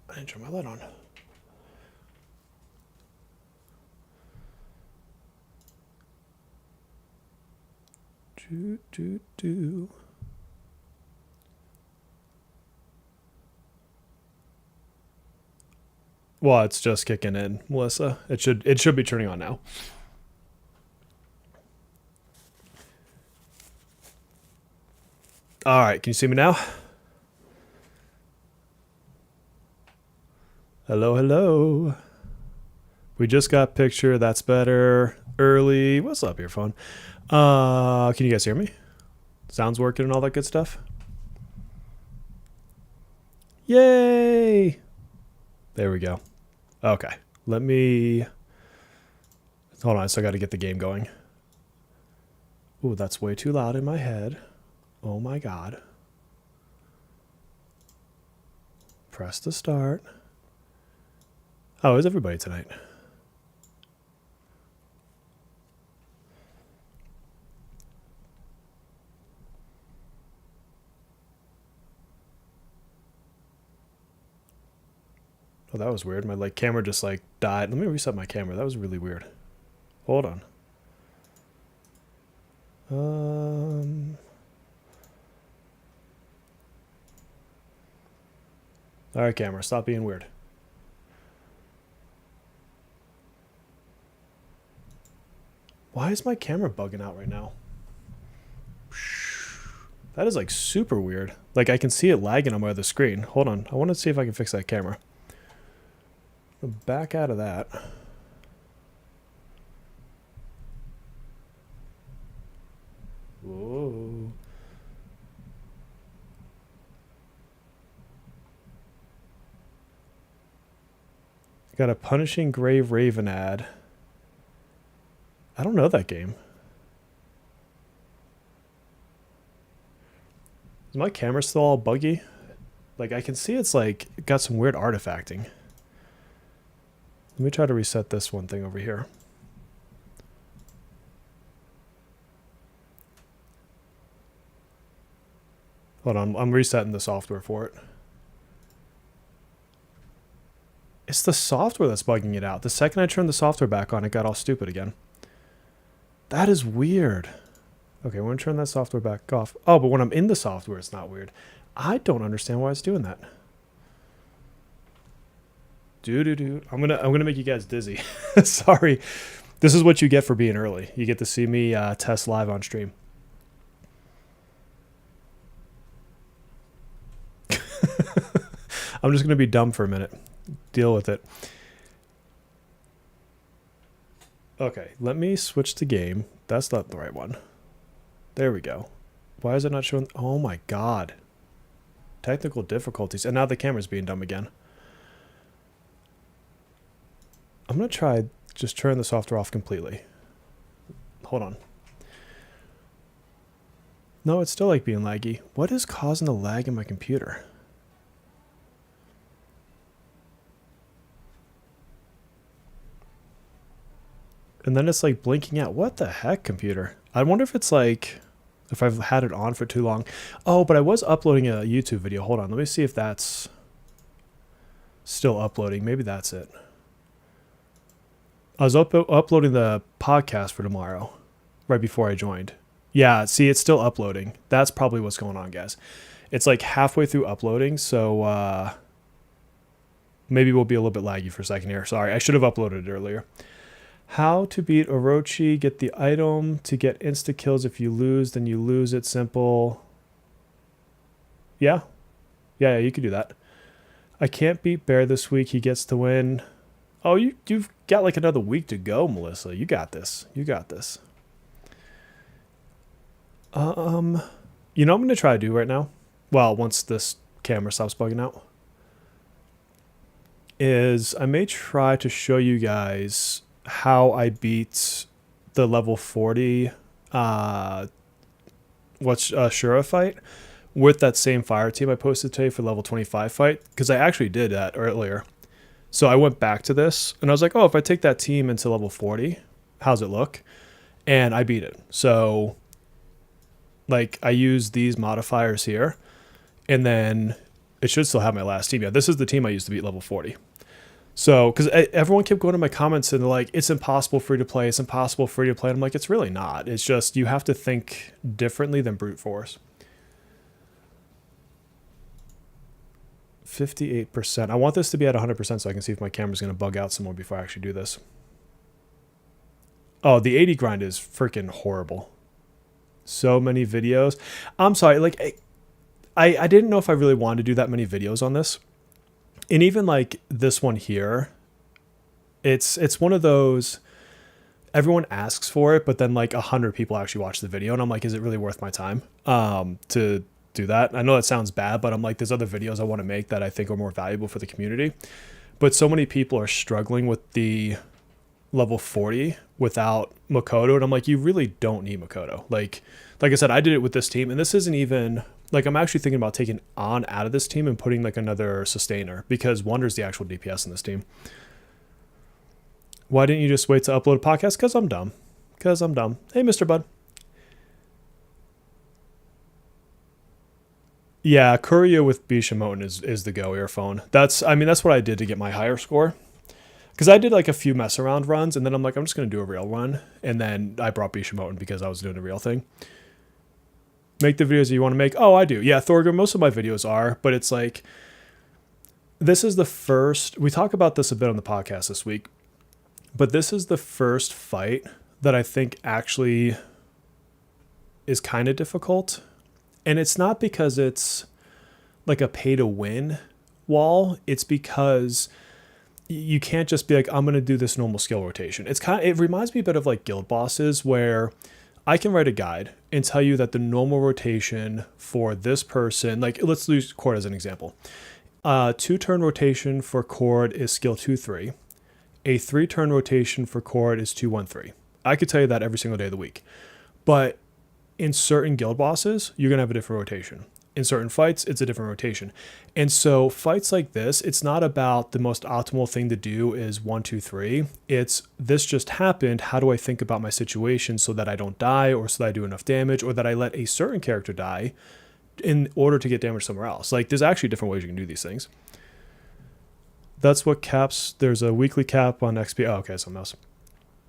I didn't turn my light on. Do. Well, it's just kicking in, Melissa. It should be turning on now. All right, can you see me now? Hello, hello. We just got picture. That's better. Early. What's up, earphone? Can you guys hear me? Sounds working and all that good stuff. Yay! There we go. Okay, let me. Hold on, I still got to get the game going. Ooh, that's way too loud in my head. Oh my god. Press to start. How is everybody tonight? Oh, that was weird. My camera just died. Let me reset my camera. That was really weird. Hold on. All right, camera, stop being weird. Why is my camera bugging out right now? That is super weird. I can see it lagging on my other screen. Hold on. I want to see if I can fix that camera. Back out of that. Whoa. Got a Punishing Grave Raven ad. I don't know that game. Is my camera still all buggy? I can see it's got some weird artifacting. Let me try to reset this one thing over here. Hold on, I'm resetting the software for it. It's the software that's bugging it out. The second I turned the software back on, it got all stupid again. That is weird. Okay, I'm going to turn that software back off. Oh, but when I'm in the software, it's not weird. I don't understand why it's doing that. I'm gonna make you guys dizzy. Sorry. This is what you get for being early. You get to see me test live on stream. I'm just gonna be dumb for a minute. Deal with it. Okay, let me switch the game. That's not the right one. There we go. Why is it not showing? Oh my god. Technical difficulties. And now the camera's being dumb again. I'm going to try just turn the software off completely. Hold on. No, it's still being laggy. What is causing the lag in my computer? And then it's blinking out. What the heck, computer? I wonder if it's if I've had it on for too long. Oh, but I was uploading a YouTube video. Hold on. Let me see if that's still uploading. Maybe that's it. I was uploading the podcast for tomorrow, right before I joined. Yeah, see, it's still uploading. That's probably what's going on, guys. It's halfway through uploading, so maybe we'll be a little bit laggy for a second here. Sorry, I should have uploaded it earlier. How to beat Orochi, get the item to get insta-kills. If you lose, then you lose it. Simple. Yeah, you could do that. I can't beat Bear this week. He gets to win. Oh, you've got another week to go, Melissa. You got this. You got this. You know what I'm going to try to do right now? Well, once this camera stops bugging out. Is I may try to show you guys how I beat the level 40 Shura fight with that same fire team I posted today for level 25 fight. Because I actually did that earlier. So I went back to this, and I was like, oh, if I take that team into level 40, how's it look? And I beat it. So, I use these modifiers here, and then It should still have my last team. Yeah, this is the team I used to beat level 40. So, because everyone kept going to my comments and they're like, it's impossible free to play. It's impossible free to play. And I'm like, it's really not. It's just you have to think differently than brute force. 58%. I want this to be at 100% so I can see if my camera's going to bug out some more before I actually do this. Oh, the 80 grind is freaking horrible. So many videos. I'm sorry. Like, I didn't know if I really wanted to do that many videos on this. And even like this one here, it's one of those, everyone asks for it, but then like 100 people actually watch the video. And I'm like, is it really worth my time to do that? I know that sounds bad, but I'm like, there's other videos I want to make that I think are more valuable for the community. But so many people are struggling with the level 40 without Makoto. And I'm like, you really don't need Makoto. Like I said, I did it with this team, and this isn't even like, I'm actually thinking about taking on out of this team and putting like another sustainer, because Wonder's the actual DPS in this team. Why didn't you just wait to upload a podcast? Because I'm dumb. Hey, Mr. Bud. Yeah, Courier with Bishamoten is the go earphone. That's what I did to get my higher score. Because I did like a few mess around runs, and then I'm like, I'm just going to do a real run. And then I brought Bishamoten because I was doing a real thing. Make the videos that you want to make. Oh, I do. Yeah, Thorgrim, most of my videos are. But it's like, this is the first, we talk about this a bit on the podcast this week. But this is the first fight that I think actually is kind of difficult. And it's not because it's like a pay to win wall. It's because you can't just be like, I'm going to do this normal skill rotation. It reminds me a bit of like guild bosses, where I can write a guide and tell you that the normal rotation for this person, like let's use Cord as an example. 2-turn rotation for Cord is skill 2-3. A 3-turn rotation for Cord is 2-1-3. I could tell you that every single day of the week. But in certain guild bosses, you're going to have a different rotation. In certain fights, it's a different rotation. And so fights like this, it's not about the most optimal thing to do is 1, 2, 3. It's this just happened. How do I think about my situation so that I don't die, or so that I do enough damage, or that I let a certain character die in order to get damage somewhere else? Like, there's actually different ways you can do these things. That's what caps. There's a weekly cap on XP. Oh, okay, something else.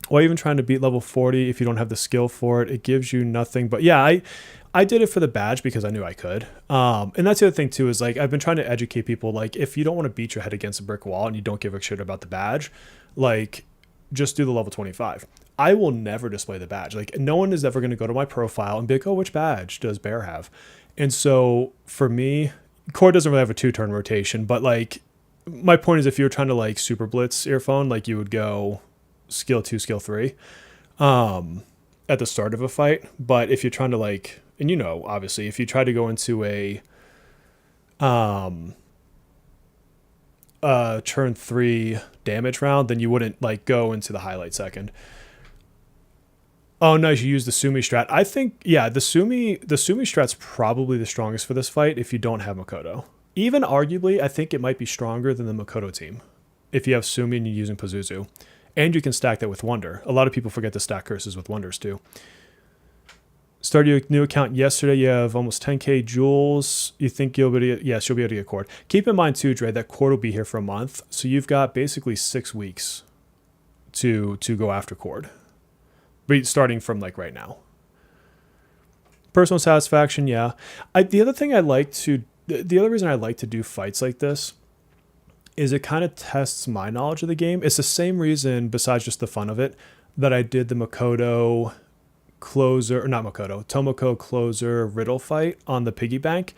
Why even trying to beat level 40 if you don't have the skill for it? It gives you nothing. But yeah, I did it for the badge because I knew I could. And that's the other thing too, is like, I've been trying to educate people. Like, if you don't want to beat your head against a brick wall and you don't give a shit about the badge, like, just do the level 25. I will never display the badge. Like, no one is ever going to go to my profile and be like, oh, which badge does Bear have? And so for me, Core doesn't really have a 2-turn rotation, but like, my point is, if you're trying to like super blitz earphone, like you would go skill 2, skill 3 at the start of a fight. But if you're trying to like, and you know, obviously, if you try to go into a turn 3 damage round, then you wouldn't like go into the highlight second. Oh, nice. You use the Sumi strat. I think, yeah, the Sumi strat's probably the strongest for this fight if you don't have Makoto. Even arguably, I think it might be stronger than the Makoto team if you have Sumi and you're using Pazuzu. And you can stack that with Wonder. A lot of people forget to stack curses with Wonders too. Started your new account yesterday. You have almost 10k jewels. You think you'll be able to, yes, you'll be able to get Cord. Keep in mind too, Dre, that Cord will be here for a month. So you've got basically 6 weeks to go after Cord. But starting from like right now. Personal satisfaction, yeah. The other reason I like to do fights like this is it kind of tests my knowledge of the game. It's the same reason, besides just the fun of it, that I did the Tomoko closer riddle fight on the piggy bank.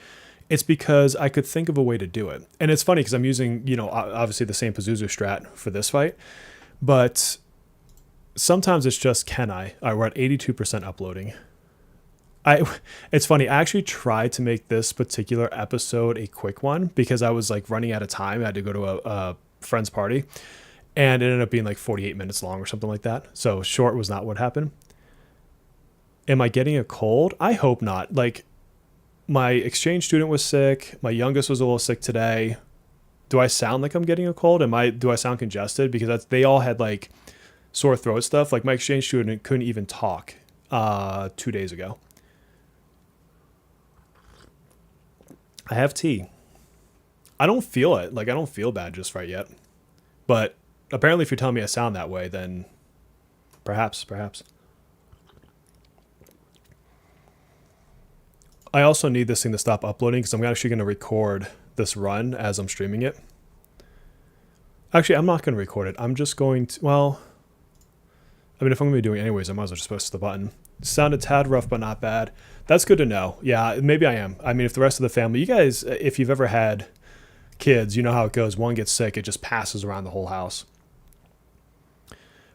It's because I could think of a way to do it. And it's funny because I'm using, obviously the same Pazuzu strat for this fight, but sometimes it's just, can I? All right, we're at 82% uploading. It's funny, I actually tried to make this particular episode a quick one because I was like running out of time. I had to go to a friend's party, and it ended up being like 48 minutes long or something like that. So short was not what happened. Am I getting a cold? I hope not. Like, my exchange student was sick. My youngest was a little sick today. Do I sound like I'm getting a cold? Do I sound congested? Because they all had like sore throat stuff. Like, my exchange student couldn't even talk 2 days ago. I have tea. I don't feel it. Like, I don't feel bad just right yet. But apparently if you're telling me I sound that way, then perhaps. I also need this thing to stop uploading because I'm actually going to record this run as I'm streaming it. Actually, I'm not going to record it. I'm just going to, well, I mean, if I'm going to be doing it anyways, I might as well just press the button. Sounded tad rough, but not bad. That's good to know. Yeah, maybe I am. I mean, if the rest of the family, you guys, if you've ever had kids, you know how it goes. One gets sick, it just passes around the whole house.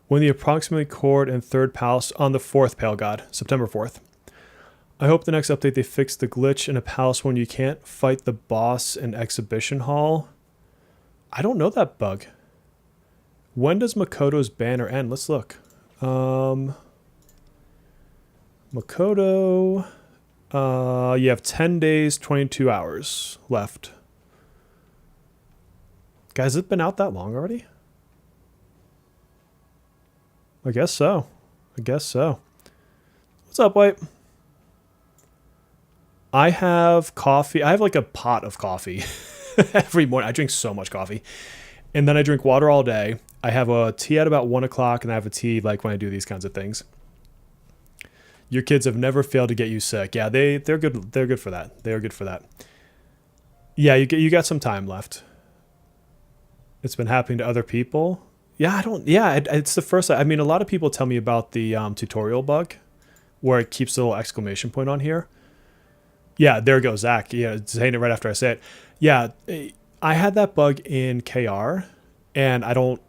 When the approximately chord and third palace on the 4th Pale God, September 4th. I hope the next update they fix the glitch in a palace when you can't fight the boss in exhibition hall. I don't know that bug. When does Makoto's banner end? Let's look. Makoto, you have 10 days, 22 hours left. Guys, has it been out that long already? I guess so. What's up, White? I have coffee. I have like a pot of coffee every morning. I drink so much coffee. And then I drink water all day. I have a tea at about 1 o'clock, and I have a tea like when I do these kinds of things. Your kids have never failed to get you sick. Yeah, they're good. They're good for that. They are good for that. Yeah, you got some time left. It's been happening to other people. Yeah, it's the first. I mean, a lot of people tell me about the tutorial bug where it keeps the little exclamation point on here. Yeah, there goes Zach. Yeah, saying it right after I say it. Yeah, I had that bug in KR, and I don't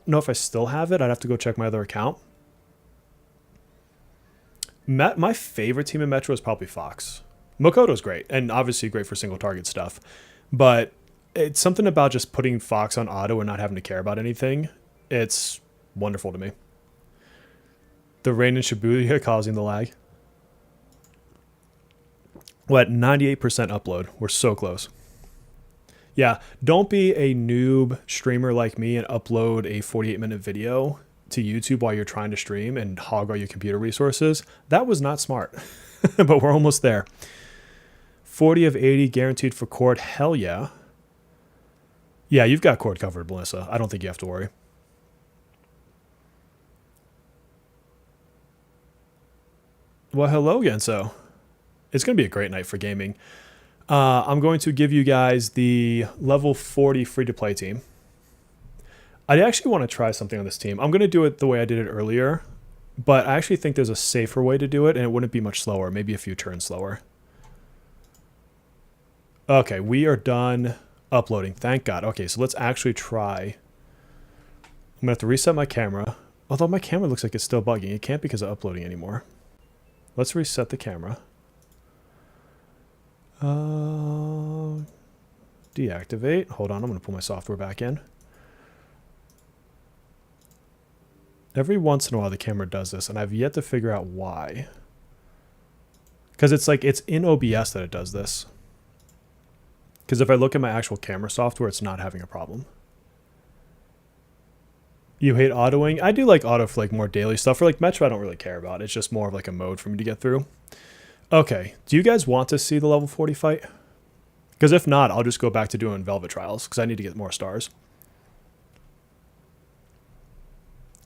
know if I still have it. I'd have to go check my other account. My favorite team in Metro is probably Fox. Makoto's great, and obviously great for single target stuff. But it's something about just putting Fox on auto and not having to care about anything. It's wonderful to me. The rain in Shibuya causing the lag. What, 98% upload? We're so close. Yeah, don't be a noob streamer like me and upload a 48-minute video to YouTube while you're trying to stream and hog all your computer resources. That was not smart, but we're almost there. 40 of 80 guaranteed for cord. Hell yeah. Yeah, you've got cord covered, Melissa. I don't think you have to worry. Well, hello, Genso. It's going to be a great night for gaming. I'm going to give you guys the level 40 free-to-play team. I actually want to try something on this team. I'm going to do it the way I did it earlier, but I actually think there's a safer way to do it, and it wouldn't be much slower, maybe a few turns slower. Okay, we are done uploading. Thank God. Okay, so let's actually try. I'm going to have to reset my camera, although my camera looks like it's still bugging. It can't because of uploading anymore. Let's reset the camera. Deactivate. Hold on, I'm going to pull my software back in. Every once in a while the camera does this, and I've yet to figure out why. Because it's like, it's in OBS that it does this. Because if I look at my actual camera software, it's not having a problem. You hate autoing? I do like auto for like more daily stuff. For like Metro, I don't really care about. It's just more of like a mode for me to get through. Okay, do you guys want to see the level 40 fight? Because if not, I'll just go back to doing Velvet Trials, because I need to get more stars.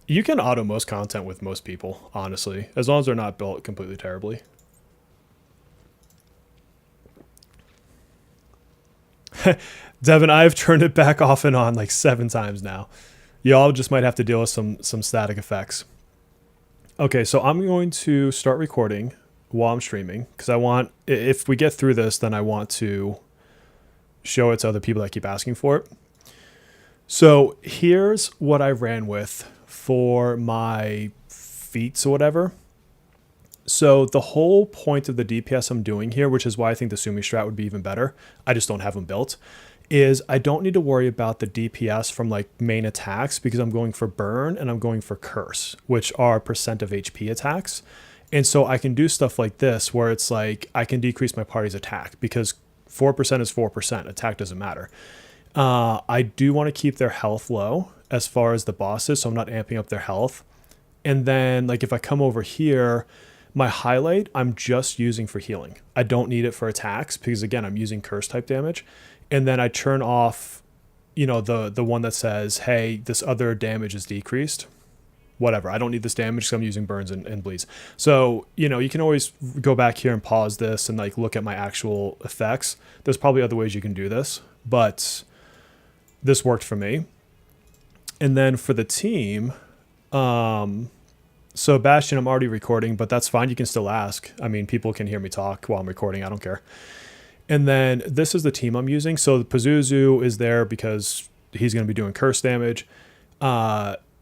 You can auto most content with most people, honestly, as long as they're not built completely terribly. Devin, I've turned it back off and on like 7 times now. Y'all just might have to deal with some static effects. Okay, so I'm going to start recording while I'm streaming, because I want, if we get through this, then I want to show it to other people that keep asking for it. So here's what I ran with for my feats or whatever. So the whole point of the DPS I'm doing here, which is why I think the Sumi strat would be even better, I just don't have them built, is I don't need to worry about the DPS from like main attacks, because I'm going for burn and I'm going for curse, which are percent of HP attacks. And so I can do stuff like this where it's like I can decrease my party's attack, because 4% is 4%. Attack doesn't matter. I do want to keep their health low as far as the bosses, so I'm not amping up their health. And then like if I come over here, my highlight I'm just using for healing. I don't need it for attacks because again, I'm using curse type damage. and then I turn off, you know, the one that says, hey, this other damage is decreased. Whatever, I don't need this damage because I'm using burns and bleeds. So, you know, you can always go back here and pause this and like look at my actual effects. There's probably other ways you can do this, but this worked for me. And then for the team, so Bastion, I'm already recording, but that's fine. You can still ask. I mean, people can hear me talk while I'm recording. I don't care. And then this is the team I'm using. So the Pazuzu is there because he's going to be doing curse damage.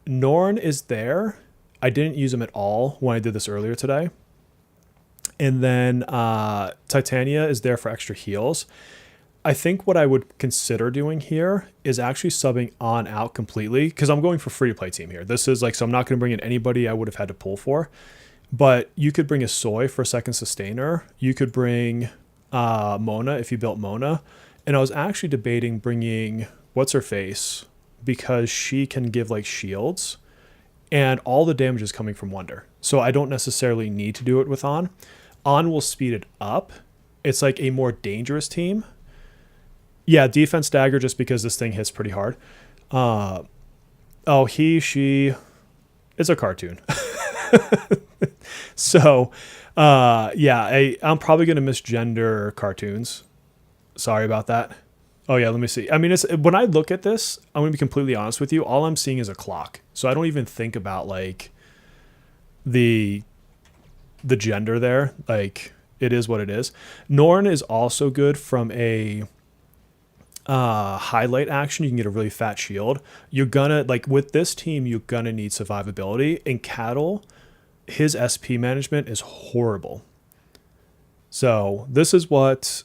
Norn is there. I didn't use him at all when I did this earlier today. And then Titania is there for extra heals. I think what I would consider doing here is actually subbing on out completely because I'm going for free to play team here. This is like, so I'm not going to bring in anybody I would have had to pull for, but you could bring a Soy for a second sustainer. You could bring Mona if you built Mona. And I was actually debating bringing what's her face because she can give like shields and all the damage is coming from Wonder. So I don't necessarily need to do it with On. On will speed it up. It's like a more dangerous team. Yeah, defense dagger just because this thing hits pretty hard. Oh, she, it's a cartoon. So, yeah, I'm probably going to misgender cartoons. Sorry about that. Oh, yeah, let me see. I mean, when I look at this, I'm going to be completely honest with you. All I'm seeing is a clock. So I don't even think about, like, the gender there. Like, it is what it is. Norn is also good from a highlight action. You can get a really fat shield. You're gonna, like, with this team, you're gonna need survivability. In Cattle, his SP management is horrible. So this is what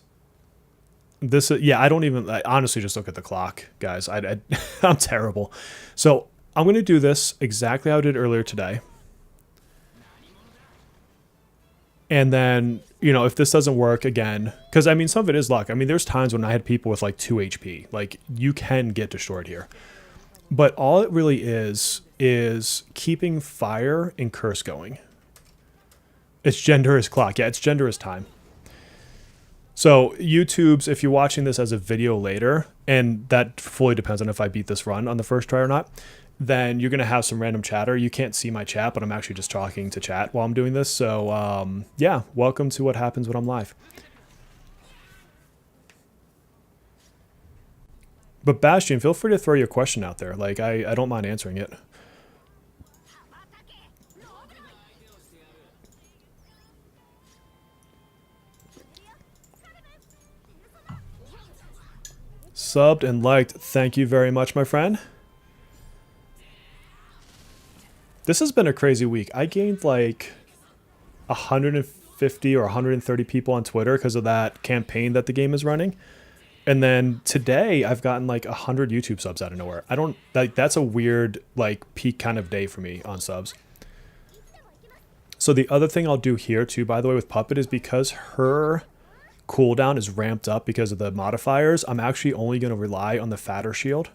this is. Yeah, I honestly just look at the clock, guys. I'm terrible. So I'm going to do this exactly how I did earlier today. And then, you know, if this doesn't work again, because I mean, some of it is luck. I mean, there's times when I had people with like 2 HP, like you can get destroyed here. But all it really is keeping fire and curse going. It's gender is clock. Yeah, it's gender is time. So YouTube's, if you're watching this as a video later, and that fully depends on if I beat this run on the first try or not, then you're going to have some random chatter. You can't see my chat, but I'm actually just talking to chat while I'm doing this. So yeah, welcome to what happens when I'm live. But Bastion, feel free to throw your question out there. Like, I don't mind answering it. Subbed and liked. Thank you very much, my friend. This has been a crazy week. I gained like 150 or 130 people on Twitter because of that campaign that the game is running. And then today I've gotten like 100 YouTube subs out of nowhere. I don't like, that's a weird like peak kind of day for me on subs. So the other thing I'll do here too, by the way, with Puppet is because her cooldown is ramped up because of the modifiers, I'm actually only going to rely on the fatter shield.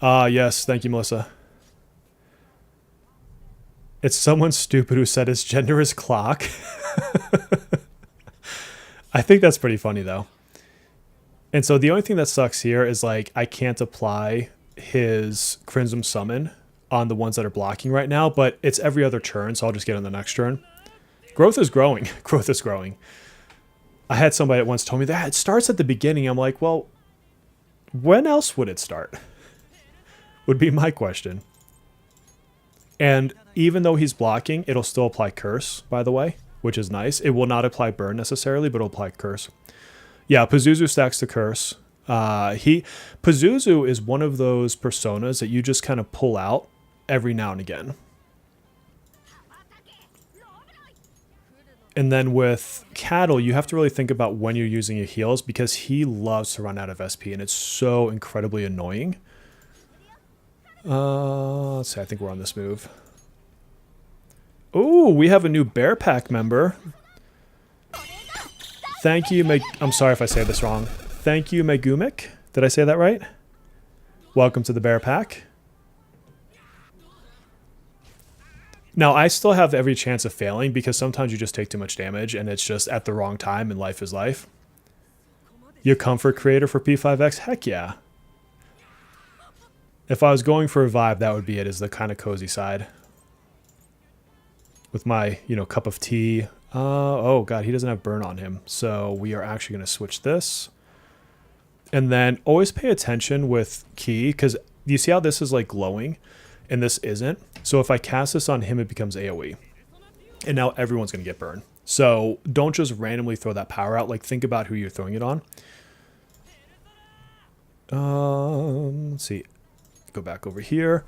Yes, thank you, Melissa. It's someone stupid who said his gender is clock. I think that's pretty funny, though. And so the only thing that sucks here is, like, I can't apply his Crimson Summon on the ones that are blocking right now, but it's every other turn, so I'll just get on the next turn. Growth is growing. Growth is growing. I had somebody that once told me that it starts at the beginning. I'm like, well, when else would it start? Would be my question. And even though he's blocking, it'll still apply Curse, by the way, which is nice. It will not apply Burn necessarily, but it'll apply Curse. Yeah, Pazuzu stacks the Curse. Pazuzu is one of those personas that you just kind of pull out every now and again. And then with Cattle, you have to really think about when you're using your heals because he loves to run out of SP and it's so incredibly annoying. Let's see, I think we're on this move. Oh, we have a new Bear Pack member. Thank you, I'm sorry if I say this wrong. Thank you, Megumik. Did I say that right? Welcome to the Bear Pack. Now, I still have every chance of failing because sometimes you just take too much damage and it's just at the wrong time and life is life. Your comfort creator for P5X? Heck yeah. If I was going for a vibe, that would be it, is the kind of cozy side. With my, you know, cup of tea. Oh god, he doesn't have burn on him. So we are actually going to switch this. And then always pay attention with Ki, because you see how this is like glowing and this isn't? So if I cast this on him, it becomes AoE. And now everyone's going to get burned. So don't just randomly throw that power out. Like, think about who you're throwing it on. Let's see. Go back over here.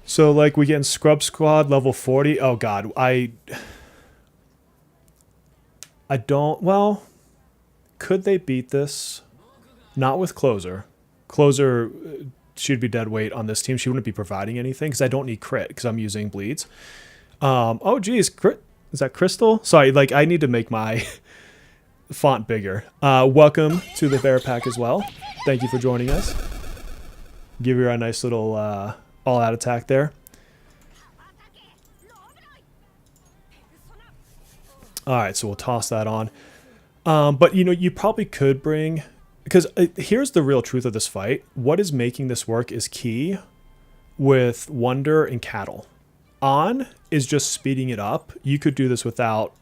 So, like, we get in Scrub Squad, level 40. Oh, God. I don't... Well, could they beat this? Not with Closer. Closer, she'd be dead weight on this team. She wouldn't be providing anything because I don't need crit because I'm using bleeds. Oh, geez. Crit. Is that Crystal? Sorry, like, I need to make my font bigger. Welcome to the Bear Pack as well. Thank you for joining us. Give her a nice little all-out attack there. All right, so we'll toss that on. But, you know, you probably could bring... Because here's the real truth of this fight. What is making this work is Ki with Wonder and Cattle. On is just speeding it up. You could do this without...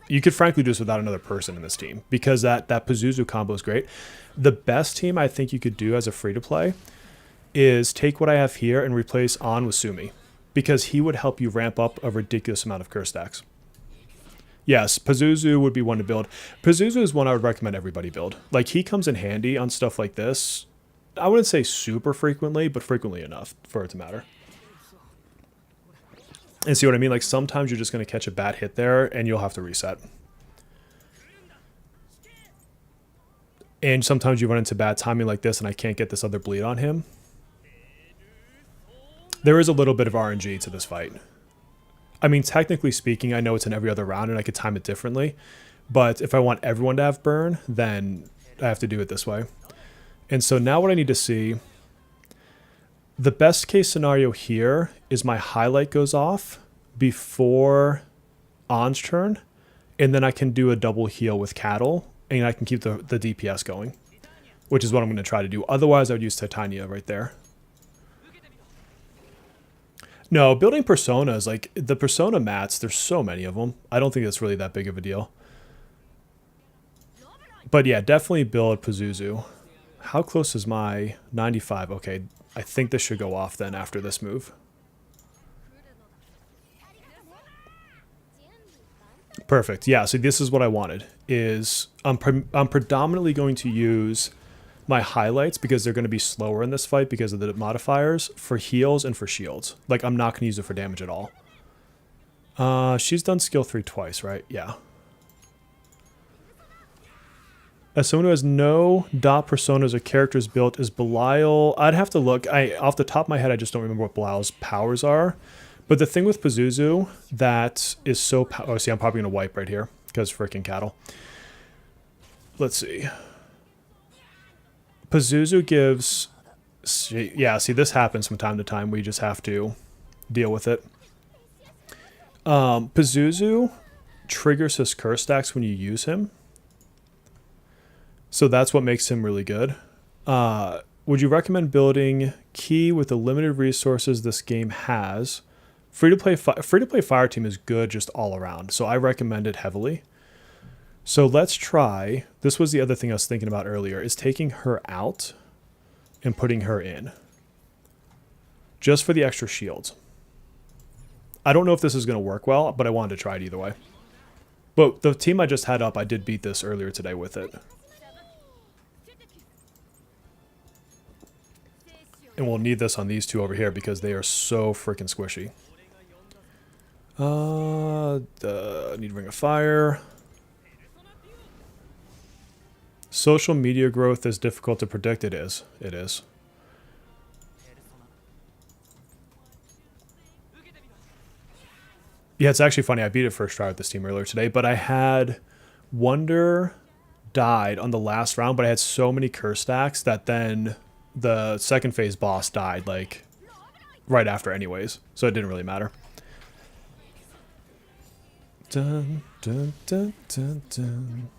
You could frankly do this without another person in this team. Because that Pazuzu combo is great. The best team I think you could do as a free-to-play is take what I have here and replace On with Sumi. Because he would help you ramp up a ridiculous amount of curse stacks. Yes, Pazuzu would be one to build. Pazuzu is one I would recommend everybody build. Like, he comes in handy on stuff like this. I wouldn't say super frequently, but frequently enough for it to matter. And see what I mean? Like, sometimes you're just going to catch a bad hit there, and you'll have to reset. And sometimes you run into bad timing like this, and I can't get this other bleed on him. There is a little bit of RNG to this fight. I mean, technically speaking, I know it's in every other round, and I could time it differently. But if I want everyone to have burn, then I have to do it this way. And so now what I need to see... The best case scenario here is my highlight goes off before On's turn, and then I can do a double heal with Cattle, and I can keep the DPS going, which is what I'm going to try to do. Otherwise, I would use Titania right there. No, building personas, like the persona mats, there's so many of them. I don't think it's really that big of a deal. But yeah, definitely build Pazuzu. How close is my 95? Okay, I think this should go off then after this move. Perfect. Yeah, so this is what I wanted. Is I'm predominantly going to use my highlights because they're going to be slower in this fight because of the modifiers for heals and for shields. Like, I'm not going to use it for damage at all. She's done skill 3 twice, right? Yeah. As someone who has no dot personas or characters built, is Belial... I'd have to look. Off the top of my head, I just don't remember what Belial's powers are. But the thing with Pazuzu that is so... Oh, see, I'm probably going to wipe right here because freaking Cattle. Let's see. Pazuzu gives... Yeah, see, this happens from time to time. We just have to deal with it. Pazuzu triggers his curse stacks when you use him. So that's what makes him really good. Would you recommend building Ki with the limited resources this game has? Free-to-play fire team is good just all around. So I recommend it heavily. So let's try, this was the other thing I was thinking about earlier, is taking her out and putting her in. Just for the extra shields. I don't know if this is going to work well, but I wanted to try it either way. But the team I just had up, I did beat this earlier today with it. And we'll need this on these two over here because they are so freaking squishy. Need Ring of Fire. Social media growth is difficult to predict. It is. It is. Yeah, it's actually funny. I beat it first try with this team earlier today, but I had Wonder died on the last round, but I had so many curse stacks that then the second phase boss died like right after anyways, so it didn't really matter. Dun, dun, dun, dun, dun.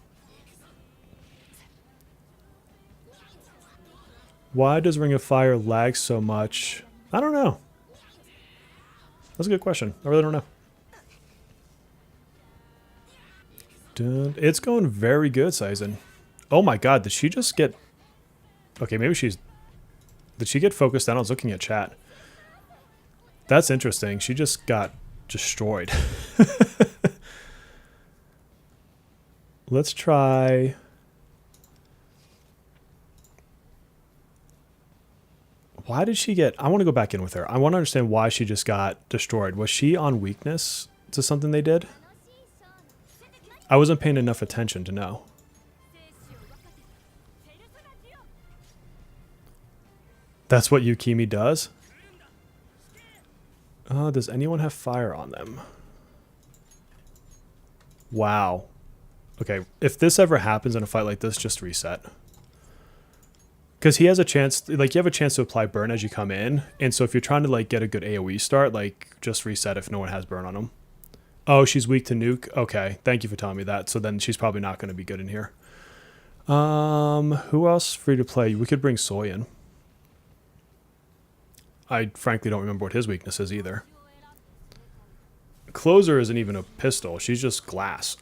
Why does Ring of Fire lag so much? I don't know. That's a good question. I really don't know. It's going very good, Sizen. Oh my god, did she just get... Okay, maybe she's... Did she get focused down? I was looking at chat. That's interesting. She just got destroyed. Let's try... Why did she get... I want to go back in with her. I want to understand why she just got destroyed. Was she on weakness to something they did? I wasn't paying enough attention to know. That's what Yukimi does? Does anyone have fire on them? Wow. Okay, if this ever happens in a fight like this, just reset. Because he has a chance, like, you have a chance to apply burn as you come in. And so if you're trying to, like, get a good AoE start, like, just reset if no one has burn on them. Oh, she's weak to nuke? Okay, thank you for telling me that. So then she's probably not going to be good in here. Who else free to play? We could bring Soy in. I frankly don't remember what his weakness is either. Closer isn't even a pistol. She's just glass.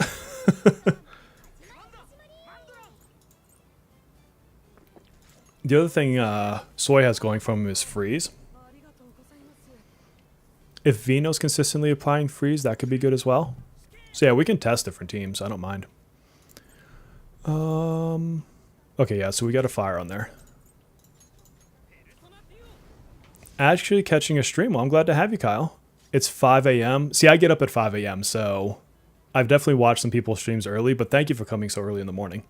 The other thing Soy has going from him is freeze. If Vino's consistently applying freeze, that could be good as well. So yeah, we can test different teams. I don't mind. Okay, yeah, so we got a fire on there. Actually catching a stream. Well, I'm glad to have you, Kyle. It's 5 a.m. See, I get up at 5 a.m., so I've definitely watched some people's streams early, but thank you for coming so early in the morning.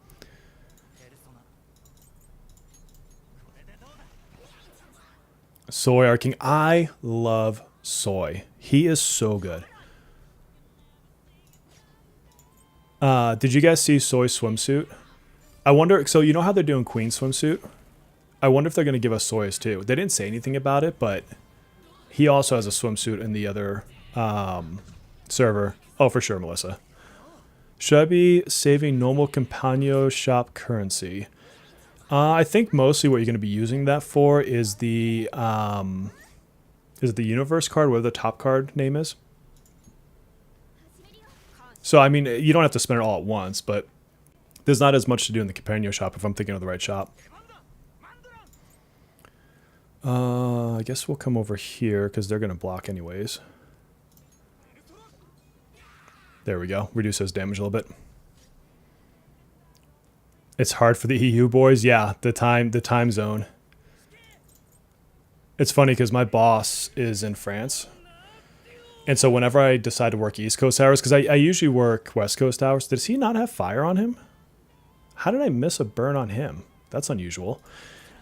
Soy arcing. I love Soy. He is so good. Did you guys see Soy's swimsuit? I wonder, so you know how they're doing Queen swimsuit? I wonder if they're going to give us Soy's too. They didn't say anything about it, but he also has a swimsuit in the other server. Oh, for sure, Melissa. Should I be saving normal Compagno shop currency? I think mostly what you're going to be using that for is the universe card, whatever the top card name is. So, I mean, you don't have to spend it all at once, but there's not as much to do in the Compagno shop if I'm thinking of the right shop. I guess we'll come over here because they're going to block anyways. There we go. Reduce his damage a little bit. It's hard for the EU boys. Yeah, the time zone. It's funny because my boss is in France. And so whenever I decide to work East Coast hours, because I usually work West Coast hours. Does he not have fire on him? How did I miss a burn on him? That's unusual.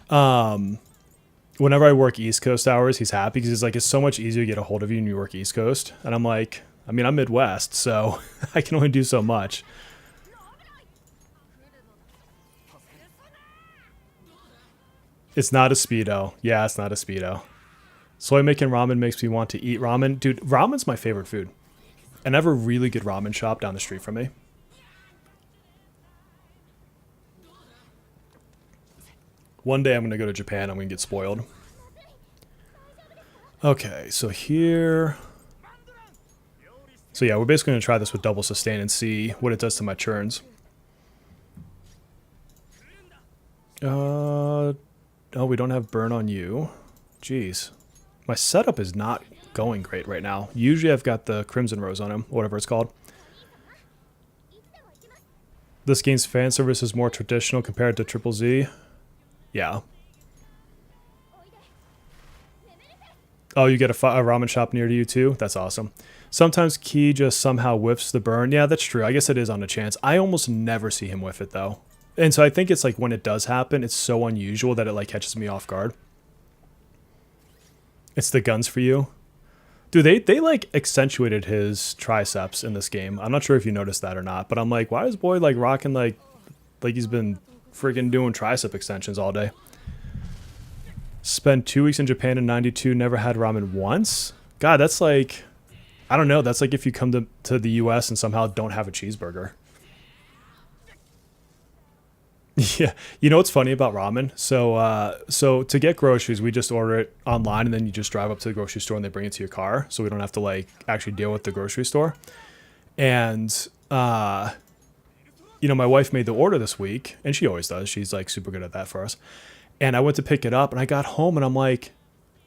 Whenever I work East Coast hours, he's happy because he's like, it's so much easier to get a hold of you when you work East Coast. And I'm like, I mean, I'm Midwest, so I can only do so much. It's not a Speedo. Yeah, it's not a Speedo. Soy making ramen makes me want to eat ramen. Dude, ramen's my favorite food. And I have a really good ramen shop down the street from me. One day I'm going to go to Japan. I'm going to get spoiled. Okay, so here... So yeah, we're basically going to try this with double sustain and see what it does to my churns. Oh, we don't have burn on you. Jeez. My setup is not going great right now. Usually I've got the Crimson Rose on him, whatever it's called. This game's fan service is more traditional compared to Triple Z. Yeah. Oh, you get a ramen shop near to you too? That's awesome. Sometimes Key just somehow whiffs the burn. Yeah, that's true. I guess it is on a chance. I almost never see him whiff it though. And so I think it's like when it does happen, it's so unusual that it like catches me off guard. It's the guns for you. Dude, they like accentuated his triceps in this game. I'm not sure if you noticed that or not, but I'm like, why is boy like rocking like he's been freaking doing tricep extensions all day? Spent 2 weeks in Japan in 92, never had ramen once? God, that's like, I don't know. That's like if you come to the US and somehow don't have a cheeseburger. Yeah, you know what's funny about ramen? So to get groceries, we just order it online, and then you just drive up to the grocery store and they bring it to your car, so we don't have to like actually deal with the grocery store. And my wife made the order this week, and she always does. She's like super good at that for us. And I went to pick it up, and I got home, and I'm like,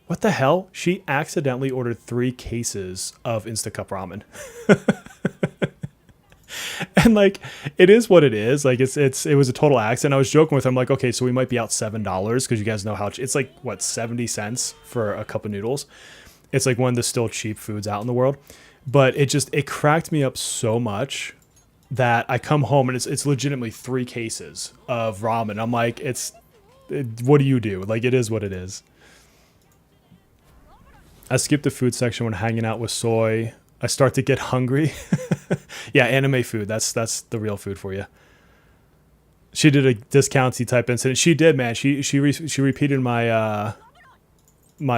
what the hell? She accidentally ordered 3 cases of Instacup ramen. And like, it is what it is. Like it was a total accident. I was joking with her. I'm like, okay, so we might be out $7 because you guys know how it's like what 70 cents for a cup of noodles. It's like one of the still cheap foods out in the world. But it cracked me up so much that I come home and it's legitimately 3 cases of ramen. I'm like, what do you do? Like, it is what it is. I skip the food section when hanging out with Soy. I start to get hungry. Yeah, anime food. That's the real food for you. She did a discounty type incident. She did, man. She repeated my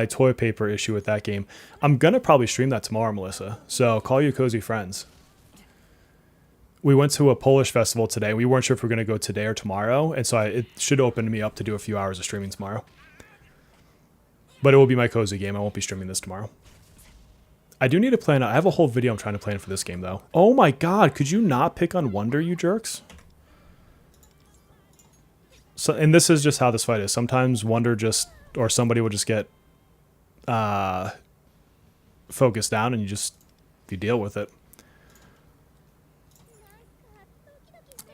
toilet paper issue with that game. I'm gonna probably stream that tomorrow, Melissa. So call your cozy friends. We went to a Polish festival today. We weren't sure if we are gonna go today or tomorrow, and so it should open me up to do a few hours of streaming tomorrow. But it will be my cozy game. I won't be streaming this tomorrow. I do need to plan. I have a whole video I'm trying to plan for this game, though. Oh my god, could you not pick on Wonder, you jerks? So, and this is just how this fight is. Sometimes Wonder or somebody will just get focused down, and you deal with it.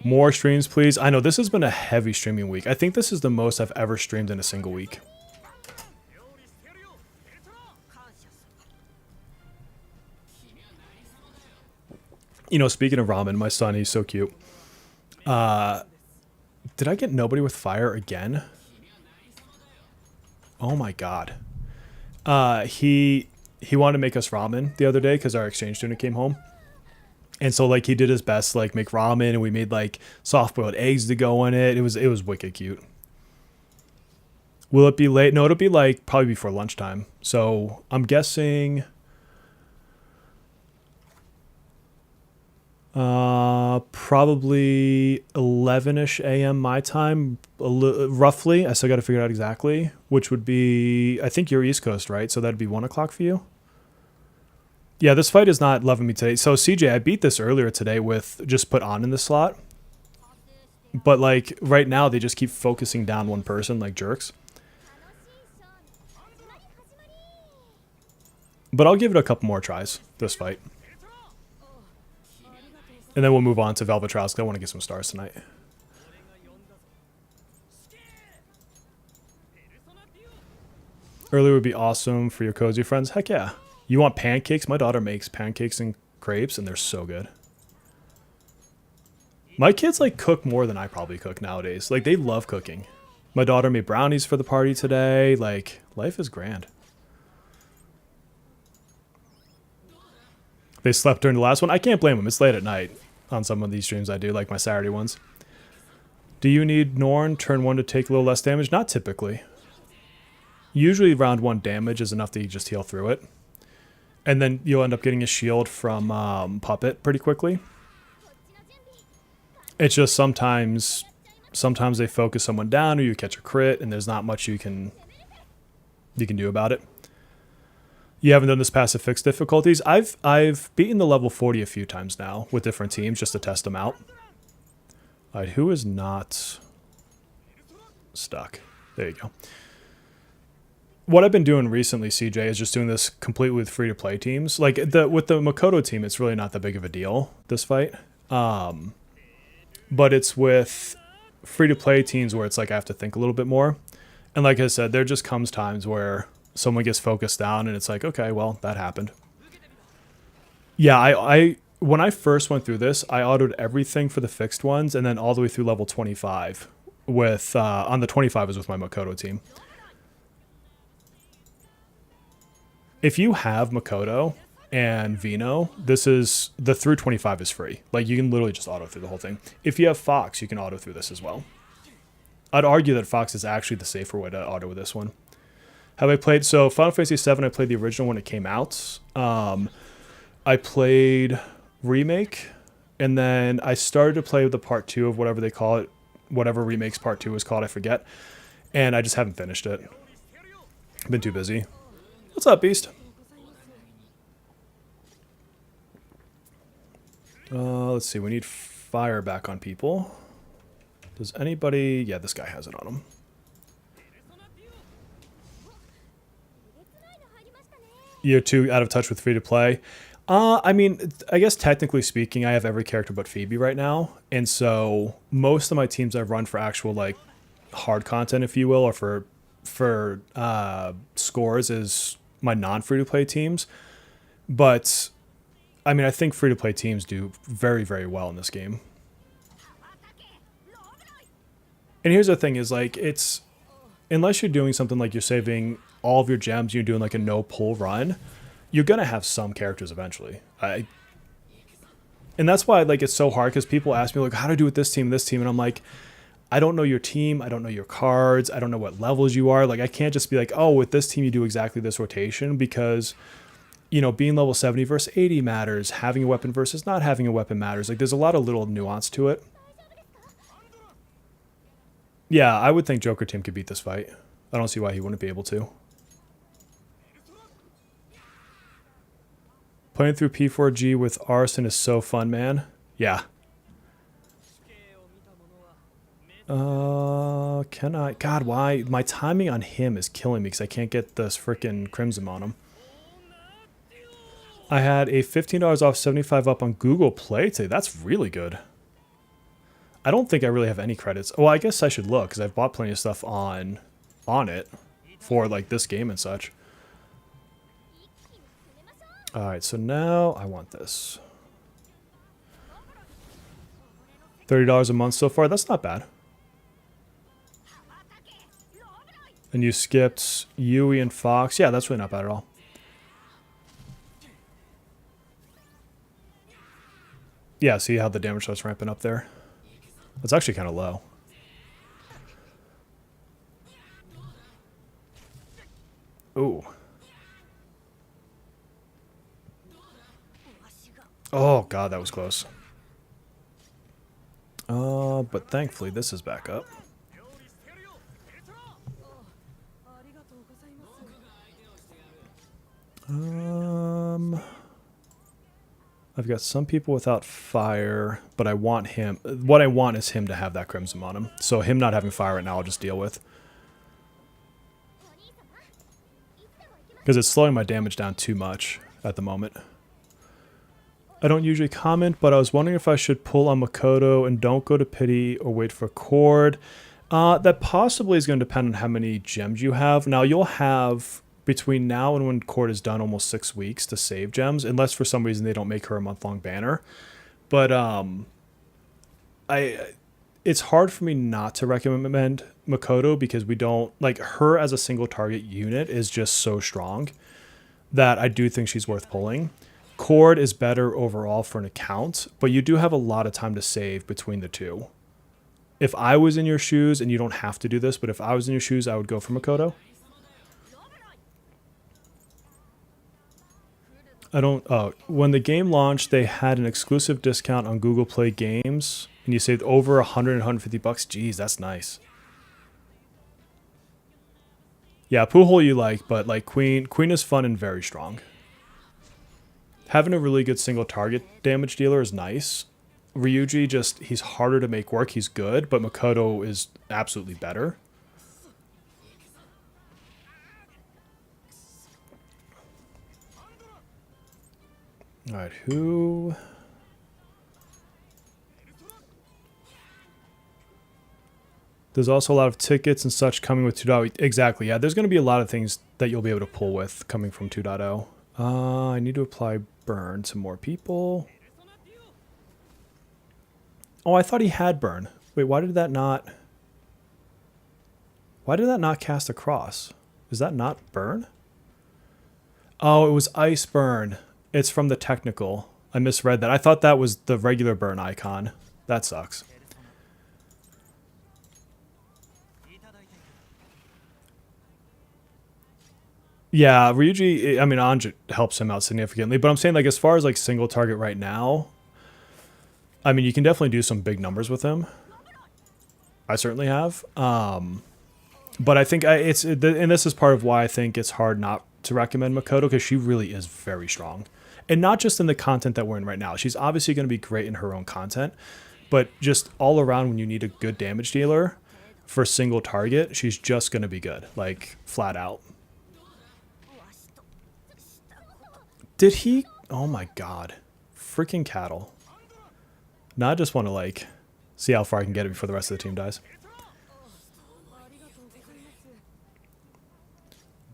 More streams, please. I know this has been a heavy streaming week. I think this is the most I've ever streamed in a single week. Speaking of ramen, my son, he's so cute. Did I get nobody with fire again? Oh my god. He wanted to make us ramen the other day because our exchange student came home. And so like he did his best to like make ramen, and we made like soft boiled eggs to go in it. It was wicked cute. Will it be late? No, it'll be like probably before lunchtime. So I'm guessing probably 11ish a.m. my time, roughly. I still got to figure it out exactly, which would be, I think you're East Coast, right? So that'd be 1 o'clock for you. Yeah, this fight is not loving me today. So CJ, I beat this earlier today with just put on in the slot. But like right now, they just keep focusing down one person like jerks. But I'll give it a couple more tries, this fight. And then we'll move on to Velvet Trials because I want to get some stars tonight. Earlier would be awesome for your cozy friends. Heck yeah. You want pancakes? My daughter makes pancakes and crepes, and they're so good. My kids like cook more than I probably cook nowadays. Like, they love cooking. My daughter made brownies for the party today. Like, life is grand. They slept during the last one. I can't blame them. It's late at night on some of these streams I do, like my Saturday ones. Do you need Norn turn 1 to take a little less damage? Not typically. Usually round 1 damage is enough to just heal through it. And then you'll end up getting a shield from Puppet pretty quickly. It's just sometimes they focus someone down, or you catch a crit, and there's not much you can do about it. You haven't done this passive fix difficulties. I've beaten the level 40 a few times now with different teams just to test them out. All right, who is not stuck? There you go. What I've been doing recently, CJ, is just doing this completely with free-to-play teams. Like with the Makoto team, it's really not that big of a deal, this fight. But it's with free-to-play teams where it's like I have to think a little bit more. And like I said, there just comes times where someone gets focused down and it's like, okay, well, that happened. Yeah, I when I first went through this, I autoed everything for the fixed ones, and then all the way through level 25 with on the 25 is with my Makoto team. If you have Makoto and Vino, this is the through 25 is free. Like, you can literally just auto through the whole thing. If you have Fox, you can auto through this as well. I'd argue that Fox is actually the safer way to auto with this one. Have I played? So Final Fantasy VII, I played the original when it came out. I played Remake, and then I started to play with the part 2 of whatever they call it whatever Remakes Part 2 is called, I forget. And I just haven't finished it. I've been too busy. What's up, Beast? Let's see, we need fire back on people. Does anybody... Yeah, this guy has it on him. You're too out of touch with free-to-play. I mean, I guess technically speaking, I have every character but Phoebe right now. And so most of my teams I've run for actual, like, hard content, if you will, or for scores is my non-free-to-play teams. But, I mean, I think free-to-play teams do very, very well in this game. And here's the thing is, like, it's... Unless you're doing something like you're saving all of your gems, you're doing, like, a no-pull run, you're going to have some characters eventually. And that's why, like, it's so hard, because people ask me, like, how do I do with this team, and I'm like, I don't know your team, I don't know your cards, I don't know what levels you are. Like, I can't just be like, oh, with this team you do exactly this rotation, because... You know, being level 70 versus 80 matters. Having a weapon versus not having a weapon matters. Like, there's a lot of little nuance to it. Yeah, I would think Joker Team could beat this fight. I don't see why he wouldn't be able to. Playing through P4G with Arson is so fun, man. Yeah. Can I... God, why? My timing on him is killing me because I can't get this freaking Crimson on him. I had a $15 off 75 up on Google Play today. That's really good. I don't think I really have any credits. Well, I guess I should look because I've bought plenty of stuff on it for like this game and such. All right, so now I want this. $30 a month so far. That's not bad. And you skipped Yui and Fox. Yeah, that's really not bad at all. Yeah, see how the damage starts ramping up there? That's actually kind of low. Ooh. Oh, God, that was close. But thankfully this is back up. I've got some people without fire, but I want him... What I want is him to have that Crimson on him. So him not having fire right now I'll just deal with. Because it's slowing my damage down too much at the moment. I don't usually comment, but I was wondering if I should pull on Makoto and don't go to Pity or wait for Cord. That possibly is going to depend on how many gems you have. Now you'll have... Between now and when Cord is done, almost 6 weeks to save gems, unless for some reason they don't make her a month-long banner. But it's hard for me not to recommend Makoto because we don't like her as a single target unit is just so strong that I do think she's worth pulling. Cord is better overall for an account, but you do have a lot of time to save between the two. If I was in your shoes, and you don't have to do this, but if I was in your shoes, I would go for Makoto. When the game launched, they had an exclusive discount on Google Play Games, and you saved over 100 and 150 bucks. Jeez, that's nice. Yeah, Poohole you like, but like Queen is fun and very strong. Having a really good single target damage dealer is nice. Ryuji he's harder to make work. He's good, but Makoto is absolutely better. All right, who... There's also a lot of tickets and such coming with 2.0. Exactly, yeah. There's going to be a lot of things that you'll be able to pull with coming from 2.0. I need to apply burn to more people. Oh, I thought he had burn. Wait, why did that not... Why did that not cast across? Is that not burn? Oh, it was ice burn. It's from the technical. I misread that. I thought that was the regular burn icon. That sucks. Yeah, Ryuji, I mean, Anj helps him out significantly, but I'm saying, like, as far as, like, single target right now, I mean, you can definitely do some big numbers with him. I certainly have. But I think and this is part of why I think it's hard not to recommend Makoto, because she really is very strong. And not just in the content that we're in right now. She's obviously going to be great in her own content, but just all around when you need a good damage dealer for a single target, she's just going to be good, like flat out. Did he? Oh my god. Freaking cattle. Now I just want to like see how far I can get it before the rest of the team dies.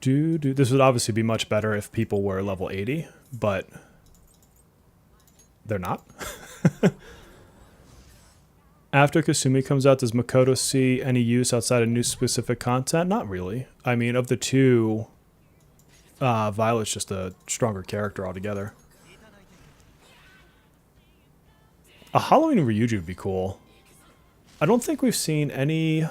This would obviously be much better if people were level 80, but they're not. After Kasumi comes out, does Makoto see any use outside of new specific content? Not really. I mean, of the two, Violet's just a stronger character altogether. A Halloween Ryuju would be cool. I don't think we've seen any...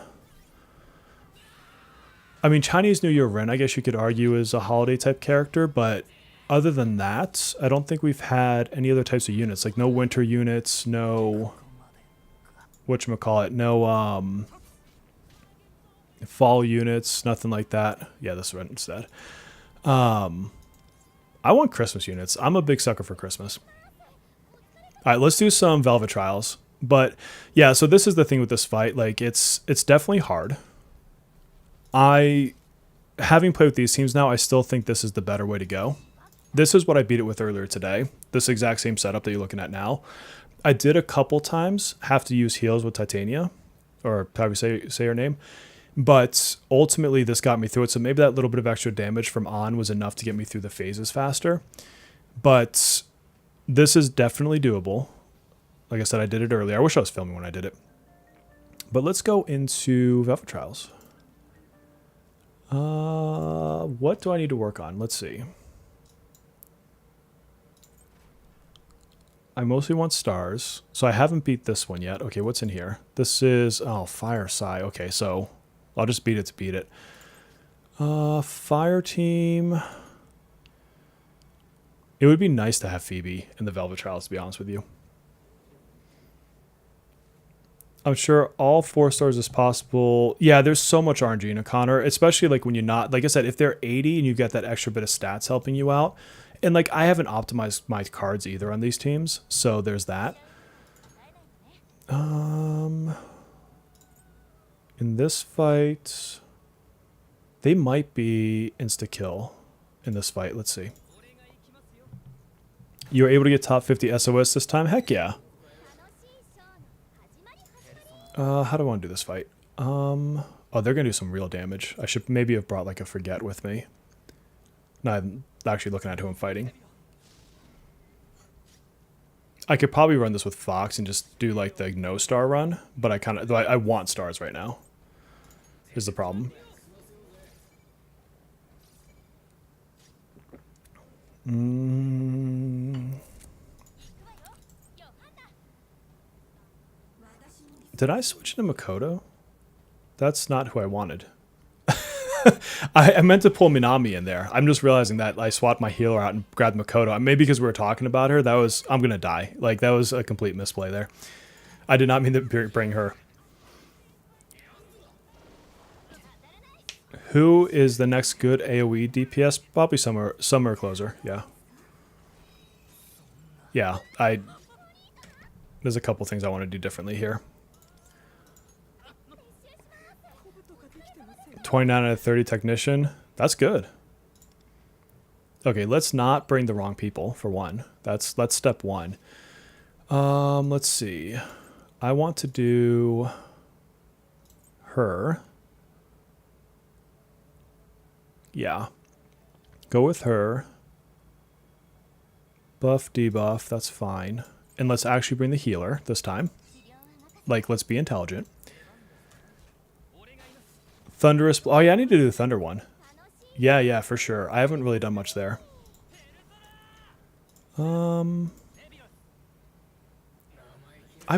I mean, Chinese New Year Ren, I guess you could argue, is a holiday type character, but other than that, I don't think we've had any other types of units. Like, no winter units, no... whatchamacallit, no, fall units, nothing like that. Yeah, this one instead. I want Christmas units. I'm a big sucker for Christmas. All right, let's do some Velvet Trials. But, yeah, so this is the thing with this fight. Like, it's definitely hard. Having played with these teams now, I still think this is the better way to go. This is what I beat it with earlier today. This exact same setup that you're looking at now. I did a couple times have to use heals with Titania, or however you say her name. But ultimately, this got me through it. So maybe that little bit of extra damage from On was enough to get me through the phases faster. But this is definitely doable. Like I said, I did it earlier. I wish I was filming when I did it. But let's go into Velvet Trials. What do I need to work on? Let's see. I mostly want stars. So I haven't beat this one yet. Okay, what's in here? This is... oh, Fire Psy. Okay, so I'll just beat it to beat it. Fire team... it would be nice to have Phoebe in the Velvet Trials, to be honest with you. I'm sure all 4 stars is possible. Yeah, there's so much RNG in a Connor, especially like when you're not... like I said, if they're 80 and you get that extra bit of stats helping you out... and like I haven't optimized my cards either on these teams, so there's that. In this fight, they might be insta-kill in this fight. Let's see. You were able to get top 50 SOS this time? Heck yeah. How do I want to do this fight? Oh, they're going to do some real damage. I should maybe have brought like a Forget with me. No, I'm actually looking at who I'm fighting. I could probably run this with Fox and just do like the no star run, but I want stars right now. Is the problem. Did I switch to Makoto? That's not who I wanted. I meant to pull Minami in there. I'm just realizing that I swapped my healer out and grabbed Makoto. Maybe because we were talking about her, I'm going to die. Like, that was a complete misplay there. I did not mean to bring her. Who is the next good AoE DPS? Probably Summer Closer, yeah. Yeah, there's a couple things I want to do differently here. 29 out of 30 technician. That's good. Okay, let's not bring the wrong people, for one. That's step one. Let's see. I want to do her. Yeah. Go with her. Buff, debuff, that's fine. And let's actually bring the healer this time. Like, let's be intelligent. Thunderous... oh, yeah, I need to do the Thunder one. Yeah, for sure. I haven't really done much there. I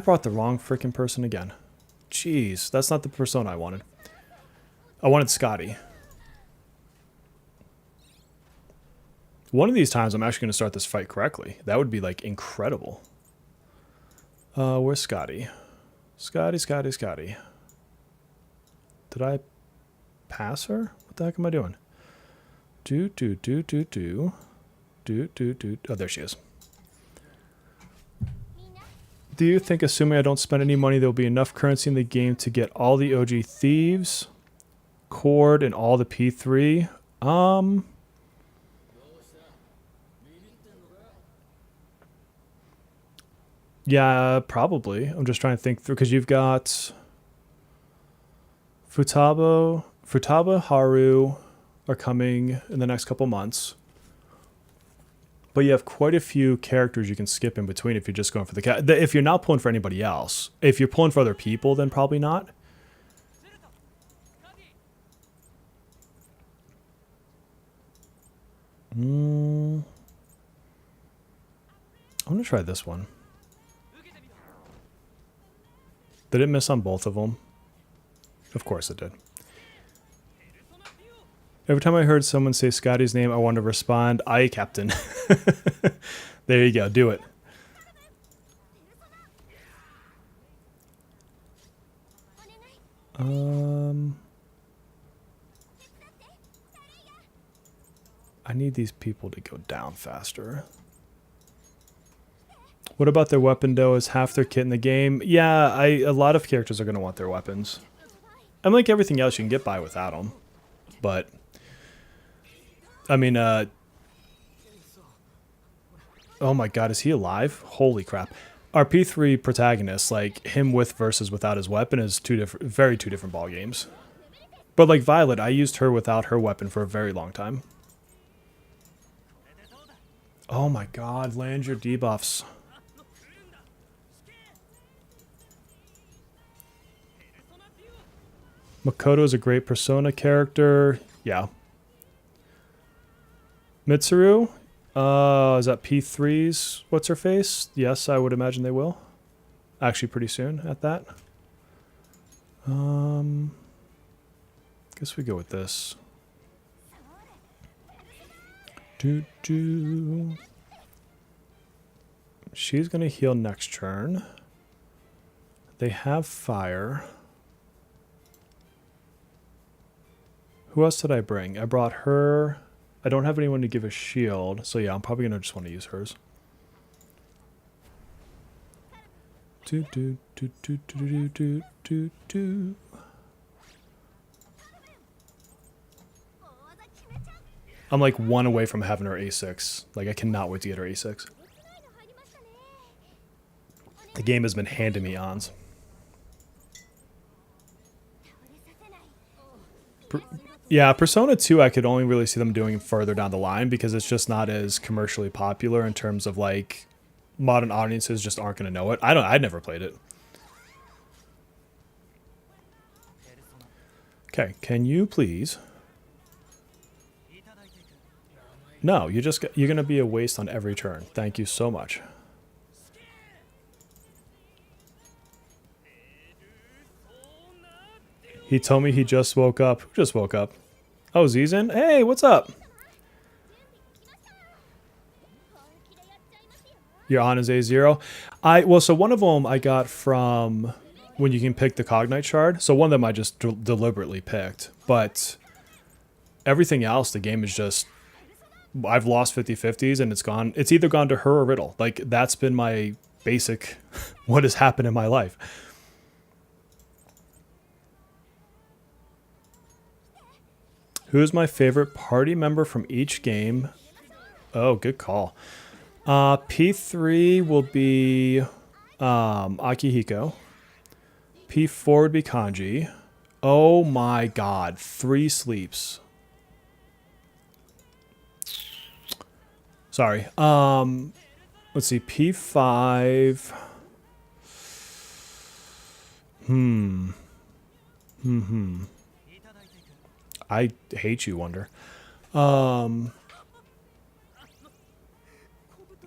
brought the wrong freaking person again. Jeez, that's not the persona I wanted. I wanted Scotty. One of these times I'm actually going to start this fight correctly. That would be, like, incredible. Where's Scotty? Scotty. Did I pass her? What the heck am I doing? Do. Oh, there she is. Do you think, assuming I don't spend any money, there will be enough currency in the game to get all the OG thieves, cord, and all the P3? Yeah, probably. I'm just trying to think through, because you've got Futaba, Haru are coming in the next couple months. But you have quite a few characters you can skip in between if you're just going for the... If you're not pulling for anybody else. If you're pulling for other people, then probably not. I'm going to try this one. Did it miss on both of them? Of course it did. Every time I heard someone say Scotty's name, I wanted to respond, "Aye, Captain." There you go. Do it. I need these people to go down faster. What about their weapon, though? Is half their kit in the game? Yeah, a lot of characters are going to want their weapons. And like everything else, you can get by without them. But, I mean, oh my god, is he alive? Holy crap. Our P3 protagonist, like, him with versus without his weapon is two different ball games. But like Violet, I used her without her weapon for a very long time. Oh my god, land your debuffs. Makoto is a great Persona character. Yeah. Mitsuru? Is that P3's what's her face? Yes, I would imagine they will. Actually pretty soon at that. Guess we go with this. She's gonna heal next turn. They have fire. Who else did I bring? I brought her. I don't have anyone to give a shield, so yeah, I'm probably gonna just want to use hers. I'm like one away from having her A6. Like, I cannot wait to get her A6. The game has been handing me ons. Yeah, Persona 2, I could only really see them doing further down the line because it's just not as commercially popular in terms of, like, modern audiences just aren't going to know it. I'd never played it. Okay, can you please... No, you're going to be a waste on every turn. Thank you so much. He told me he just woke up. Who just woke up? Oh, Zizan? Hey, what's up? You're on as A0? Well, so one of them I got from when you can pick the Cognite Shard. So one of them I just deliberately picked. But everything else, the game is just... I've lost 50-50s and it's gone. It's either gone to her or Riddle. Like, that's been my basic what has happened in my life. Who's my favorite party member from each game? Oh, good call. P3 will be Akihiko. P4 would be Kanji. Oh my god, 3 sleeps. Sorry. Let's see, P5. I hate you, Wonder.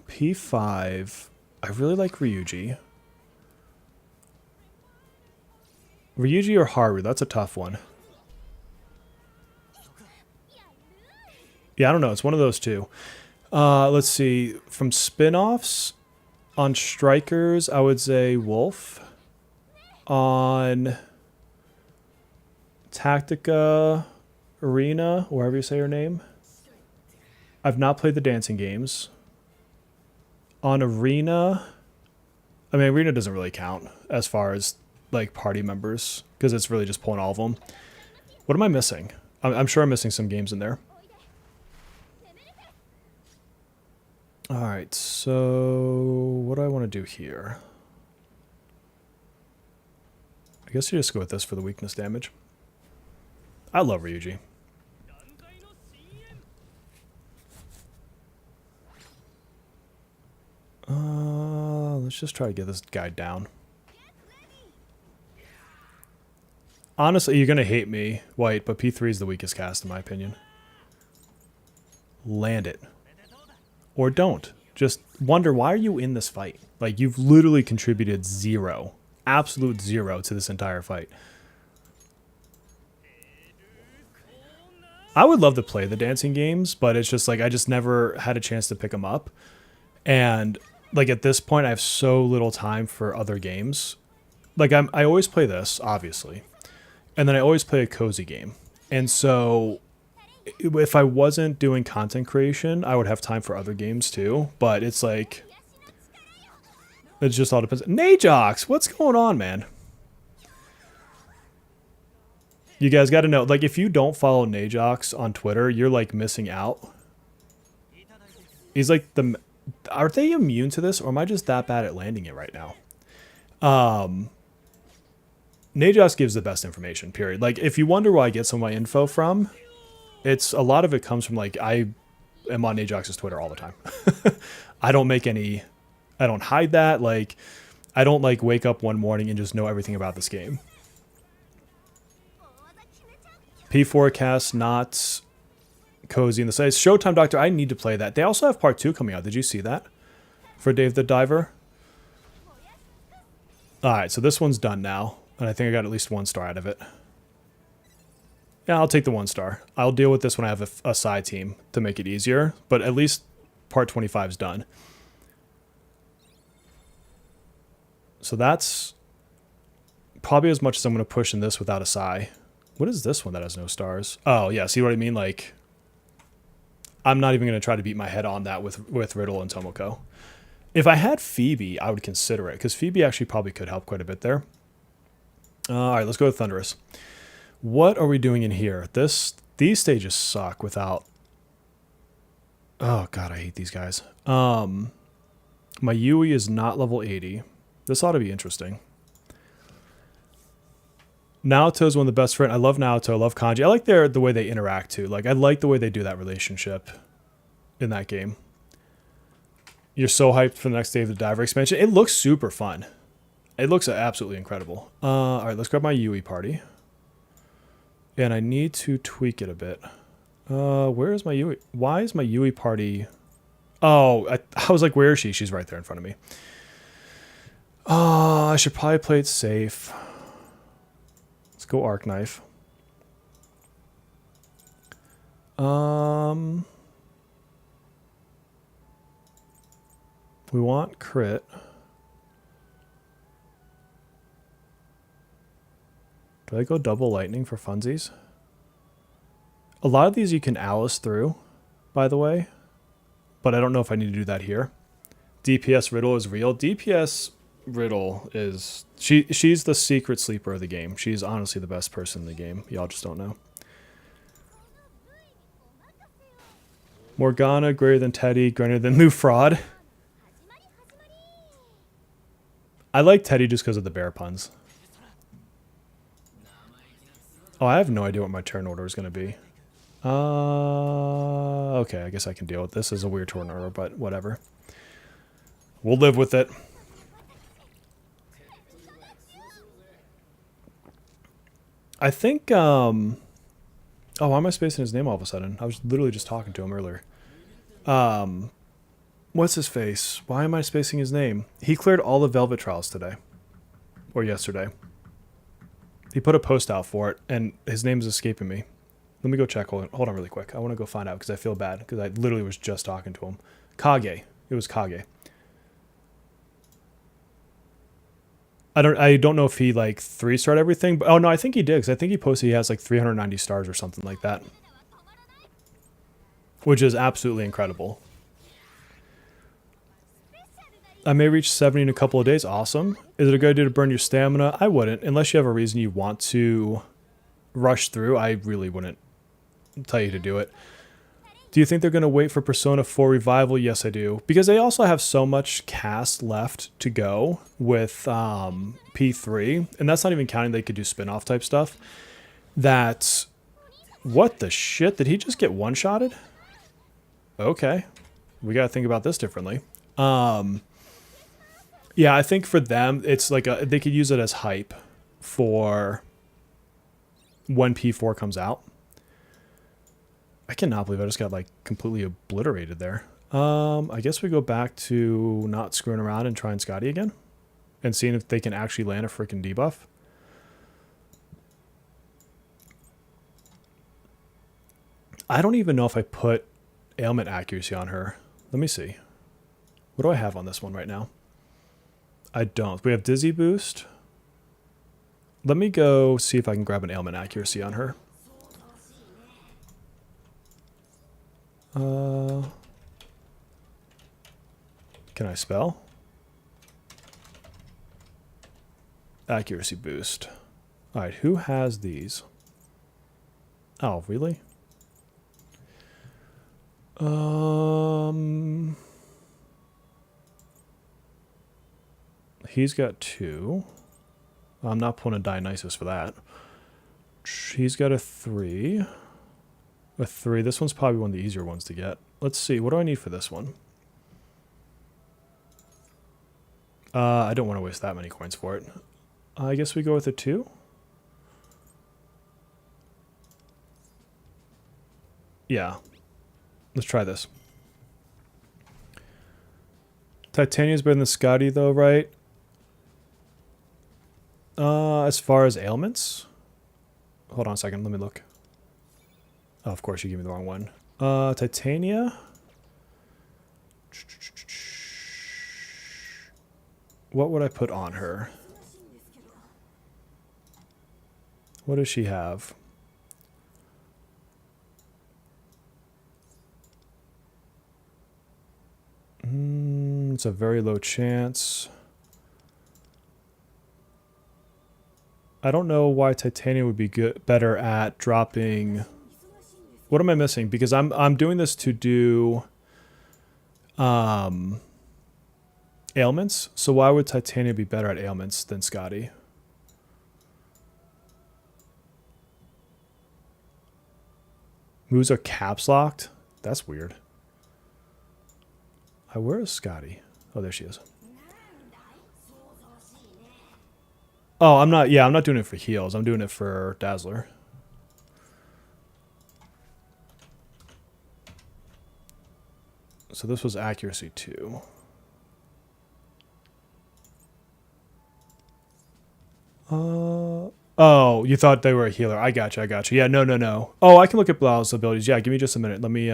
P5. I really like Ryuji. Ryuji or Haru? That's a tough one. Yeah, I don't know. It's one of those two. Let's see. From spin-offs, on Strikers, I would say Wolf. On Tactica Arena, or however you say her name. I've not played the dancing games. On Arena, I mean, Arena doesn't really count as far as like party members because it's really just pulling all of them. What am I missing? I'm sure I'm missing some games in there. All right, so what do I want to do here? I guess you just go with this for the weakness damage. I love Ryuji. Let's just try to get this guy down. Honestly, you're going to hate me, White, but P3 is the weakest cast in my opinion. Land it. Or don't. Just wonder, why are you in this fight? Like, you've literally contributed zero. Absolute zero to this entire fight. I would love to play the dancing games, but it's just like I just never had a chance to pick them up. And like at this point, I have so little time for other games. Like I always play this, obviously. And then I always play a cozy game. And so if I wasn't doing content creation, I would have time for other games too. But it's like, it just all depends. Najox, what's going on, man? You guys got to know, like, if you don't follow Najox on Twitter, you're like missing out. He's like are they immune to this, or am I just that bad at landing it right now? Najox gives the best information, period. Like, if you wonder where I get some of my info from, it's a lot of it comes from, like, I am on Najox's Twitter all the time. I don't hide that. Like, I don't, like, wake up one morning and just know everything about this game. P4 cast, not cozy in the size. Showtime Doctor, I need to play that. They also have part 2 coming out. Did you see that? For Dave the Diver? Alright, so this one's done now. And I think I got at least 1 star out of it. Yeah, I'll take the 1 star. I'll deal with this when I have a side team to make it easier. But at least part 25 is done. So that's probably as much as I'm going to push in this without a Psy. What is this one that has no stars? Oh, yeah, see what I mean? Like, I'm not even going to try to beat my head on that with Riddle and Tomoko. If I had Phoebe, I would consider it, because Phoebe actually probably could help quite a bit there. All right, let's go with Thunderous. What are we doing in here? These stages suck without... Oh, God, I hate these guys. My Yui is not level 80. This ought to be interesting. Naoto is one of the best friends. I love Naoto. I love Kanji. I like the way they interact too. Like, I like the way they do that relationship in that game. You're so hyped for the next Dave the Diver expansion. It looks super fun. It looks absolutely incredible. All right, let's grab my Yui party. And I need to tweak it a bit. Where is my Yui? Why is my Yui party... Oh, I was like, where is she? She's right there in front of me. I should probably play it safe. Let's go Arc Knife. We want crit. Do I go double lightning for funsies? A lot of these you can Alice through, by the way. But I don't know if I need to do that here. DPS Riddle is real. DPS Riddle is... She's the secret sleeper of the game. She's honestly the best person in the game. Y'all just don't know. Morgana, greater than Teddy, greater than Lou Fraud. I like Teddy just because of the bear puns. Oh, I have no idea what my turn order is going to be. Okay, I guess I can deal with this. This is a weird turn order, but whatever. We'll live with it. I think, oh, why am I spacing his name all of a sudden? I was literally just talking to him earlier. What's his face? Why am I spacing his name? He cleared all the Velvet Trials today. Or yesterday. He put a post out for it, and his name's escaping me. Let me go check. Hold on really quick. I want to go find out, because I feel bad, because I literally was just talking to him. Kage. It was Kage. I don't know if he like 3-starred everything, but oh no, I think he did, because I think he posted he has like 390 stars or something like that, which is absolutely incredible. I may reach 70 in a couple of days. Awesome. Is it a good idea to burn your stamina? I wouldn't, unless you have a reason you want to rush through. I really wouldn't tell you to do it. Do you think they're going to wait for Persona 4 Revival? Yes, I do. Because they also have so much cast left to go with P3. And that's not even counting they could do spin-off type stuff. That... What the shit? Did he just get one-shotted? Okay. We got to think about this differently. Yeah, I think for them, it's like they could use it as hype for when P4 comes out. I cannot believe I just got like completely obliterated there. I guess we go back to not screwing around and trying Scotty again. And seeing if they can actually land a freaking debuff. I don't even know if I put ailment accuracy on her. Let me see. What do I have on this one right now? I don't. We have Dizzy Boost. Let me go see if I can grab an ailment accuracy on her. Can I spell? Accuracy boost. Alright, who has these? Oh, really? He's got 2. I'm not pulling a Dionysus for that. He's got a 3. A 3. This one's probably one of the easier ones to get. Let's see. What do I need for this one? I don't want to waste that many coins for it. I guess we go with a 2. Yeah. Let's try this. Titania's better than Scotty though, right? As far as ailments? Hold on a second, let me look. Oh, of course you gave me the wrong one. Titania? What would I put on her? What does she have? It's a very low chance. I don't know why Titania would be better at dropping. What am I missing? Because I'm doing this to do ailments. So why would Titania be better at ailments than Scotty? Moves are caps locked? That's weird. Where is Scotty? Oh, there she is. Oh, I'm not doing it for heals. I'm doing it for Dazzler. So this was accuracy 2. Oh, you thought they were a healer. I got you. Yeah, no. Oh, I can look at Blau's abilities. Yeah, give me just a minute. Let me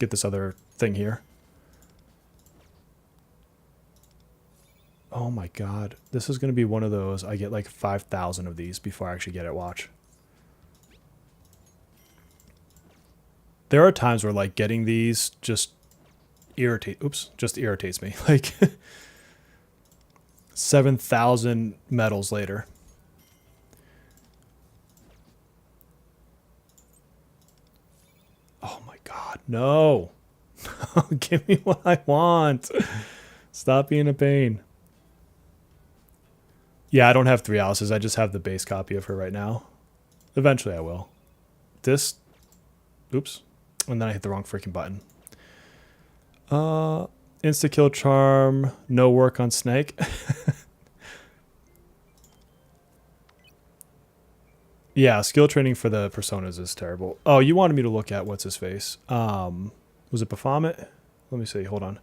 get this other thing here. Oh my god. This is going to be one of those. I get like 5,000 of these before I actually get it. Watch. There are times where like getting these just irritates me. Like 7,000 medals later. Oh my god. No. Give me what I want. Stop being a pain. Yeah, I don't have 3 Alices. I just have the base copy of her right now. Eventually I will. This... Oops. And then I hit the wrong freaking button. Insta-kill charm. No work on Snake. Yeah, skill training for the personas is terrible. Oh, you wanted me to look at what's his face. Was it Baphomet? Let me see. Hold on.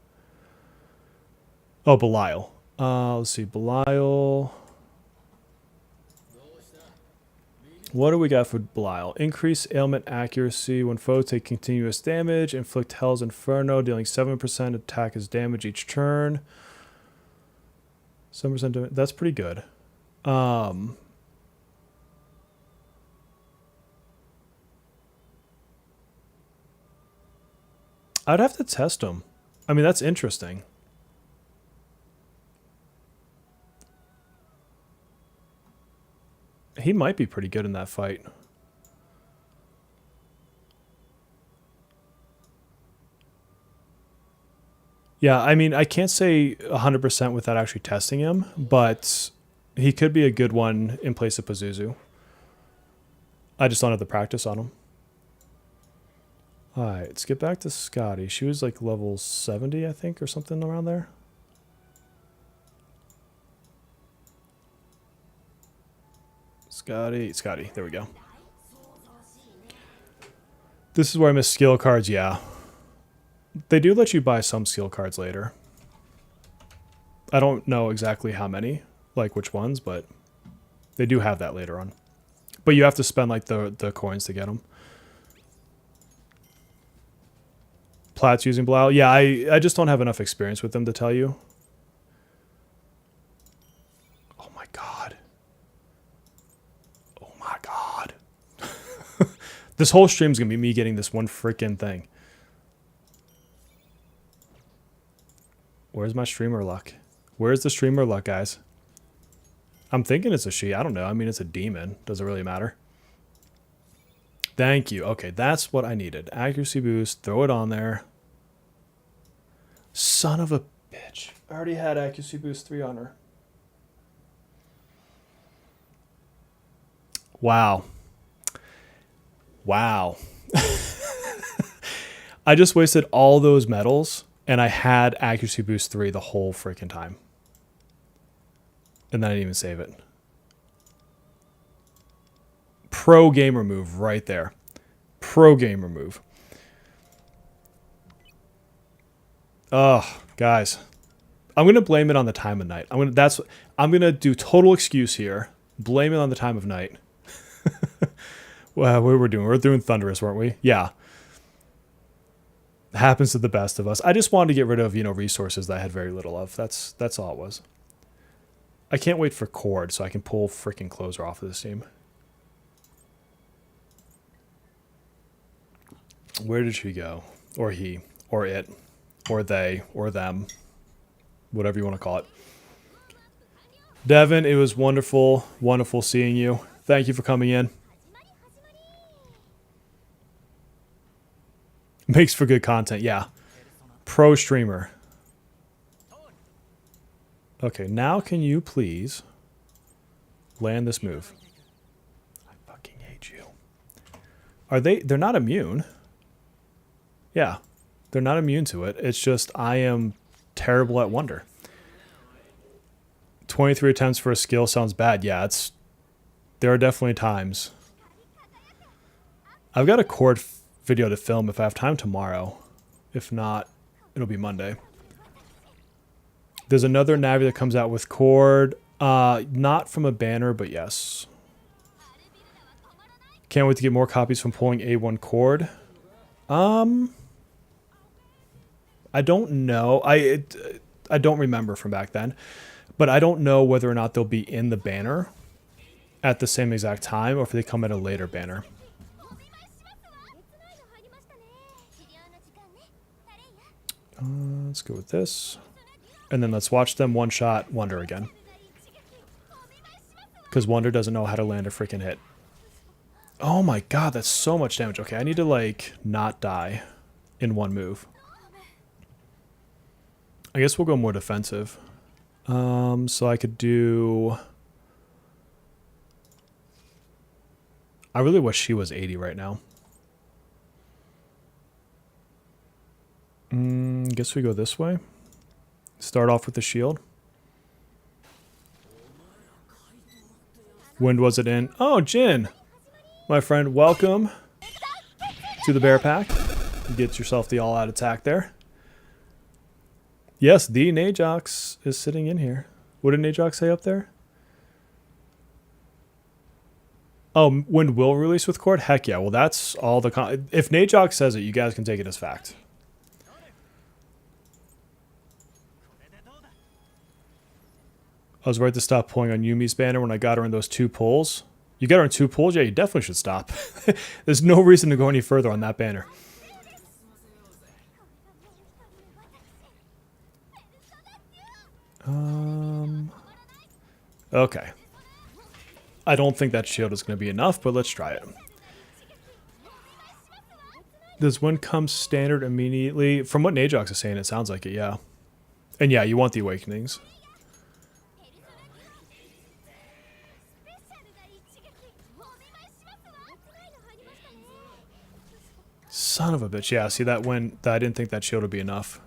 Oh, Belial. Let's see. Belial... What do we got for Belial? Increase ailment accuracy when foes take continuous damage. Inflict Hell's Inferno, dealing 7% attack as damage each turn. 7% damage. That's pretty good. Um, I'd have to test him. I mean, that's interesting. He might be pretty good in that fight. Yeah, I mean, I can't say 100% without actually testing him, but he could be a good one in place of Pazuzu. I just don't have the practice on him. Alright, let's get back to Scotty. She was like level 70, I think, or something around there. Scotty, there we go. This is where I miss skill cards, yeah. They do let you buy some skill cards later. I don't know exactly how many, like which ones, but they do have that later on. But you have to spend like the coins to get them. Platts using Blau. Yeah, I just don't have enough experience with them to tell you. Oh my god. Oh my god. This whole stream's gonna be me getting this one freaking thing. Where's my streamer luck? Where's the streamer luck, guys? I'm thinking it's a she. I don't know. I mean, it's a demon. Doesn't really matter. Thank you. Okay, that's what I needed. Accuracy boost. Throw it on there. Son of a bitch. I already had accuracy boost 3 on her. Wow. Wow. I just wasted all those medals, and I had accuracy boost 3 the whole freaking time. And then I didn't even save it. Pro gamer move right there. Pro gamer move. Oh, guys. I'm going to blame it on the time of night. I'm going to do total excuse here. Blame it on the time of night. Well, what were we doing? We were doing Thunderous, weren't we? Yeah. Happens to the best of us. I just wanted to get rid of, resources that I had very little of. That's all it was. I can't wait for Cord so I can pull freaking Closer off of this team. Where did she go? Or he, or it, or they, or them. Whatever you want to call it. Devin, it was wonderful, wonderful seeing you. Thank you for coming in. Makes for good content, yeah. Pro streamer. Okay, now can you please land this move? I fucking hate you. They're not immune. Yeah, they're not immune to it. It's just I am terrible at Wonder. 23 attempts for a skill sounds bad. Yeah, there are definitely times. I've got a Cord video to film if I have time tomorrow. If not, it'll be Monday. There's another Navi that comes out with Cord. Not from a banner, but yes. Can't wait to get more copies from pulling A1 Cord. I don't know. I don't remember from back then. But I don't know whether or not they'll be in the banner at the same exact time or if they come at a later banner. Let's go with this. And then let's watch them one-shot Wonder again. Because Wonder doesn't know how to land a freaking hit. Oh my god, that's so much damage. Okay, I need to, like, not die in one move. I guess we'll go more defensive. So I could do... I really wish she was 80 right now. Guess we go this way. Start off with the shield. Wind was it in? Oh, Jin! My friend, welcome to the Bear Pack. Get yourself the all-out attack there. Yes, the Najox is sitting in here. What did Najox say up there? Oh, Wind will release with Cord? Heck yeah. Well, that's all the... If Najox says it, you guys can take it as fact. I was right to stop pulling on Yumi's banner when I got her in those 2 pulls. You got her in 2 pulls? Yeah, you definitely should stop. There's no reason to go any further on that banner. Okay. I don't think that shield is going to be enough, but let's try it. Does one come standard immediately? From what Najox is saying, it sounds like it, yeah. And yeah, you want the Awakenings. Son of a bitch. Yeah, see that when I didn't think that shield would be enough.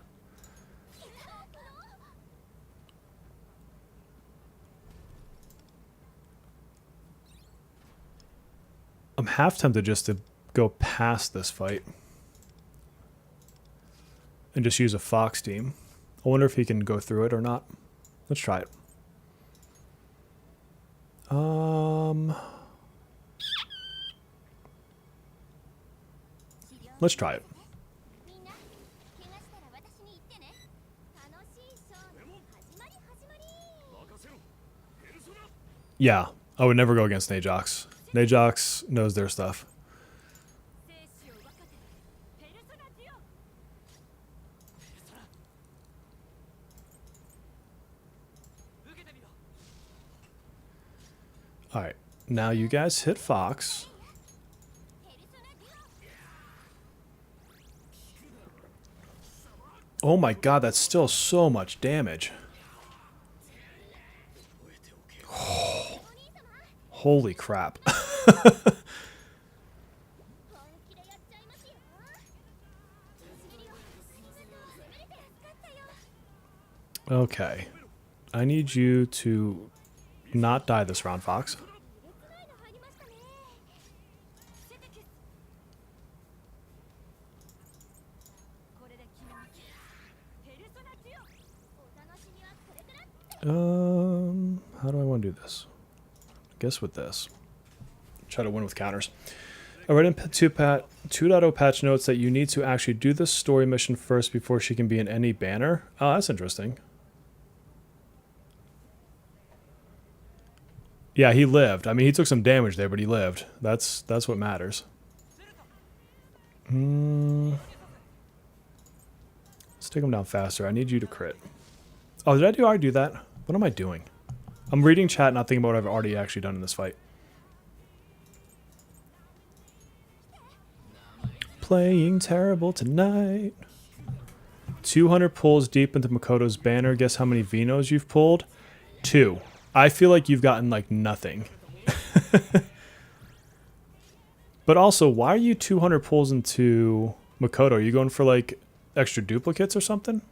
I'm half tempted just to go past this fight and just use a Fox team. I wonder if he can go through it or not. Let's try it. Let's try it. Yeah, I would never go against Najox. Najox knows their stuff. Alright, now you guys hit Fox. Oh my god, that's still so much damage. Oh, holy crap. Okay. I need you to not die this round, Fox. How do I want to do this? I guess with this. Try to win with counters. I read in 2.0 patch notes that you need to actually do the story mission first before she can be in any banner. Oh, that's interesting. Yeah, he lived. I mean, he took some damage there, but he lived. That's what matters. Let's take him down faster. I need you to crit. Oh, did I already do that? What am I doing? I'm reading chat, not thinking about what I've already actually done in this fight. Playing terrible tonight. 200 pulls deep into Makoto's banner. Guess how many Venos you've pulled? 2. I feel like you've gotten, like, nothing. But also, why are you 200 pulls into Makoto? Are you going for, like, extra duplicates or something?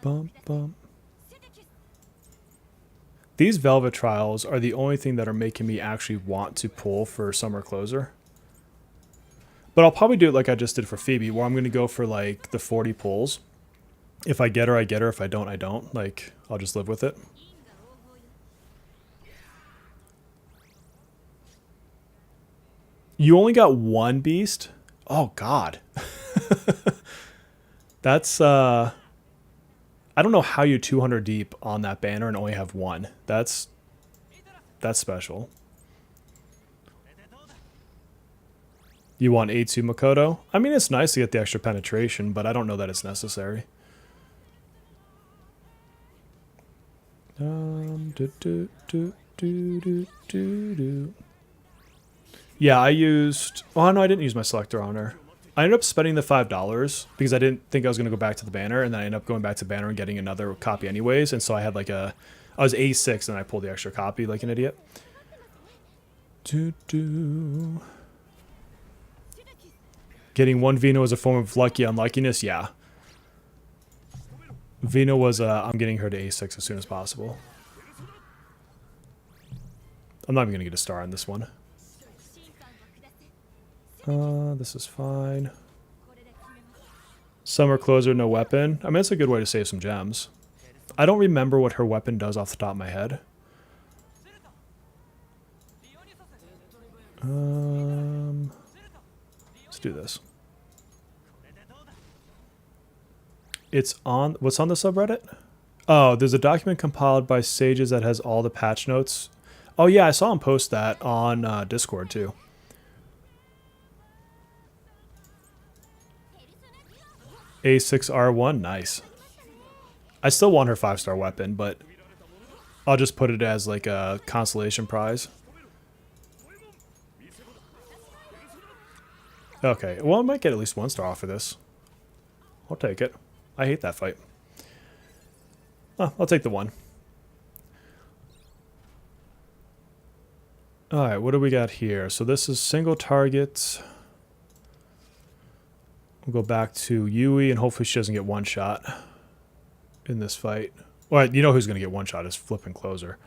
Bum, bum. These Velvet Trials are the only thing that are making me actually want to pull for Summer Closer. But I'll probably do it like I just did for Phoebe, where I'm going to go for like the 40 pulls. If I get her, I get her. If I don't, I don't. Like, I'll just live with it. You only got 1 beast? Oh, God. That's, I don't know how you're 200 deep on that banner and only have 1. That's special. You want A2 Makoto? I mean, it's nice to get the extra penetration, but I don't know that it's necessary. Yeah, I used... Oh, no, I didn't use my selector on her. I ended up spending the $5 because I didn't think I was going to go back to the banner, and then I ended up going back to banner and getting another copy anyways, and so I had like a... I was A6 and I pulled the extra copy like an idiot. Getting 1 Vino as a form of lucky unluckiness, yeah. Vino was, I'm getting her to A6 as soon as possible. I'm not even going to get a star on this one. This is fine. Summer Closer, no weapon. I mean, it's a good way to save some gems. I don't remember what her weapon does off the top of my head. Let's do this. It's on, what's on the subreddit? Oh, there's a document compiled by sages that has all the patch notes. Oh yeah, I saw him post that on Discord too. A6R1, nice. I still want her 5-star weapon, but I'll just put it as like a consolation prize. Okay, well I might get at least 1 star off of this. I'll take it. I hate that fight. Oh, I'll take the 1. Alright, what do we got here? So this is single target. We'll go back to Yui, and hopefully she doesn't get 1-shot in this fight. Well, you know who's going to get 1-shot is flipping closer.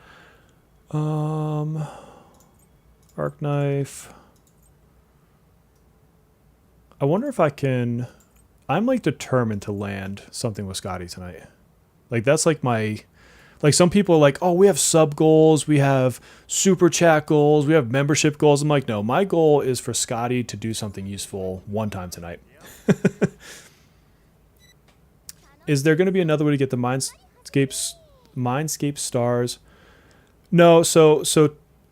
Arc knife. I wonder if I can... I'm like determined to land something with Scotty tonight. Like that's like my... Like some people are like, oh, we have sub goals, we have super chat goals, we have membership goals. I'm like, no, my goal is for Scotty to do something useful 1 time tonight. Is there going to be another way to get the Mindscape stars? No, so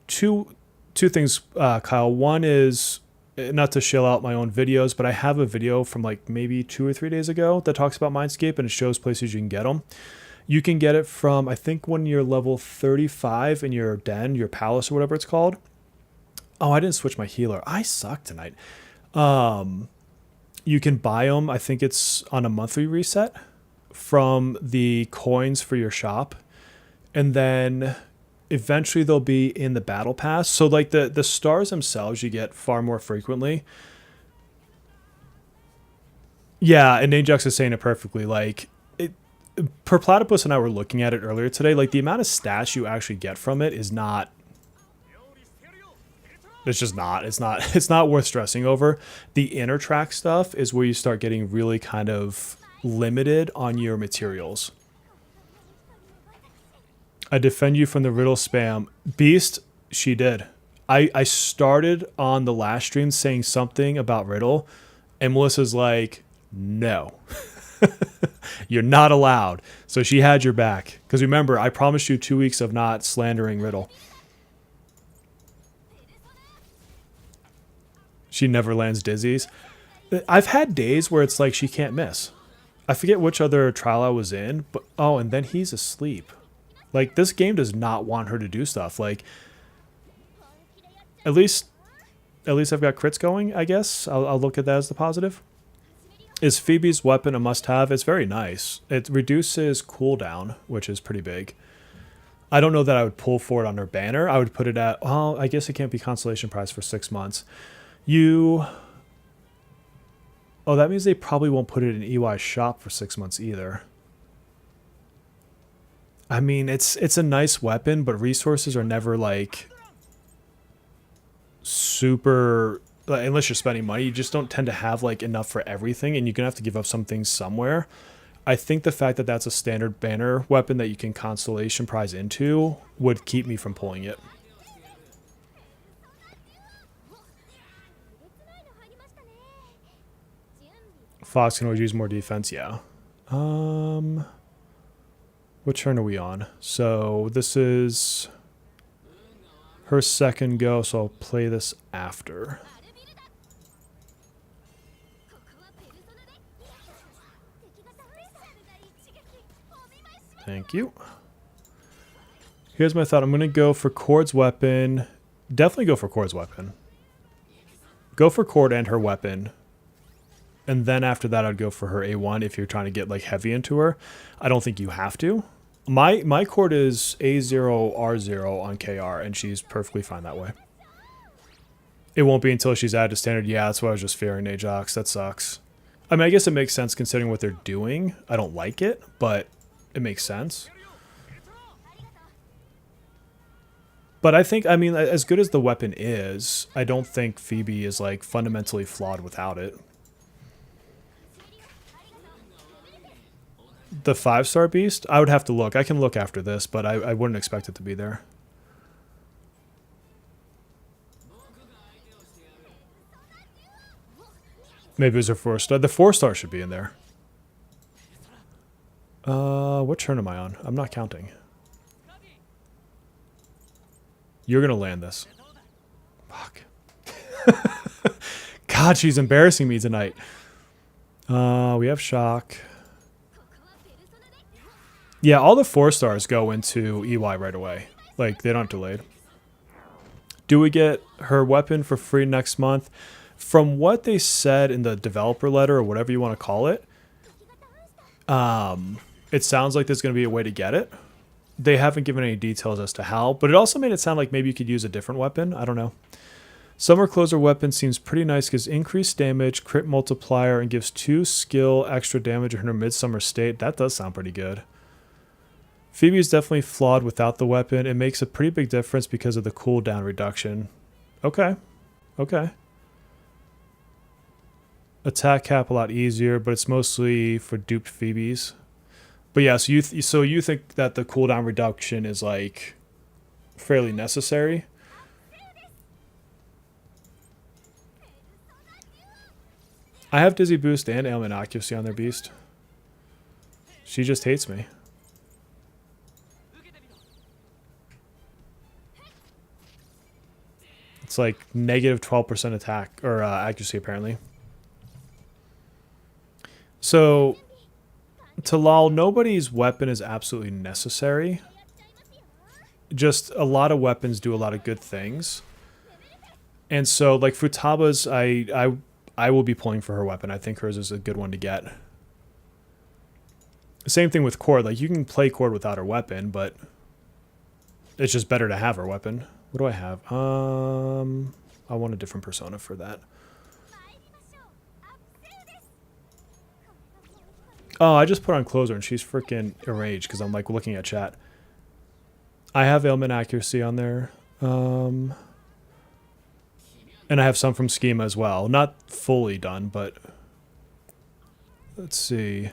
two things, Kyle. One is, not to shill out my own videos, but I have a video from like maybe 2 or 3 days ago that talks about Mindscape, and it shows places you can get them. You can get it from, I think, when you're level 35 in your den, your palace or whatever it's called. Oh, I didn't switch my healer. I suck tonight. You can buy them, I think it's on a monthly reset, from the coins for your shop. And then eventually they'll be in the battle pass. So like the stars themselves you get far more frequently. Yeah, and Ajax is saying it perfectly. Like, Per Platypus and I were looking at it earlier today. Like, the amount of stats you actually get from it is not... It's just not. It's not worth stressing over. The inner track stuff is where you start getting really kind of limited on your materials. I defend you from the riddle spam. Beast, she did. I started on the last stream saying something about riddle, and Melissa's like, no. You're not allowed. So she had your back. Because remember, I promised you 2 weeks of not slandering riddle. She never lands dizzies. I've had days where it's like she can't miss. I forget which other trial I was in, but oh, and then he's asleep. Like, this game does not want her to do stuff. Like, at least I've got crits going, I guess. I'll look at that as the positive. Is Phoebe's weapon a must-have? It's very nice. It reduces cooldown, which is pretty big. I don't know that I would pull for it on her banner. I would put it at, well, I guess it can't be consolation prize for 6 months. Oh, that means they probably won't put it in EY's shop for 6 months either. I mean, it's a nice weapon, but resources are never like super, unless you're spending money, you just don't tend to have like enough for everything, and you're gonna have to give up some things somewhere. I think the fact that that's a standard banner weapon that you can constellation prize into would keep me from pulling it. Fox can always use more defense, yeah. What turn are we on? So this is her second go, so I'll play this after. Thank you. Here's my thought. I'm going to go for Cord's weapon. Definitely go for Cord's weapon. Go for Cord and her weapon. And then after that, I'd go for her A1 if you're trying to get like heavy into her. I don't think you have to. My Cord is A0, R0 on KR, and she's perfectly fine that way. It won't be until she's added to standard. Yeah, that's what I was just fearing, Ajax. That sucks. I mean, I guess it makes sense considering what they're doing. I don't like it, but it makes sense. But I think, I mean, as good as the weapon is, I don't think Phoebe is like fundamentally flawed without it. The 5-star beast? I would have to look. I can look after this, but I wouldn't expect it to be there. Maybe it was a 4-star. The 4-star should be in there. What turn am I on? I'm not counting. You're gonna land this. Fuck. God, she's embarrassing me tonight. We have shock. Yeah, all the 4-stars go into EY right away. Like, they don't delayed. Do we get her weapon for free next month? From what they said in the developer letter, or whatever you want to call it, it sounds like there's going to be a way to get it. They haven't given any details as to how, but it also made it sound like maybe you could use a different weapon. I don't know. Summer Closer weapon seems pretty nice, gives increased damage, crit multiplier, and gives 2 skill extra damage in her midsummer state. That does sound pretty good. Phoebe is definitely flawed without the weapon. It makes a pretty big difference because of the cooldown reduction. Okay. Okay. Attack cap a lot easier, but it's mostly for duped Phoebes. But yeah, so you think that the cooldown reduction is like fairly necessary? I have Dizzy Boost and Ailment Accuracy on their beast. She just hates me. It's like negative 12% attack or accuracy apparently. So to lol, nobody's weapon is absolutely necessary. Just a lot of weapons do a lot of good things. And so like Futaba's, I will be pulling for her weapon. I think hers is a good one to get. Same thing with Cord. Like you can play Cord without her weapon, but it's just better to have her weapon. What do I have? I want a different persona for that. Oh, I just put on Closer and she's freaking enraged because I'm like looking at chat. I have Ailment Accuracy on there. And I have some from Schema as well. Not fully done, but let's see.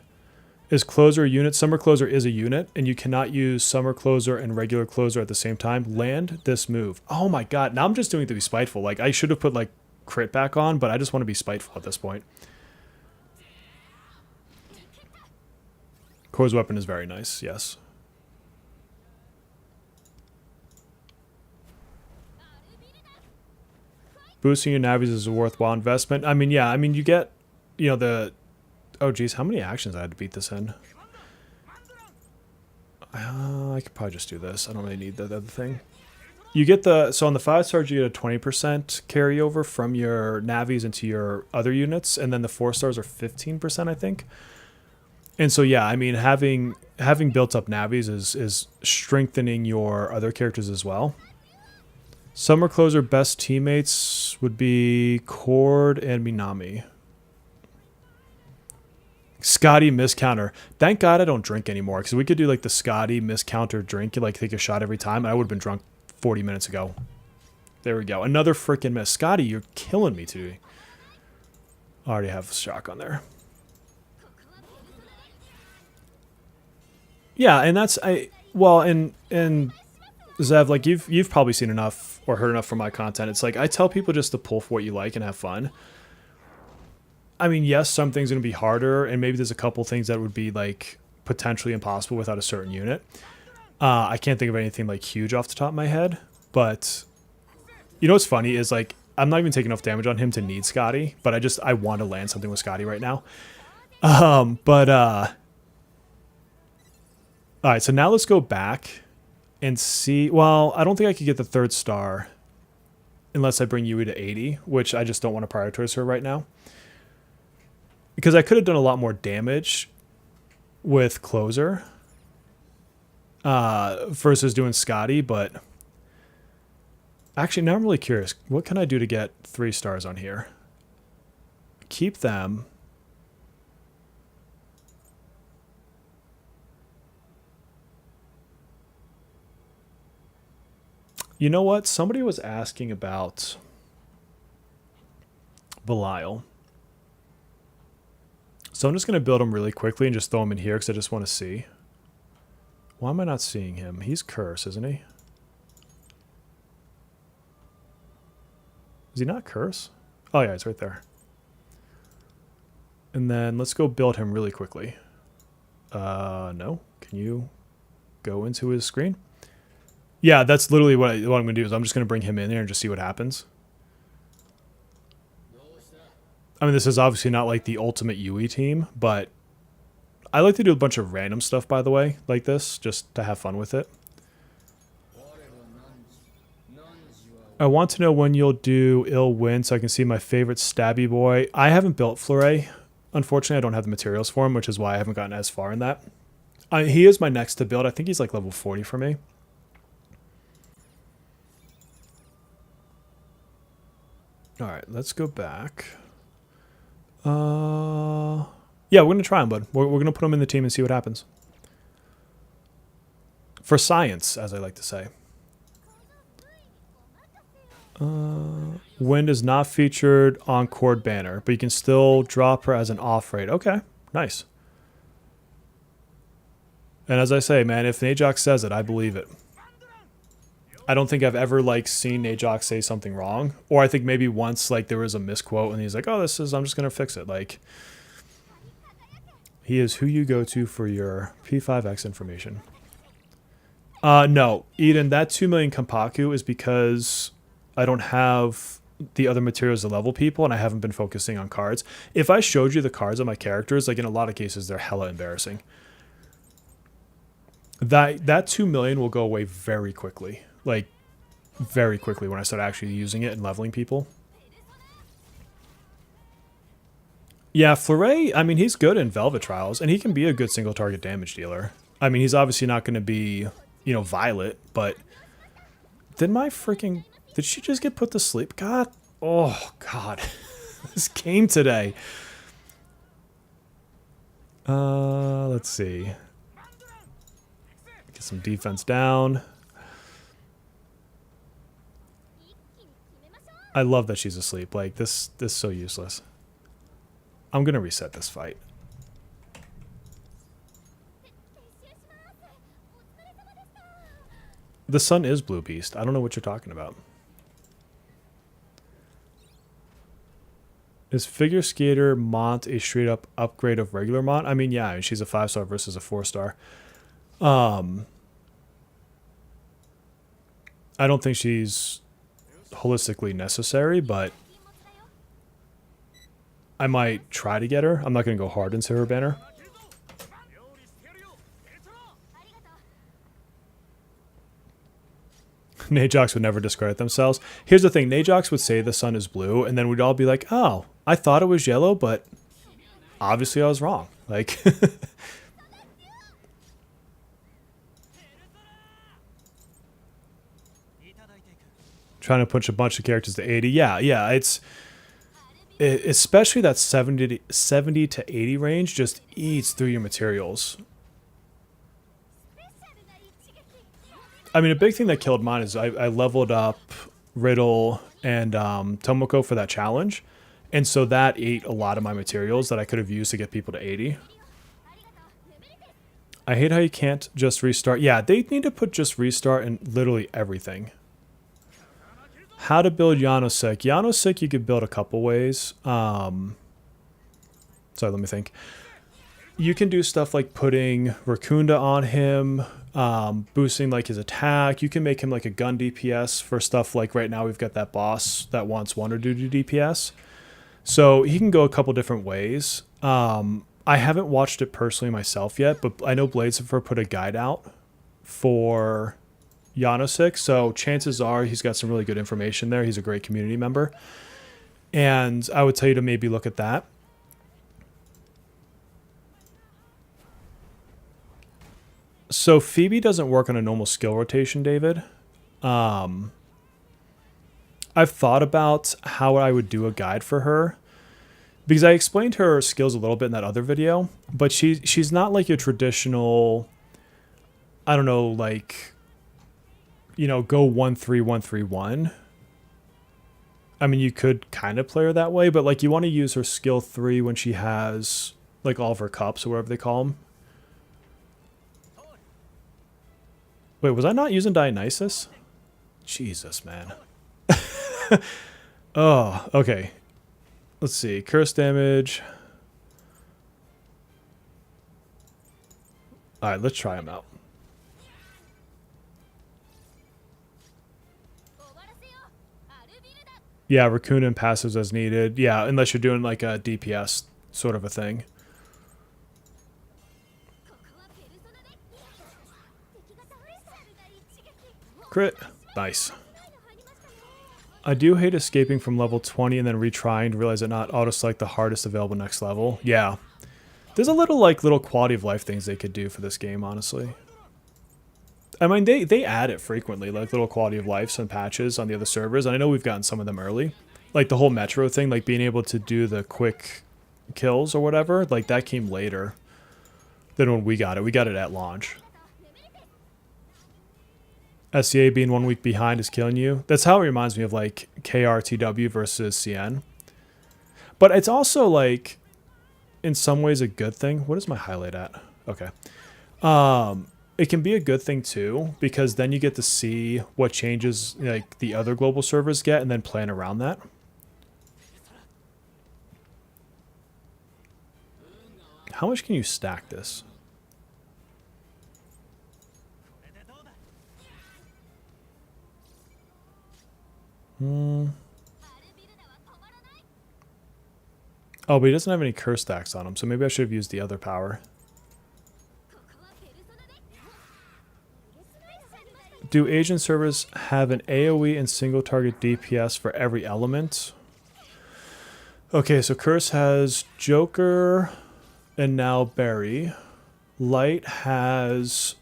Is Closer a unit? Summer Closer is a unit, and you cannot use Summer Closer and regular Closer at the same time. Land this move. Oh my god, now I'm just doing it to be spiteful. Like, I should have put, like, crit back on, but I just want to be spiteful at this point. Core's weapon is very nice, yes. Boosting your navies is a worthwhile investment. I mean, yeah, I mean, you get, you know, the... Oh, geez, how many actions I had to beat this in? I could probably just do this. I don't really need the other thing. You get the... So on the 5-stars, you get a 20% carryover from your navies into your other units, and then the 4-stars are 15%, I think. And so, yeah, I mean, having built up navies is strengthening your other characters as well. Summer Closer best teammates would be Cord and Minami. Scotty miscounter. Thank God I don't drink anymore, because we could do like the Scotty miscounter drink and like take a shot every time. I would have been drunk 40 minutes ago. There we go. Another freaking miss. Scotty, you're killing me today. I already have shock on there. Yeah, and that's and Zev, like you've probably seen enough or heard enough from my content. It's like I tell people just to pull for what you like and have fun. I mean, yes, some things are going to be harder, and maybe there's a couple things that would be like potentially impossible without a certain unit. I can't think of anything like huge off the top of my head, but you know what's funny is like I'm not even taking enough damage on him to need Scotty, but I want to land something with Scotty right now. All right, so now let's go back and see. Well, I don't think I could get the 3rd star unless I bring Yui to 80, which I just don't want to prioritize her right now. Because I could have done a lot more damage with Closer versus doing Scotty, but actually now I'm really curious. What can I do to get 3 stars on here? Keep them. You know what? Somebody was asking about Belial. So I'm just going to build him really quickly and just throw him in here because I just want to see. Why am I not seeing him? He's Curse, isn't he? Is he not Curse? Oh yeah, it's right there. And then let's go build him really quickly. No. Can you go into his screen? Yeah, that's literally what I'm going to do is I'm just going to bring him in there and just see what happens. I mean, this is obviously not like the ultimate UE team, but I like to do a bunch of random stuff, by the way, like this, just to have fun with it. I want to know when you'll do Ill Wind so I can see my favorite stabby boy. I haven't built Fleuret. Unfortunately, I don't have the materials for him, which is why I haven't gotten as far in that. He is my next to build. I think he's like level 40 for me. All right, let's go back. Yeah, we're going to try him, bud. We're going to put him in the team and see what happens. For science, as I like to say. Wind is not featured on Chord banner, but you can still drop her as an off rate. Okay, nice. And as I say, man, if Najox says it, I believe it. I don't think I've ever like seen Najox say something wrong, or I think maybe once like there was a misquote and he's like, "Oh, I'm just gonna fix it." Like, he is who you go to for your P5X information. No, Eden, that 2 million Kampaku is because I don't have the other materials to level people, and I haven't been focusing on cards. If I showed you the cards on my characters, like in a lot of cases, they're hella embarrassing. That 2 million will go away very quickly. Like, very quickly when I start actually using it and leveling people. Yeah, Fleuret, I mean, he's good in Velvet Trials, and he can be a good single target damage dealer. I mean, he's obviously not going to be, you know, Violet, but... Did she just get put to sleep? God. Oh, God. This game today. Let's see. Get some defense down. I love that she's asleep. Like, this is so useless. I'm going to reset this fight. The sun is Blue Beast. I don't know what you're talking about. Is Figure Skater Mont a straight up upgrade of regular Mont? I mean, yeah, she's a 5-star versus a 4-star. I don't think she's holistically necessary, but I might try to get her. I'm not going to go hard into her banner. Najox would never discredit themselves. Here's the thing. Najox would say the sun is blue, and then we'd all be like, oh, I thought it was yellow, but obviously I was wrong. Like... Trying to push a bunch of characters to 80. Yeah, especially that 70 to 80 range just eats through your materials. I mean, a big thing that killed mine is I leveled up Riddle and Tomoko for that challenge. And so that ate a lot of my materials that I could have used to get people to 80. I hate how you can't just restart. Yeah, they need to put just restart in literally everything. How to build Yanosek. Yanosek you could build a couple ways. Sorry, let me think. You can do stuff like putting Racunda on him, boosting like his attack. You can make him like a gun DPS for stuff like right now we've got that boss that wants Wonder Duty DPS. So he can go a couple different ways. I haven't watched it personally myself yet, but I know Bladesifer put a guide out for Yanosek, so chances are he's got some really good information there. He's a great community member. And I would tell you to maybe look at that. So Phoebe doesn't work on a normal skill rotation, David. I've thought about how I would do a guide for her, because I explained her skills a little bit in that other video, but she's not like your traditional, I don't know, like, you know, go 1-3-1-3-1. I mean, you could kind of play her that way, but like you want to use her skill 3 when she has like all of her cups or whatever they call them. Wait, was I not using Dionysus? Jesus, man. Oh, okay. Let's see. Curse damage. Alright, let's try him out. Yeah, Raccoon and passives as needed. Yeah, unless you're doing like a DPS sort of a thing. Crit. Nice. I do hate escaping from level 20 and then retrying to realize it not auto-select the hardest available next level. Yeah. There's a little quality of life things they could do for this game, honestly. I mean, they add it frequently, like little quality of life, some patches on the other servers, and I know we've gotten some of them early. Like the whole Metro thing, like being able to do the quick kills or whatever, like that came later than when we got it. We got it at launch. SCA being 1 week behind is killing you. That's how it reminds me of like KRTW versus CN. But it's also like, in some ways, a good thing. What is my highlight at? Okay. It can be a good thing too, because then you get to see what changes like the other global servers get and then plan around that. How much can you stack this? Oh, but he doesn't have any curse stacks on him, so maybe I should have used the other power. Do Asian servers have an AoE and single target DPS for every element? Okay, so Curse has Joker and now Barry. Light has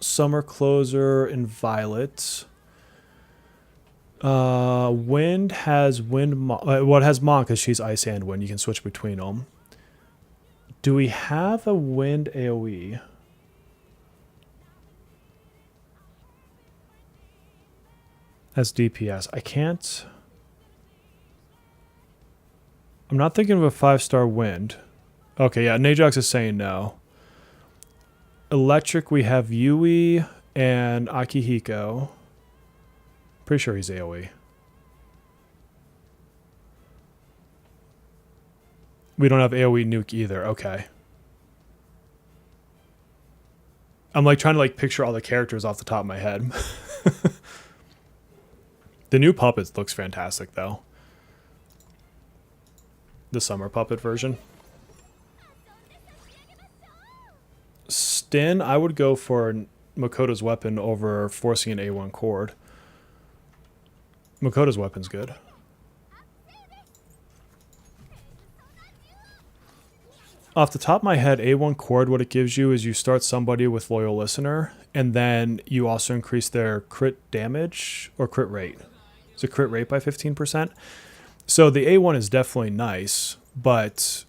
Summer Closer and Violet. Wind has It has Mon because she's Ice and Wind. You can switch between them. Do we have a Wind AoE? As DPS. I can't. I'm not thinking of a 5-star Wind. Okay, yeah, Najox is saying no. Electric, we have Yui and Akihiko. Pretty sure he's AoE. We don't have AoE nuke either. Okay. I'm like trying to like picture all the characters off the top of my head. The new puppet looks fantastic though. The summer puppet version. Stin, I would go for Makoto's weapon over forcing an A1 cord. Makoto's weapon's good. Off the top of my head, A1 cord, what it gives you is you start somebody with loyal listener, and then you also increase their crit damage or crit rate. It's a crit rate by 15%. So the A1 is definitely nice, but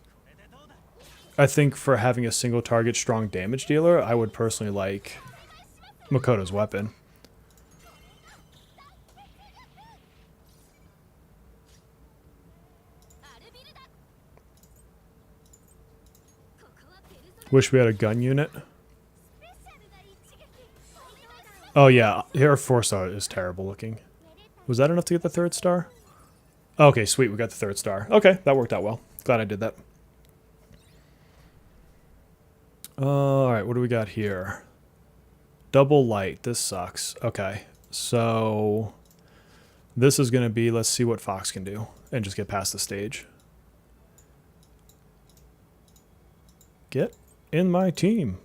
I think for having a single target strong damage dealer, I would personally like Makoto's weapon. Wish we had a gun unit. Oh yeah, her 4-star is terrible looking. Was that enough to get the 3rd star? Okay, sweet, we got the 3rd star. Okay, that worked out well. Glad I did that. Alright, what do we got here? Double light, this sucks. Okay, so this is going to be, let's see what Fox can do and just get past the stage. Get in my team.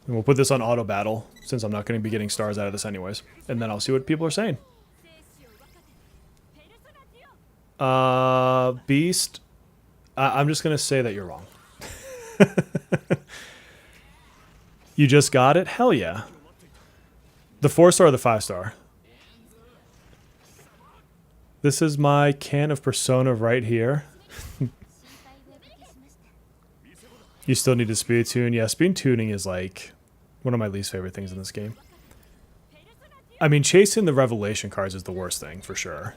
And we'll put this on auto battle since I'm not going to be getting stars out of this anyways. And then I'll see what people are saying. Beast, I'm just going to say that you're wrong. You just got it? Hell yeah. The 4-star or the 5-star? This is my can of Persona right here. You still need to speed tune. Yeah, speed tuning is like one of my least favorite things in this game. I mean, chasing the revelation cards is the worst thing, for sure.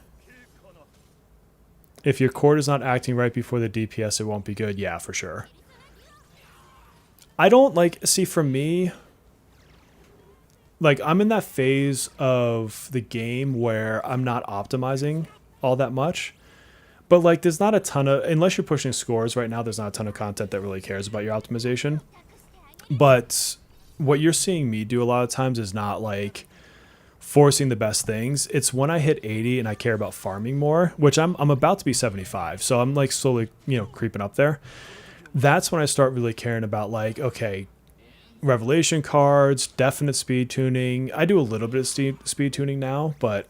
If your cord is not acting right before the DPS, it won't be good. Yeah, for sure. I don't like... See, for me... Like, I'm in that phase of the game where I'm not optimizing all that much. But like, there's not a ton of, unless you're pushing scores right now, there's not a ton of content that really cares about your optimization. But what you're seeing me do a lot of times is not like forcing the best things. It's when I hit 80 and I care about farming more, which I'm about to be 75. So I'm like slowly, creeping up there. That's when I start really caring about like, okay, revelation cards, definite speed tuning. I do a little bit of speed tuning now, but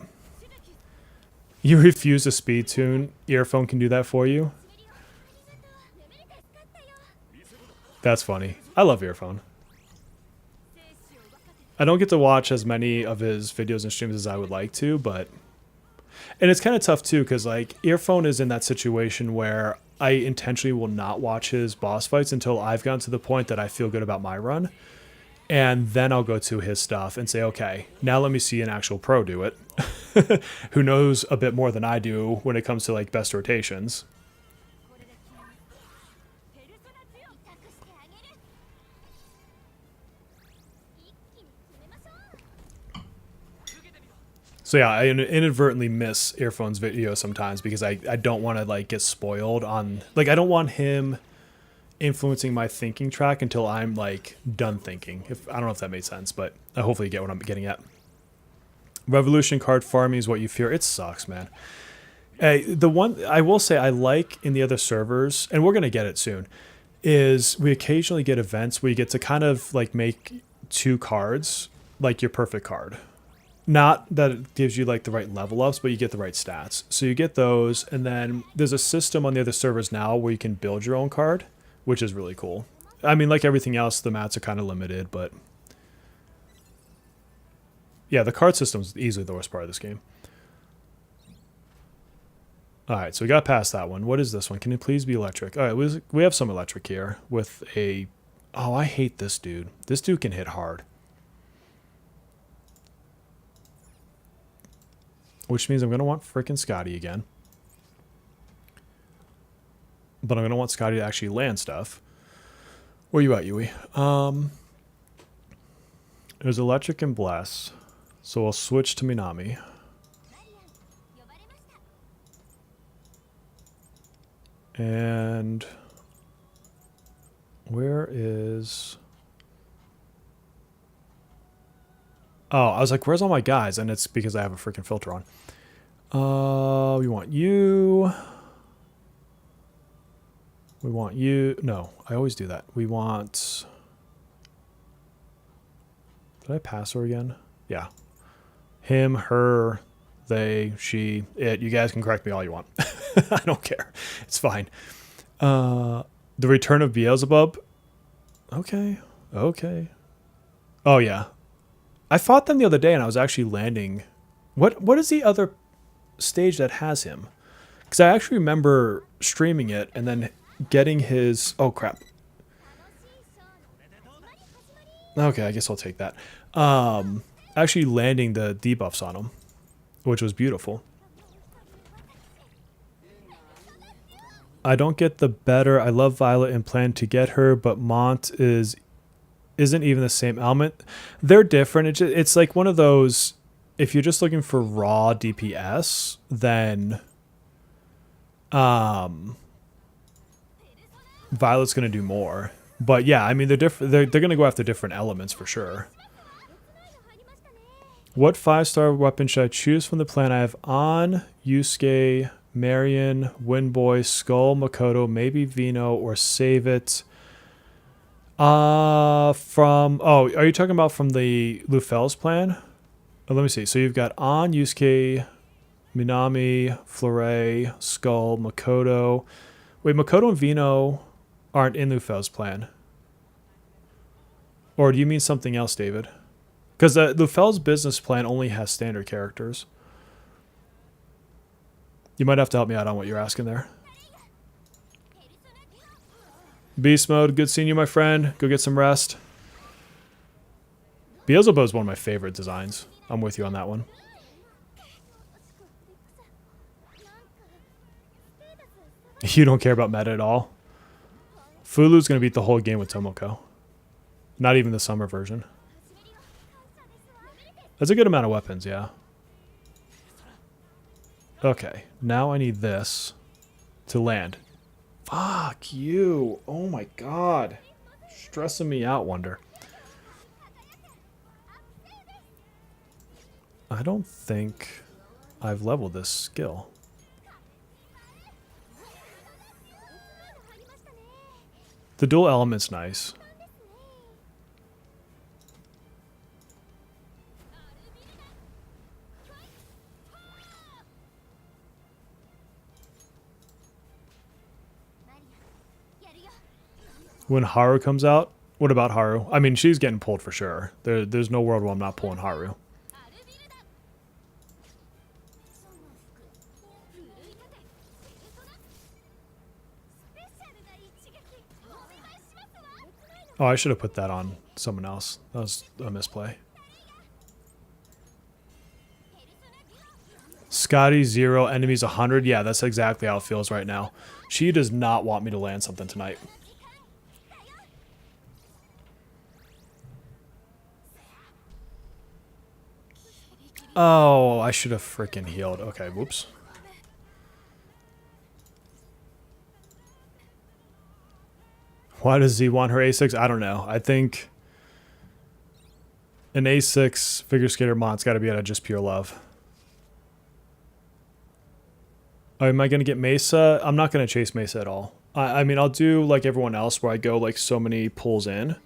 you refuse to speed tune. Earphone can do that for you. That's funny. I love Earphone. I don't get to watch as many of his videos and streams as I would like to, but... And it's kind of tough too, because like Earphone is in that situation where I intentionally will not watch his boss fights until I've gotten to the point that I feel good about my run. And then I'll go to his stuff and say, okay, now let me see an actual pro do it. Who knows a bit more than I do when it comes to like best rotations. So yeah, I inadvertently miss Earphone's video sometimes because I don't want to like get spoiled on, like I don't want him influencing my thinking track until I'm like done thinking. I don't know if that made sense, but hopefully you get what I'm getting at. Revolution card farming is what you fear. It sucks, man. The one I will say I like in the other servers, and we're going to get it soon, is we occasionally get events where you get to kind of like make 2 cards like your perfect card. Not that it gives you like the right level ups, but you get the right stats. So you get those, and then there's a system on the other servers now where you can build your own card, which is really cool. I mean, like everything else, the mats are kind of limited, but yeah, the card system is easily the worst part of this game. All right, so we got past that one. What is this one? Can it please be electric? All right, we have some electric here with a... Oh, I hate this dude. This dude can hit hard. Which means I'm going to want freaking Scotty again. But I'm going to want Scotty to actually land stuff. Where you at, Yui? There's electric and bless. So I'll switch to Minami. And where is... Oh, I was like, where's all my guys? And it's because I have a freaking filter on. We want you. We want you. No, I always do that. We want... Did I pass her again? Yeah. Him, her, they, she, it. You guys can correct me all you want. I don't care. It's fine. The return of Beelzebub. Okay. Okay. Oh, yeah. I fought them the other day and I was actually landing. What is the other stage that has him? Because I actually remember streaming it and then getting his... Oh, crap. Okay, I guess I'll take that. Actually landing the debuffs on him, which was beautiful. I don't get the better. I love Violet and plan to get her, but Mont isn't even the same element. They're different. It's like one of those, if you're just looking for raw DPS, then Violet's going to do more. But yeah, I mean, they're different. They're going to go after different elements for sure. What 5-star weapon should I choose from the plan I have on? Yusuke, Marion, Windboy, Skull, Makoto, maybe Vino, or Save It. Oh, are you talking about from the Lufel's plan? Oh, let me see. So you've got On, Yusuke, Minami, Flore, Skull, Makoto. Wait, Makoto and Vino aren't in Lufel's plan. Or do you mean something else, David? Because Lufel's business plan only has standard characters. You might have to help me out on what you're asking there. Beast mode, good seeing you, my friend. Go get some rest. Beelzebub is one of my favorite designs. I'm with you on that one. You don't care about meta at all? Fulu's going to beat the whole game with Tomoko. Not even the summer version. That's a good amount of weapons, yeah. Okay, now I need this. to land. Fuck you. Oh my god. Stressing me out, Wonder. I don't think I've leveled this skill. The dual element's nice. When Haru comes out, what about Haru? I mean, she's getting pulled for sure. There's no world where I'm not pulling Haru. Oh, I should have put that on someone else. That was a misplay. Scotty 0, enemies 100. Yeah, that's exactly how it feels right now. She does not want me to land something tonight. Oh, I should have freaking healed. Okay, whoops. Why does Z want her A6? I don't know. I think an A6 figure skater mod's got to be out of just pure love. Oh, am I going to get Mesa? I'm not going to chase Mesa at all. I mean, I'll do like everyone else where I go like so many pulls in.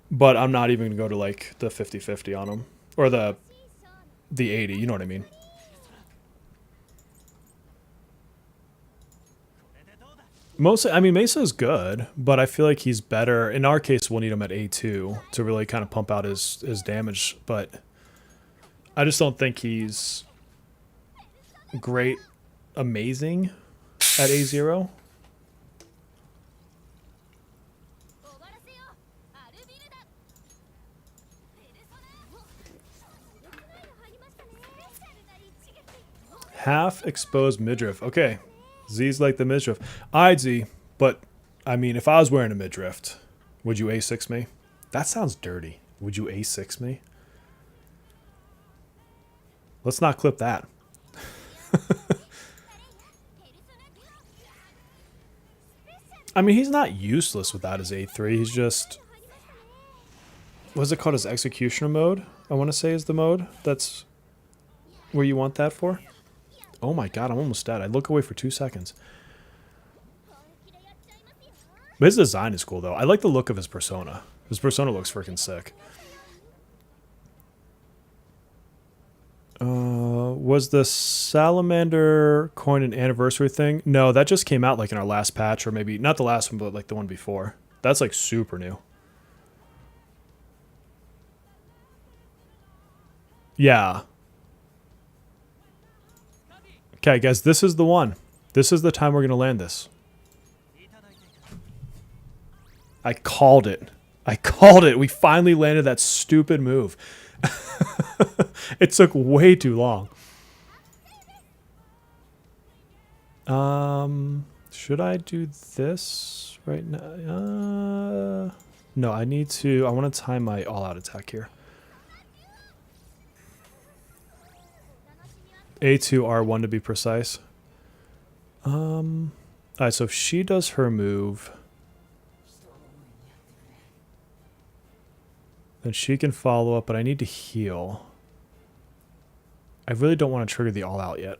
But I'm not even going to go to like the 50-50 on them. Or the 80, you know what I mean. Mostly, I mean, Mesa's good, but I feel like he's better. In our case, we'll need him at A2 to really kind of pump out his damage. But I just don't think he's great, amazing at A0. Half exposed midriff. Okay. Z's like the midriff. I'd Z, but I mean, if I was wearing a midriff, would you A6 me? That sounds dirty. Would you A6 me? Let's not clip that. I mean, he's not useless without his A3. He's just... What's it called? His executioner mode? I want to say is the mode. That's where you want that for. Oh my god, I'm almost dead. I look away for 2 seconds. But his design is cool, though. I like the look of his persona. His persona looks freaking sick. Was the Salamander coin an anniversary thing? No, that just came out like in our last patch, or maybe not the last one, but like the one before. That's like super new. Yeah. Okay, guys, this is the one. This is the time we're going to land this. I called it. I called it. We finally landed that stupid move. It took way too long. Should I do this right now? No, I need to... I want to time my all-out attack here. A2, R1 to be precise. Alright, so if she does her move, then she can follow up, but I need to heal. I really don't want to trigger the all-out yet.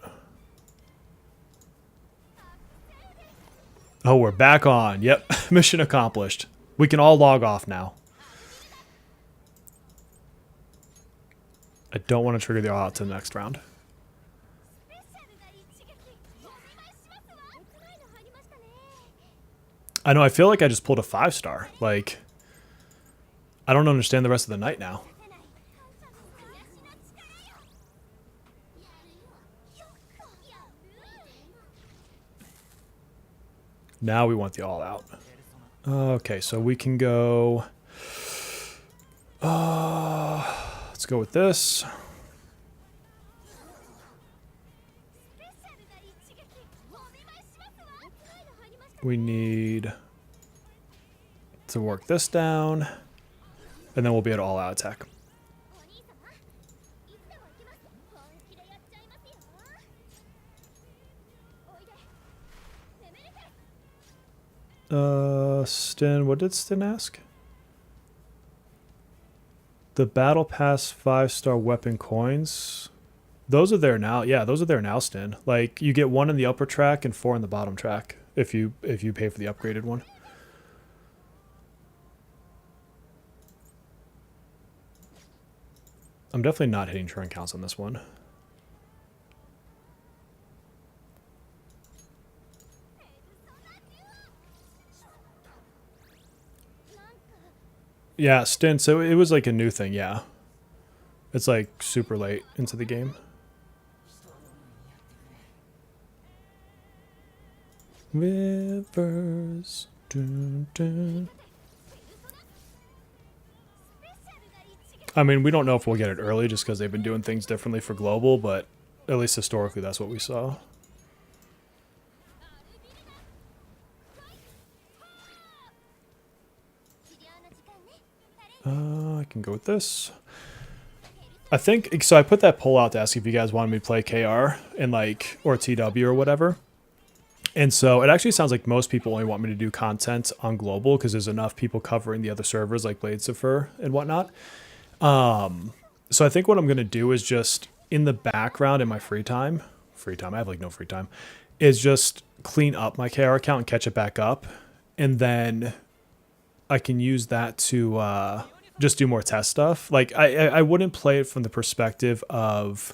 Oh, we're back on. Yep, mission accomplished. We can all log off now. I don't want to trigger the all-out to the next round. I know, I feel like I just pulled a 5-star. Like, I don't understand the rest of the night now. Now we want the all-out. Okay, so we can go... let's go with this. We need to work this down, and then we'll be at all-out attack. Stin, what did Stin ask? The Battle Pass 5-star weapon coins. Those are there now. Yeah, those are there now, Stin. Like, you get 1 in the upper track and 4 in the bottom track if you pay for the upgraded one. I'm definitely not hitting turn counts on this one. Yeah, Stin, so it was like a new thing, yeah. It's like super late into the game. Rivers. Dun, dun. I mean, we don't know if we'll get it early just because they've been doing things differently for global, but at least historically that's what we saw. I can go with this. I think, so I put that poll out to ask if you guys wanted me to play KR and like, or TW or whatever. And so it actually sounds like most people only want me to do content on global because there's enough people covering the other servers like Blades of Fur and whatnot. So I think what I'm going to do is just in the background in my free time, I have like no free time, is just clean up my KR account and catch it back up. And then I can use that to just do more test stuff. Like I wouldn't play it from the perspective of,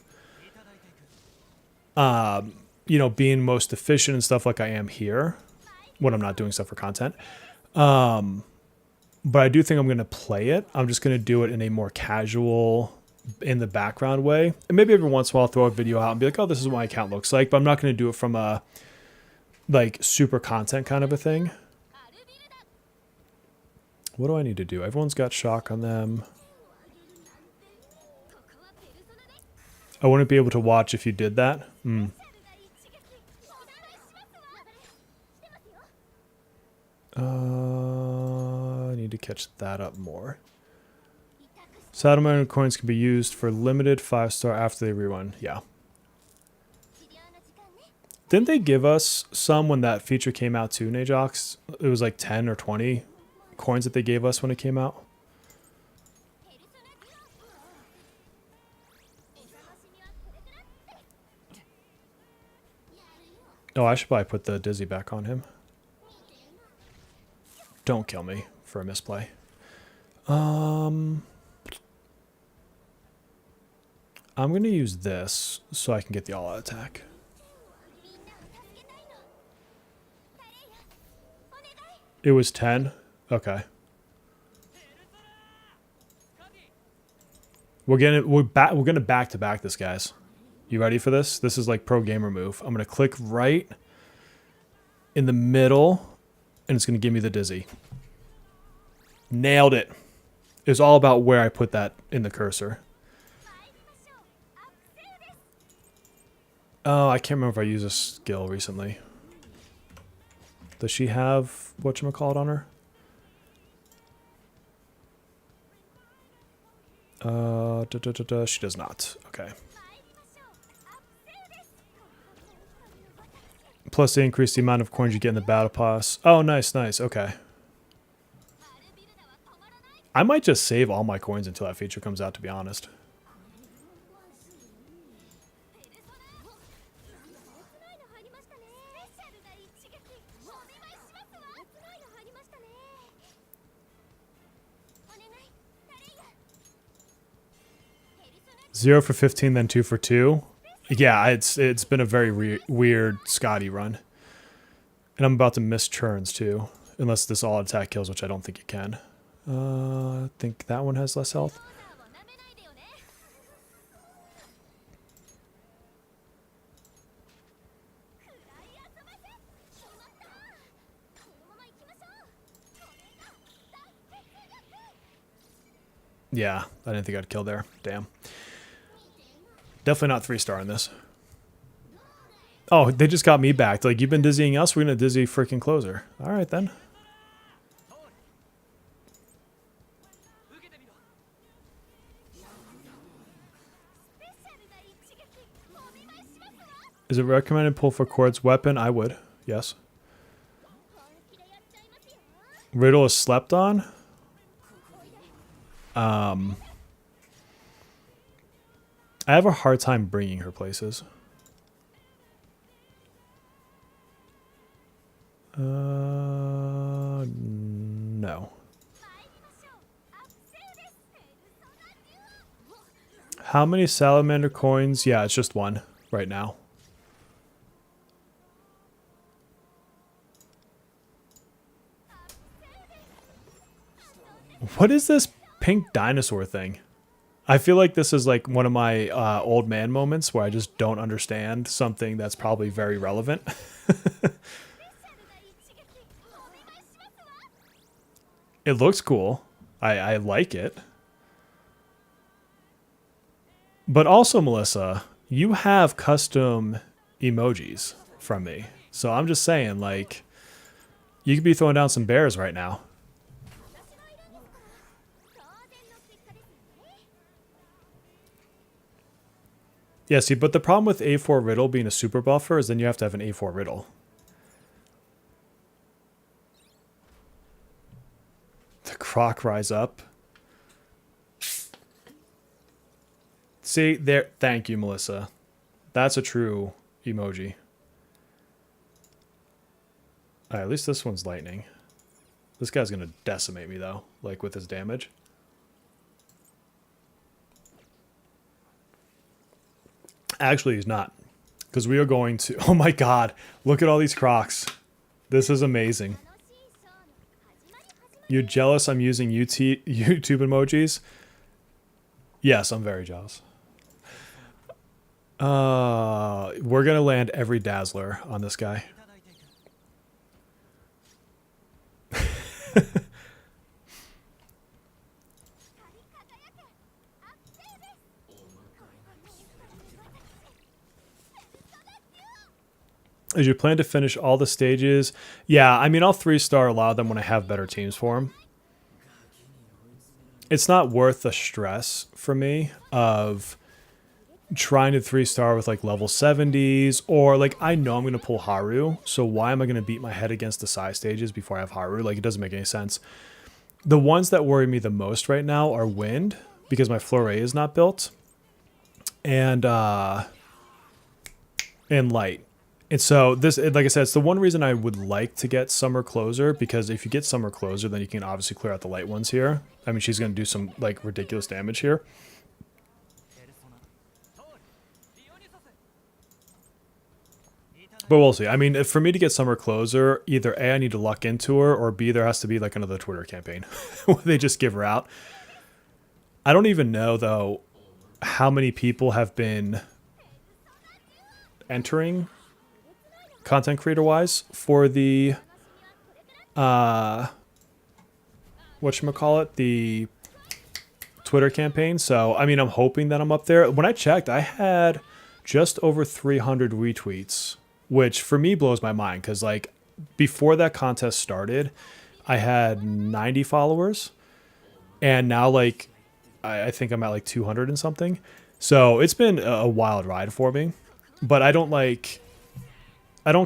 you know, being most efficient and stuff like I am here when I'm not doing stuff for content. But I do think I'm going to play it. I'm just going to do it in a more casual, in the background way. And maybe every once in a while I'll throw a video out and be like, oh, this is what my account looks like. But I'm not going to do it from a like super content kind of a thing. What do I need to do? Everyone's got shock on them. I wouldn't be able to watch if you did that. I need to catch that up more. Settlement coins can be used for limited 5-star after they rerun. Yeah. Didn't they give us some when that feature came out too, Najox? It was like 10 or 20 coins that they gave us when it came out. Oh, I should probably put the Dizzy back on him. Don't kill me for a misplay. I'm going to use this so I can get the all-out attack. It was 10? Okay. We're gonna back to back this, guys. You ready for this? This is like pro gamer move. I'm gonna click right in the middle and it's gonna give me the Dizzy. Nailed it. It was all about where I put that in the cursor. Oh, I can't remember if I used a skill recently. Does she have whatchamacallit on her? She does not. Okay. Plus they increase the amount of coins you get in the battle pass. Oh, nice, nice. Okay. I might just save all my coins until that feature comes out, to be honest. Zero for 15, then 2 for 2. Yeah, it's been a very weird Scotty run. And I'm about to miss churns too. Unless this all attack kills, which I don't think it can. I think that one has less health. Yeah, I didn't think I'd kill there. Damn. Definitely not 3-star in this. Oh, they just got me back. Like, you've been dizzying us, we're going to dizzy freaking closer. All right, then. Is it recommended pull for Cord's weapon? I would, yes. Riddle is slept on. I have a hard time bringing her places. No. How many salamander coins? Yeah, it's just one right now. What is this pink dinosaur thing? I feel like this is like one of my old man moments where I just don't understand something that's probably very relevant. It looks cool. I like it. But also, Melissa, you have custom emojis from me. So I'm just saying, like, you could be throwing down some bears right now. Yeah, see, but the problem with A4 Riddle being a super buffer is then you have to have an A4 Riddle. The croc rise up. See, there. Thank you, Melissa. That's a true emoji. Alright, at least this one's lightning. This guy's gonna decimate me, though, like with his damage. Actually, he's not. Because we are going to... Oh my god. Look at all these crocs. This is amazing. You're jealous I'm using YouTube emojis? Yes, I'm very jealous. We're going to land every Dazzler on this guy. Is your plan to finish all the stages? Yeah, I mean, I'll 3-star a lot of them when I have better teams for them. It's not worth the stress for me of trying to 3-star with like level 70s, or like I know I'm going to pull Haru, so why am I going to beat my head against the side stages before I have Haru? Like, it doesn't make any sense. The ones that worry me the most right now are Wind, because my Flurry is not built, and Light. And so this, like I said, it's the one reason I would like to get Summer Closer, because if you get Summer Closer, then you can obviously clear out the light ones here. I mean, she's going to do some like ridiculous damage here. But we'll see. I mean, for me to get Summer Closer, either A, I need to luck into her, or B, there has to be like another Twitter campaign where they just give her out. I don't even know, though, how many people have been entering content creator-wise for the, whatchamacallit, the Twitter campaign. So, I mean, I'm hoping that I'm up there. When I checked, I had just over 300 retweets, which for me blows my mind, because like before that contest started, I had 90 followers, and now like I think I'm at like 200 and something. So it's been a wild ride for me, but I don't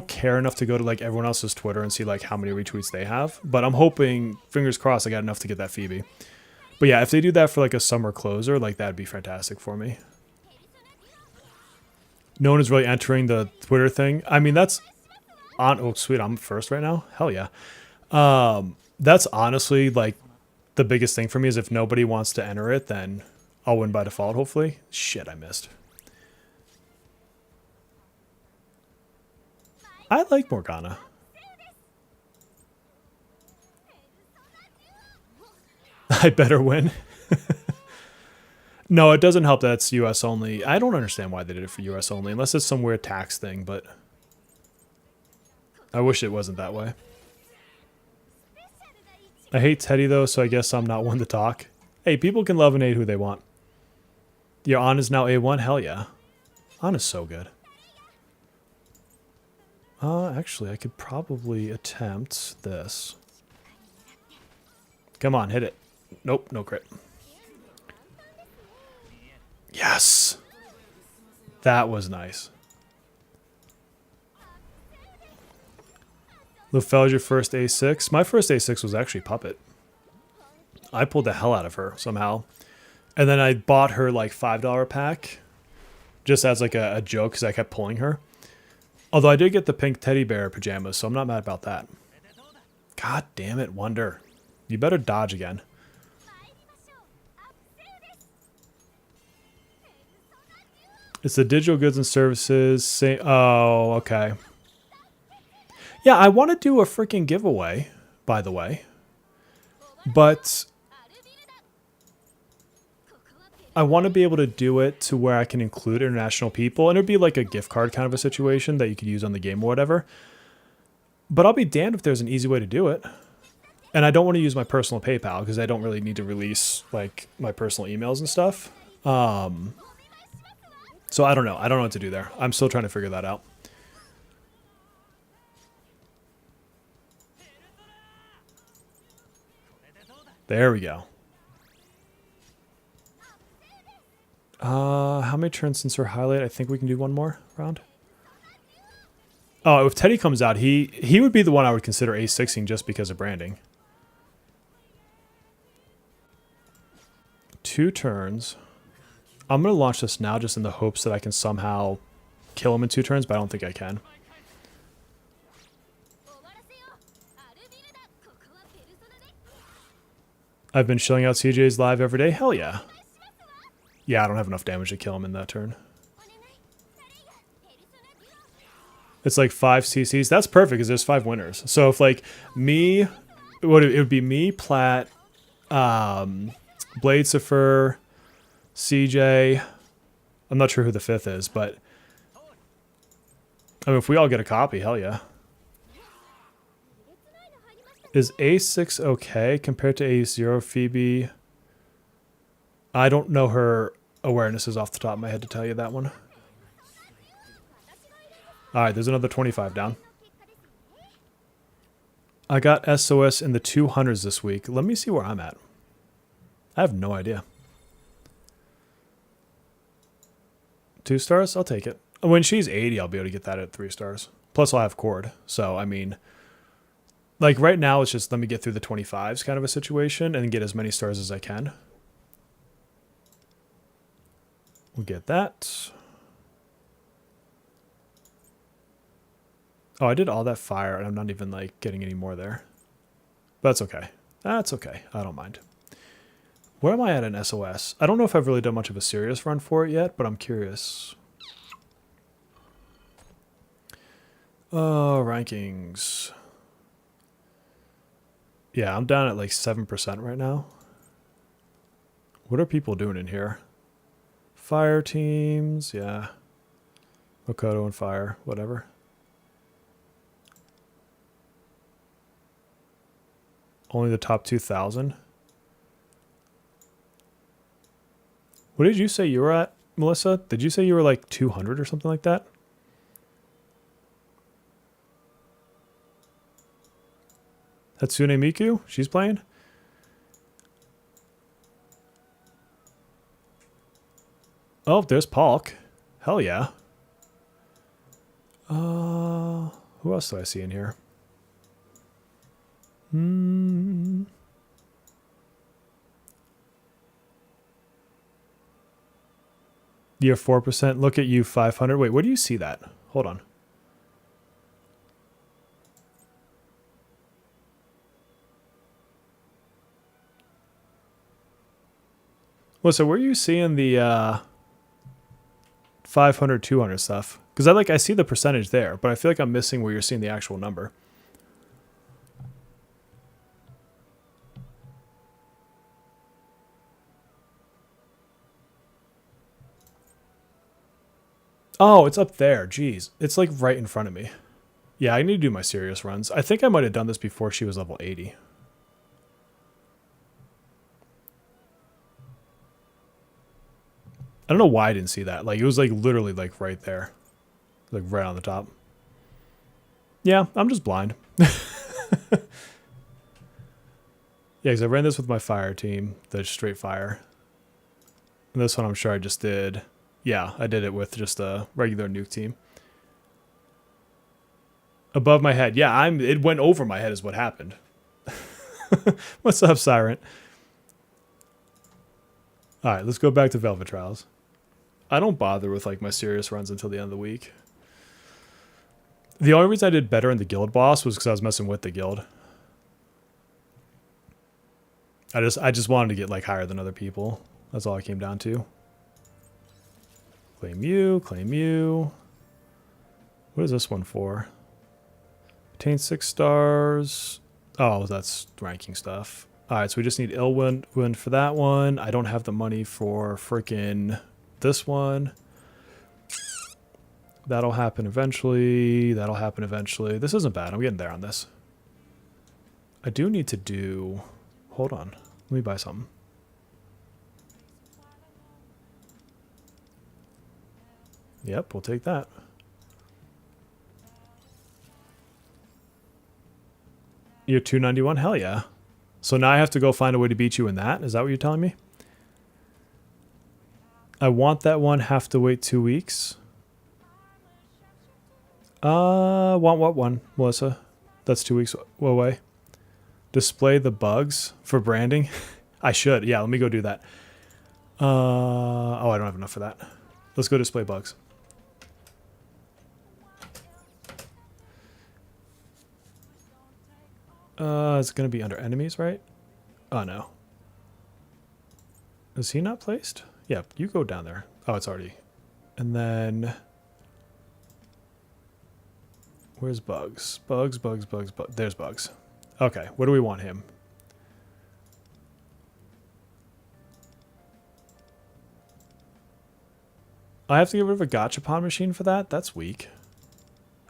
care enough to go to like everyone else's Twitter and see like how many retweets they have. But I'm hoping, fingers crossed, I got enough to get that Phoebe. But yeah, if they do that for like a Summer Closer, like that'd be fantastic for me. No one is really entering the Twitter thing. I mean, that's on. Oh, sweet. I'm first right now. Hell yeah. That's honestly like the biggest thing for me, is if nobody wants to enter it, then I'll win by default, hopefully. Shit, I missed. I like Morgana. I better win. No, it doesn't help that it's US only. I don't understand why they did it for US only, unless it's some weird tax thing, but I wish it wasn't that way. I hate Teddy, though, so I guess I'm not one to talk. Hey, people can love and hate who they want. Your An is now A1? Hell yeah. An is so good. Actually, I could probably attempt this. Come on, hit it. Nope, no crit. Yes! That was nice. Lufel was your first A6? My first A6 was actually Puppet. I pulled the hell out of her somehow. And then I bought her like $5 pack just as like a joke because I kept pulling her. Although I did get the pink teddy bear pajamas, so I'm not mad about that. God damn it, Wonder. You better dodge again. It's the digital goods and services. Oh, okay. Yeah, I want to do a freaking giveaway, by the way. But I want to be able to do it to where I can include international people. And it'd be like a gift card kind of a situation that you could use on the game or whatever. But I'll be damned if there's an easy way to do it. And I don't want to use my personal PayPal because I don't really need to release like my personal emails and stuff. So I don't know. I don't know what to do there. I'm still trying to figure that out. There we go. How many turns since her highlight? I think we can do one more round. Oh, if Teddy comes out, he would be the one I would consider A6ing just because of branding. 2 turns. I'm going to launch this now just in the hopes that I can somehow kill him in 2 turns, but I don't think I can. I've been shilling out CJ's live every day. Hell yeah. Yeah, I don't have enough damage to kill him in that turn. It's like 5 CCs. That's perfect because there's 5 winners. So if like me, it would be me, Plat, Bladesifer, CJ. I'm not sure who the 5th is, but I mean, if we all get a copy, hell yeah. Is A6 okay compared to A0 Phoebe? I don't know her awarenesses off the top of my head to tell you that one. Alright, there's another 25 down. I got SOS in the 200s this week. Let me see where I'm at. I have no idea. 2 stars? I'll take it. When she's 80, I'll be able to get that at 3 stars. Plus, I'll have cord. So, I mean, like right now, it's just let me get through the 25s kind of a situation and get as many stars as I can. We'll get that. Oh, I did all that fire, and I'm not even, like, getting any more there. But that's okay. That's okay. I don't mind. Where am I at in SOS? I don't know if I've really done much of a serious run for it yet, but I'm curious. Rankings. Yeah, I'm down at, like, 7% right now. What are people doing in here? Fire teams, yeah. Makoto and fire, whatever. Only the top 2,000. What did you say you were at, Melissa? Did you say you were like 200 or something like that? Hatsune Miku? She's playing? Oh, there's Palk. Hell yeah. Who else do I see in here? You're 4%. Look at you, 500. Wait, where do you see that? Hold on. Well, so where are you seeing the 500, 200 stuff? Because I see the percentage there, but I feel like I'm missing where you're seeing the actual number. Oh, it's up there. Jeez. It's like right in front of me. Yeah, I need to do my serious runs. I think I might have done this before she was level 80. I don't know why I didn't see that. Like, it was like literally like right there. Like right on the top. Yeah, I'm just blind. Yeah, because I ran this with my fire team, the straight fire. And this one I'm sure I just did. Yeah, I did it with just a regular nuke team. Above my head. Yeah, it went over my head is what happened. What's up, Siren? All right, let's go back to Velvet Trials. I don't bother with like my serious runs until the end of the week. The only reason I did better in the guild boss was because I was messing with the guild. I just wanted to get like higher than other people. That's all it came down to. Claim you, claim you. What is this one for? Obtain 6 stars. Oh, that's ranking stuff. Alright, so we just need Illwind for that one. I don't have the money for freaking this one. That'll happen eventually. That'll happen eventually. This isn't bad. I'm getting there on this. I do need to do... Hold on. Let me buy something. Yep, we'll take that. You're 291? Hell yeah. So now I have to go find a way to beat you in that? Is that what you're telling me? I want that one. Have to wait 2 weeks. Want what one, Melissa? That's 2 weeks away. Display the bugs for branding. I should. Yeah, let me go do that. Oh, I don't have enough for that. Let's go display bugs. It's going to be under enemies, right? Oh, no. Is he not placed? Yeah, you go down there. Oh, it's already. And then... Where's bugs? Bugs. There's bugs. Okay, where do we want him? I have to get rid of a gachapon machine for that? That's weak.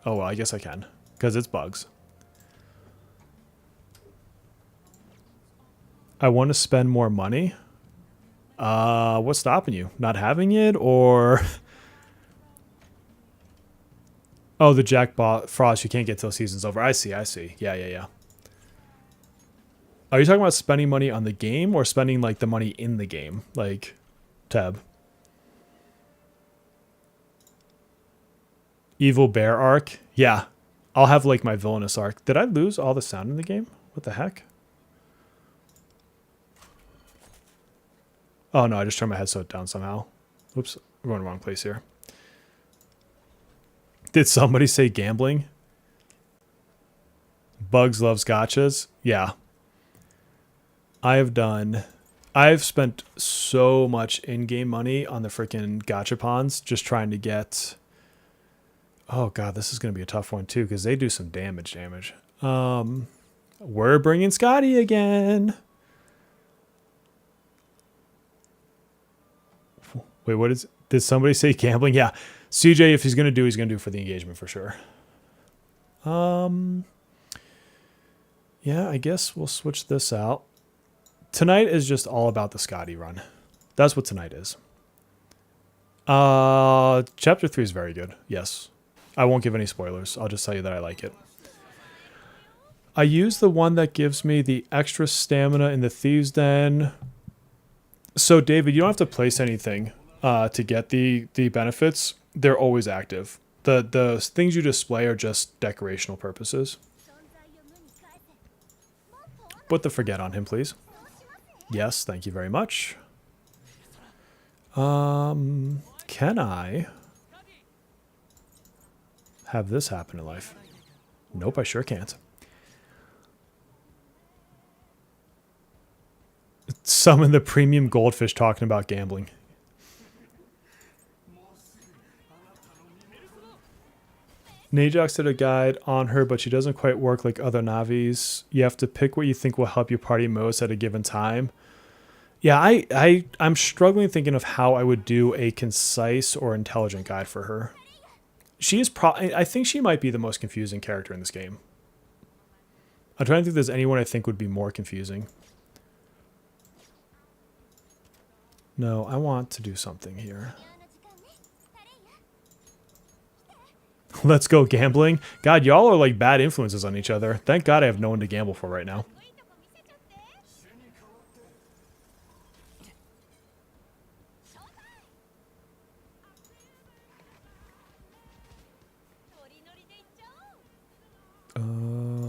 Oh, well, I guess I can. Because it's bugs. I want to spend more money. What's stopping you? Not having it, or... Oh, the Jack Frost you can't get till season's over. I see. Yeah. Are you talking about spending money on the game or spending like the money in the game? Like, tab. Evil Bear arc? Yeah. I'll have like my villainous arc. Did I lose all the sound in the game? What the heck? Oh no, I just turned my headset down somehow. Oops, we're going the wrong place here. Did somebody say gambling? Bugs loves gachas? Yeah. I've spent so much in-game money on the freaking gachapons just trying to get... Oh god, this is going to be a tough one too because they do some damage. We're bringing Scotty again. Wait, what is... Did somebody say gambling? Yeah. CJ, if he's going to do, he's going to do for the engagement for sure. Yeah, I guess we'll switch this out. Tonight is just all about the Scotty run. That's what tonight is. Chapter 3 is very good. Yes. I won't give any spoilers. I'll just tell you that I like it. I use the one that gives me the extra stamina in the Thieves' Den. So, David, you don't have to place anything to get the benefits. They're always active. The things you display are just decorational purposes. Put the forget on him, please. Yes, thank you very much. Can I have this happen in life? Nope, I sure can't. Summon the premium goldfish talking about gambling. Najox did a guide on her, but she doesn't quite work like other Navis. You have to pick what you think will help your party most at a given time. Yeah, I'm struggling thinking of how I would do a concise or intelligent guide for her. She is I think she might be the most confusing character in this game. I'm trying to think if there's anyone I think would be more confusing. No, I want to do something here. Let's go gambling. God, y'all are like bad influences on each other. Thank God I have no one to gamble for right now.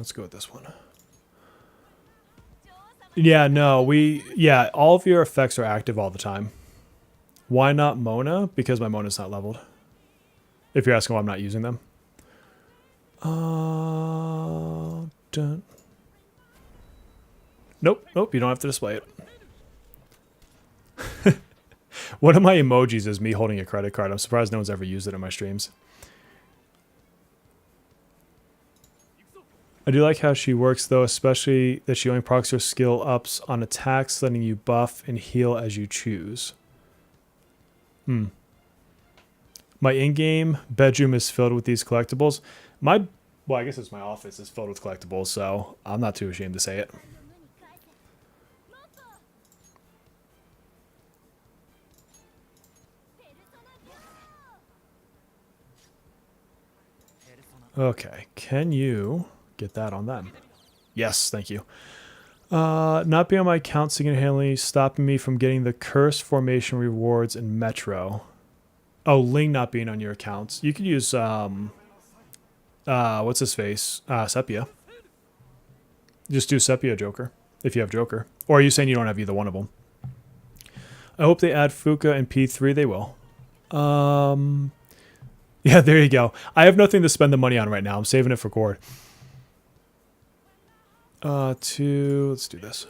Let's go with this one. Yeah, no, yeah, all of your effects are active all the time. Why not Mona? Because my Mona's not leveled. If you're asking why I'm not using them. Done. Nope, you don't have to display it. One of my emojis is me holding a credit card. I'm surprised no one's ever used it in my streams. I do like how she works, though, especially that she only procs her skill ups on attacks, letting you buff and heal as you choose. My in-game bedroom is filled with these collectibles. Well, I guess it's my office is filled with collectibles, so I'm not too ashamed to say it. Okay, can you get that on them? Yes, thank you. Not being on my account single-handedly stopping me from getting the curse formation rewards in Metro. Oh, Ling not being on your accounts. You could use, what's his face? Sepia. Just do Sepia Joker, if you have Joker. Or are you saying you don't have either one of them? I hope they add Fuka and P3. They will. Yeah, there you go. I have nothing to spend the money on right now. I'm saving it for Cord. Let's do this.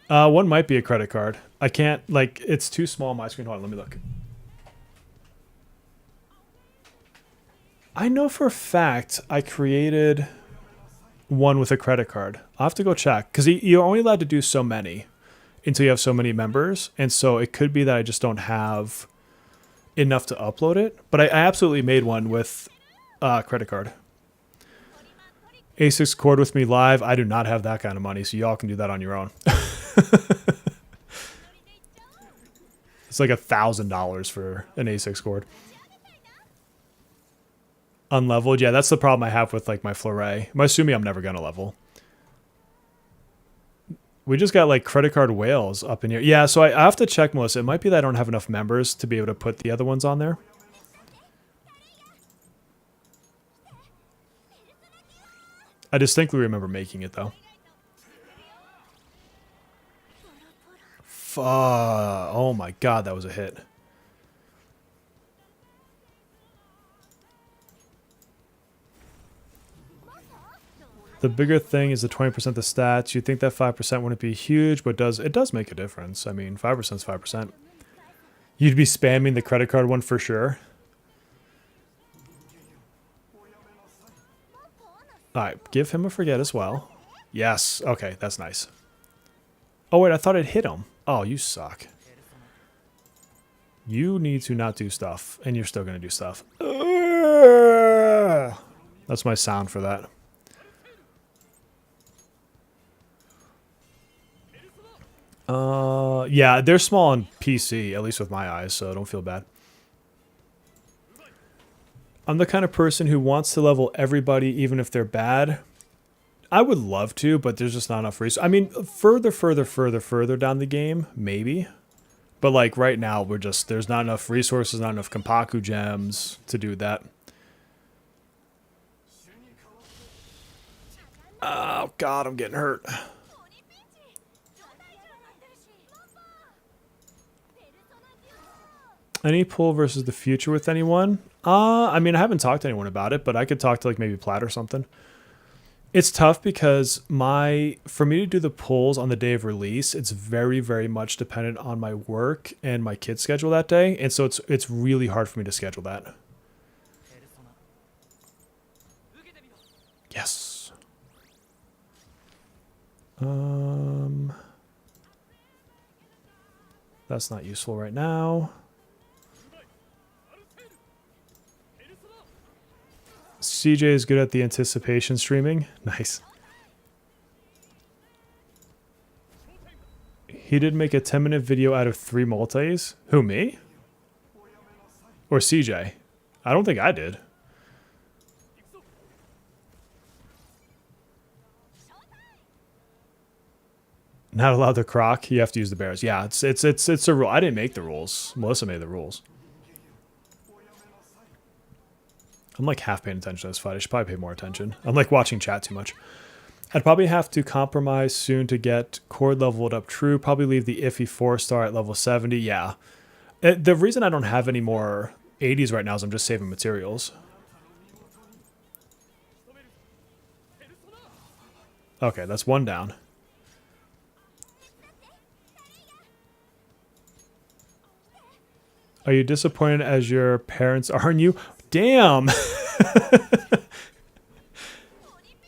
One might be a credit card. I can't, like, it's too small on my screen. Hold on, let me look. I know for a fact I created one with a credit card. I'll have to go check, because you're only allowed to do so many until you have so many members, and so it could be that I just don't have enough to upload it, but I absolutely made one with credit card. A6 Cord with me live. I do not have that kind of money, so y'all can do that on your own. It's like $1,000 for an A6 Cord. Unleveled, yeah, that's the problem I have with like my Fleuret. I'm assuming I'm never gonna level. We just got like credit card whales up in here. Yeah, so I have to check, Melissa. It might be that I don't have enough members to be able to put the other ones on there. I distinctly remember making it, though. Oh my god, that was a hit. The bigger thing is the 20% the stats. You'd think that 5% wouldn't be huge, but it does make a difference. I mean, 5% is 5%. You'd be spamming the credit card one for sure. Alright, give him a forget as well. Yes, okay, that's nice. Oh wait, I thought it hit him. Oh, you suck. You need to not do stuff, and you're still going to do stuff. That's my sound for that. Yeah, they're small on PC, at least with my eyes, so don't feel bad. I'm the kind of person who wants to level everybody even if they're bad. I would love to, but there's just not enough resources. I mean, further down the game, maybe. But like right now, there's not enough resources, not enough Kampaku gems to do that. Oh god, I'm getting hurt. Any pull versus the future with anyone? I mean, I haven't talked to anyone about it, but I could talk to like maybe Platt or something. It's tough because for me to do the pulls on the day of release, it's very, very much dependent on my work and my kid's schedule that day. And so it's really hard for me to schedule that. Yes. That's not useful right now. CJ is good at the anticipation streaming. Nice. He did make a 10-minute video out of 3 multis. Who, me? Or CJ? I don't think I did. Not allowed to croc. You have to use the bears. Yeah, it's a rule. I didn't make the rules. Melissa made the rules. I'm like half paying attention to this fight. I should probably pay more attention. I'm like watching chat too much. I'd probably have to compromise soon to get Cord leveled up true. Probably leave the iffy 4-star at level 70. Yeah. The reason I don't have any more 80s right now is I'm just saving materials. Okay, that's one down. Are you disappointed as your parents aren't you? Damn!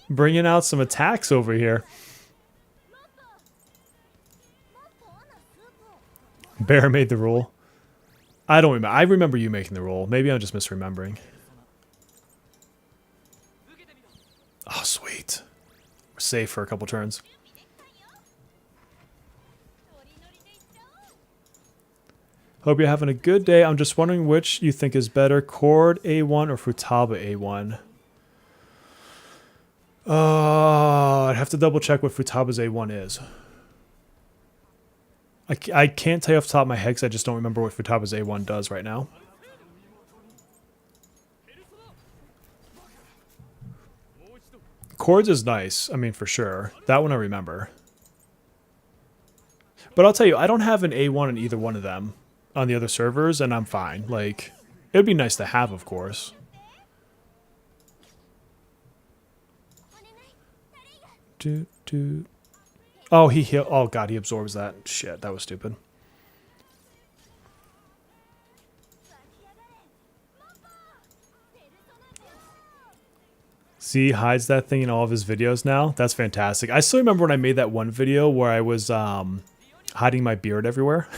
Bringing out some attacks over here. Bear made the rule. I don't remember. I remember you making the rule. Maybe I'm just misremembering. Oh, sweet. We're safe for a couple turns. Hope you're having a good day. I'm just wondering which you think is better, Cord A1 or Futaba A1. I'd have to double check what Futaba's A1 is. I can't tell you off the top of my head because I just don't remember what Futaba's A1 does right now. Chords is nice. I mean, for sure. That one I remember. But I'll tell you, I don't have an A1 in either one of them on the other servers, and I'm fine. Like, it would be nice to have, of course. Oh, he heal. Oh god, he absorbs that. Shit, that was stupid. See, hides that thing in all of his videos now. That's fantastic. I still remember when I made that one video where I was hiding my beard everywhere.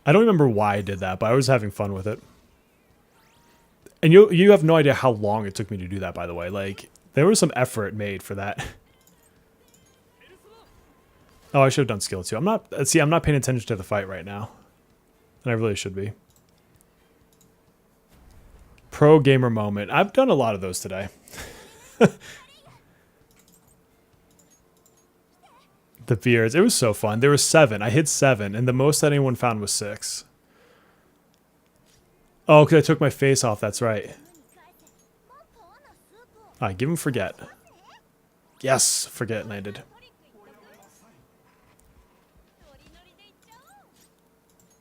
I don't remember why I did that, but I was having fun with it. And you have no idea how long it took me to do that, by the way. Like, there was some effort made for that. Oh, I should have done skill 2. I'm not paying attention to the fight right now. And I really should be. Pro gamer moment. I've done a lot of those today. The beards. It was so fun. There was 7. I hit 7, and the most that anyone found was 6. Oh, because I took my face off. That's right. Alright, give him forget. Yes, forget landed.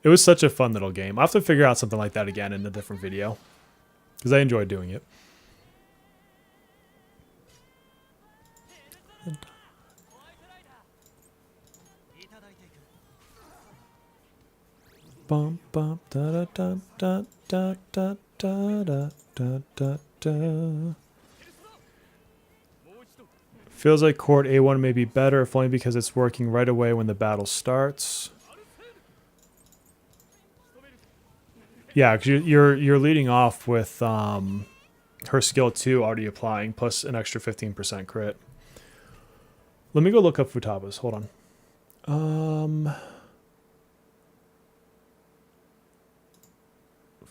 It was such a fun little game. I'll have to figure out something like that again in a different video. Because I enjoyed doing it. Bum bum da da da da da da da da da da. Feels like Cord A1 may be better, if only because it's working right away when the battle starts. Yeah, because you're leading off with her skill 2 already applying, plus an extra 15% crit. Let me go look up Futaba's. Hold on.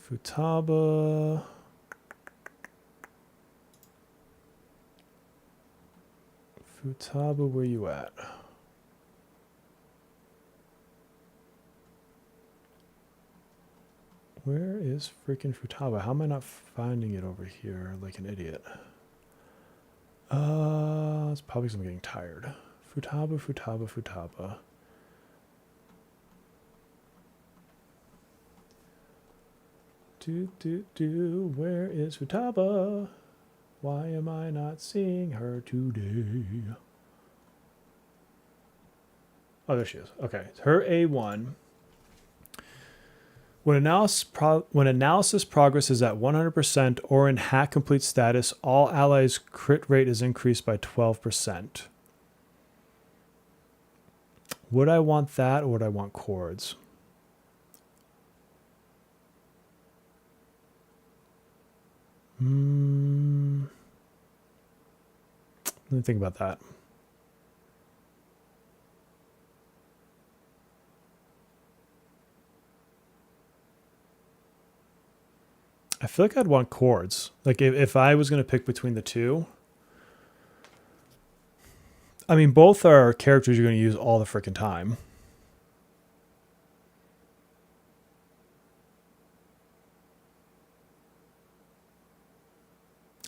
Futaba. Futaba, where you at? Where is freaking Futaba? How am I not finding it over here like an idiot? It's probably because I'm getting tired. Futaba, Futaba, Futaba. Where is Futaba? Why am I not seeing her today? Oh, there she is. Okay, her A1. When analysis progress is at 100% or in hack complete status, all allies' crit rate is increased by 12%. Would I want that, or would I want chords? Let me think about that. I feel like I'd want chords. Like, if I was going to pick between the two. I mean, both are characters you're going to use all the freaking time.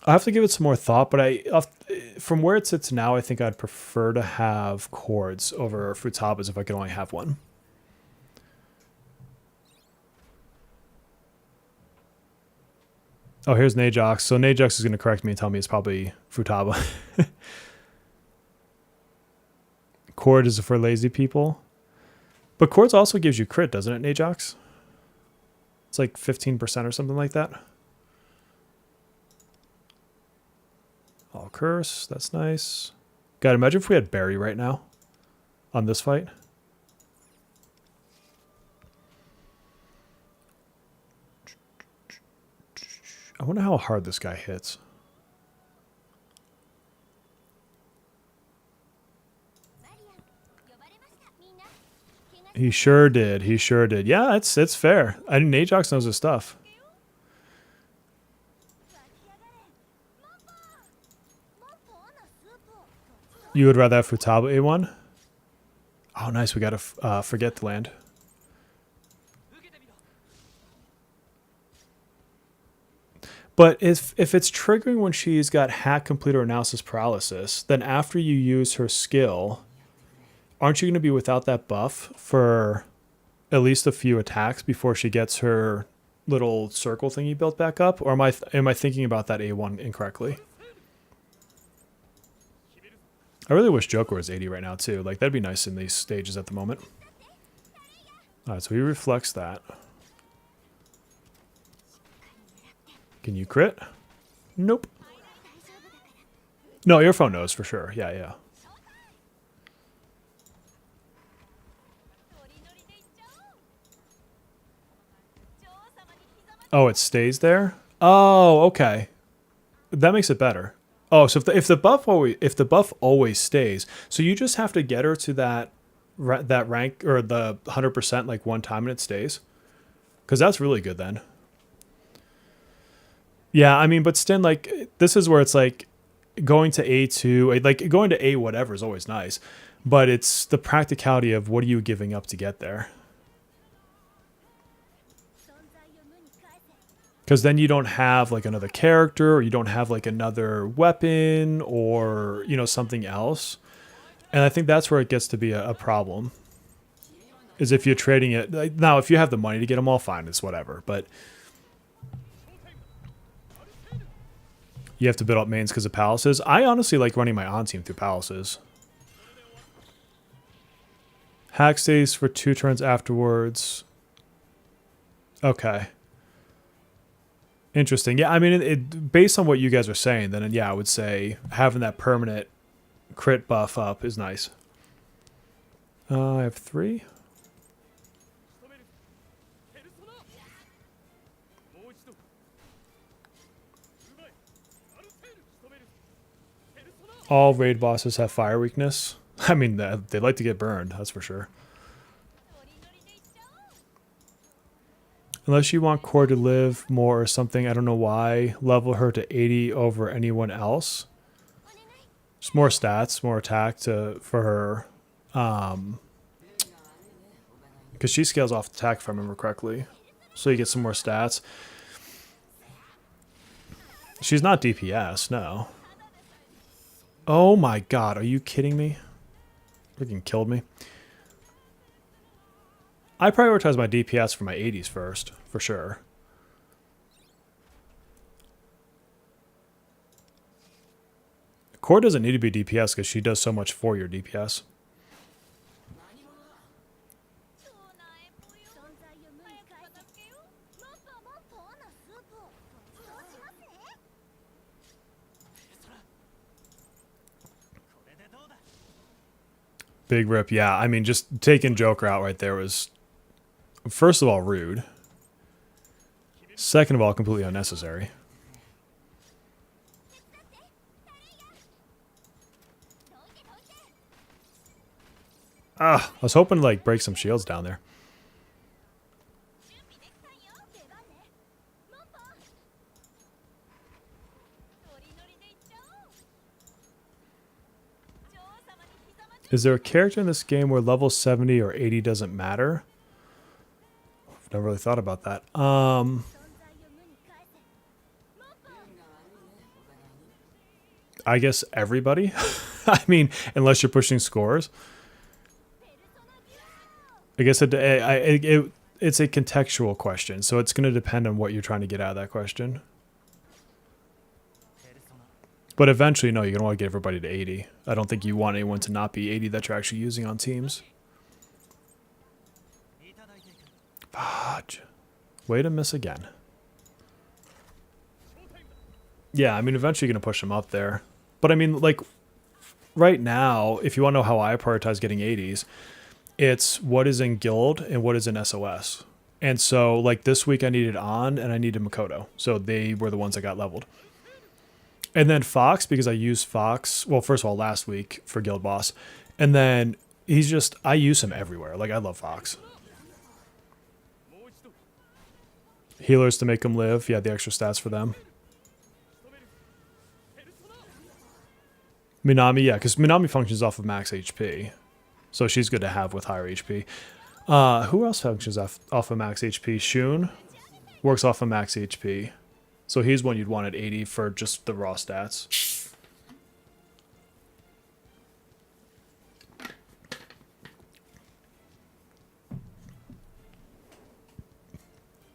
I have to give it some more thought, but from where it sits now, I think I'd prefer to have chords over Futaba's if I could only have one. Oh, here's Najox. So Najox is going to correct me and tell me it's probably Futaba. Chord is for lazy people. But chords also gives you crit, doesn't it, Najox? It's like 15% or something like that. All curse. That's nice. God, imagine if we had Barry right now on this fight. I wonder how hard this guy hits. He sure did. He sure did. Yeah, it's fair. I mean, Najox knows his stuff. You would rather have Futaba A1? Oh, nice. We got to forget the land. But if it's triggering when she's got hack, complete, or analysis paralysis, then after you use her skill, aren't you going to be without that buff for at least a few attacks before she gets her little circle thingy built back up? Or am I thinking about that A1 incorrectly? I really wish Joker was 80 right now too. Like, that'd be nice in these stages at the moment. Alright, so he reflects that. Can you crit? Nope. No, your phone knows for sure. Yeah, yeah. Oh, it stays there? Oh, okay. That makes it better. Oh, so if the buff always stays, so you just have to get her to that rank or the 100% like one time and it stays. Cuz that's really good then. Yeah, I mean, but Stin, like, this is where it's like going to A2, like going to A whatever is always nice, but it's the practicality of what are you giving up to get there. Because then you don't have like another character, or you don't have like another weapon, or, you know, something else. And I think that's where it gets to be a problem. Is if you're trading it. Like, now, if you have the money to get them all, fine, it's whatever. But you have to build up mains because of palaces. I honestly like running my on team through palaces. Hack stays for 2 turns afterwards. Okay. Interesting. Yeah, I mean, based on what you guys are saying, then yeah, I would say having that permanent crit buff up is nice. I have 3. All raid bosses have fire weakness. I mean, they like to get burned, that's for sure. Unless you want Core to live more or something, I don't know why. Level her to 80 over anyone else. Just more stats, more attack for her. Because she scales off attack if I remember correctly. So you get some more stats. She's not DPS, no. Oh my god, are you kidding me? Freaking killed me. I prioritize my DPS for my 80s first, for sure. Core doesn't need to be DPS because she does so much for your DPS. Big rip, yeah. I mean, just taking Joker out right there was, first of all, rude. Second of all, completely unnecessary. Ah, I was hoping to, like, break some shields down there. Is there a character in this game where level 70 or 80 doesn't matter? I've never really thought about that. I guess everybody. I mean, unless you're pushing scores. I guess it's a contextual question, so it's going to depend on what you're trying to get out of that question. But eventually, no, you're going to want to get everybody to 80. I don't think you want anyone to not be 80 that you're actually using on teams. Fudge. Way to miss again. Yeah, I mean, eventually you're going to push them up there. But I mean, like, right now, if you want to know how I prioritize getting 80s, it's what is in guild and what is in SOS. And so, like, this week I needed On and I needed Makoto. So they were the ones that got leveled. And then Fox, because I used Fox, well, first of all, last week for Guild Boss. And then he's just, I use him everywhere. Like, I love Fox. Healers to make them live. Yeah, the extra stats for them. Minami, yeah, because Minami functions off of max HP. So she's good to have with higher HP. Who else functions off of max HP? Shun works off of max HP. So he's one you'd want at 80 for just the raw stats.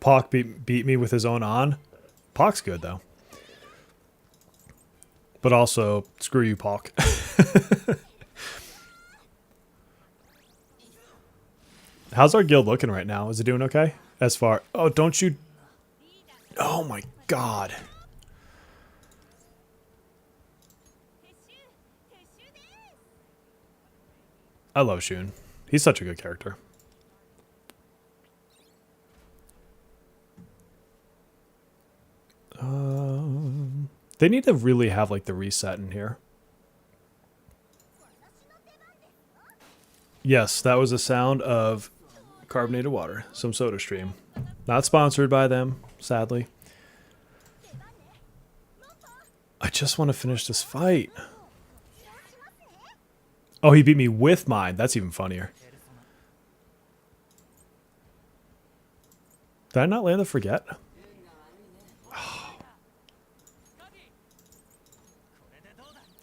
Pac beat me with his own On. Pac's good, though. But also, screw you, Pac. How's our guild looking right now? Is it doing okay? As far... Oh, don't you... Oh, my God. I love Shun. He's such a good character. They need to really have, like, the reset in here. Yes, that was the sound of carbonated water. Some Soda Stream. Not sponsored by them, sadly. I just want to finish this fight. Oh, he beat me with mine. That's even funnier. Did I not land the forget?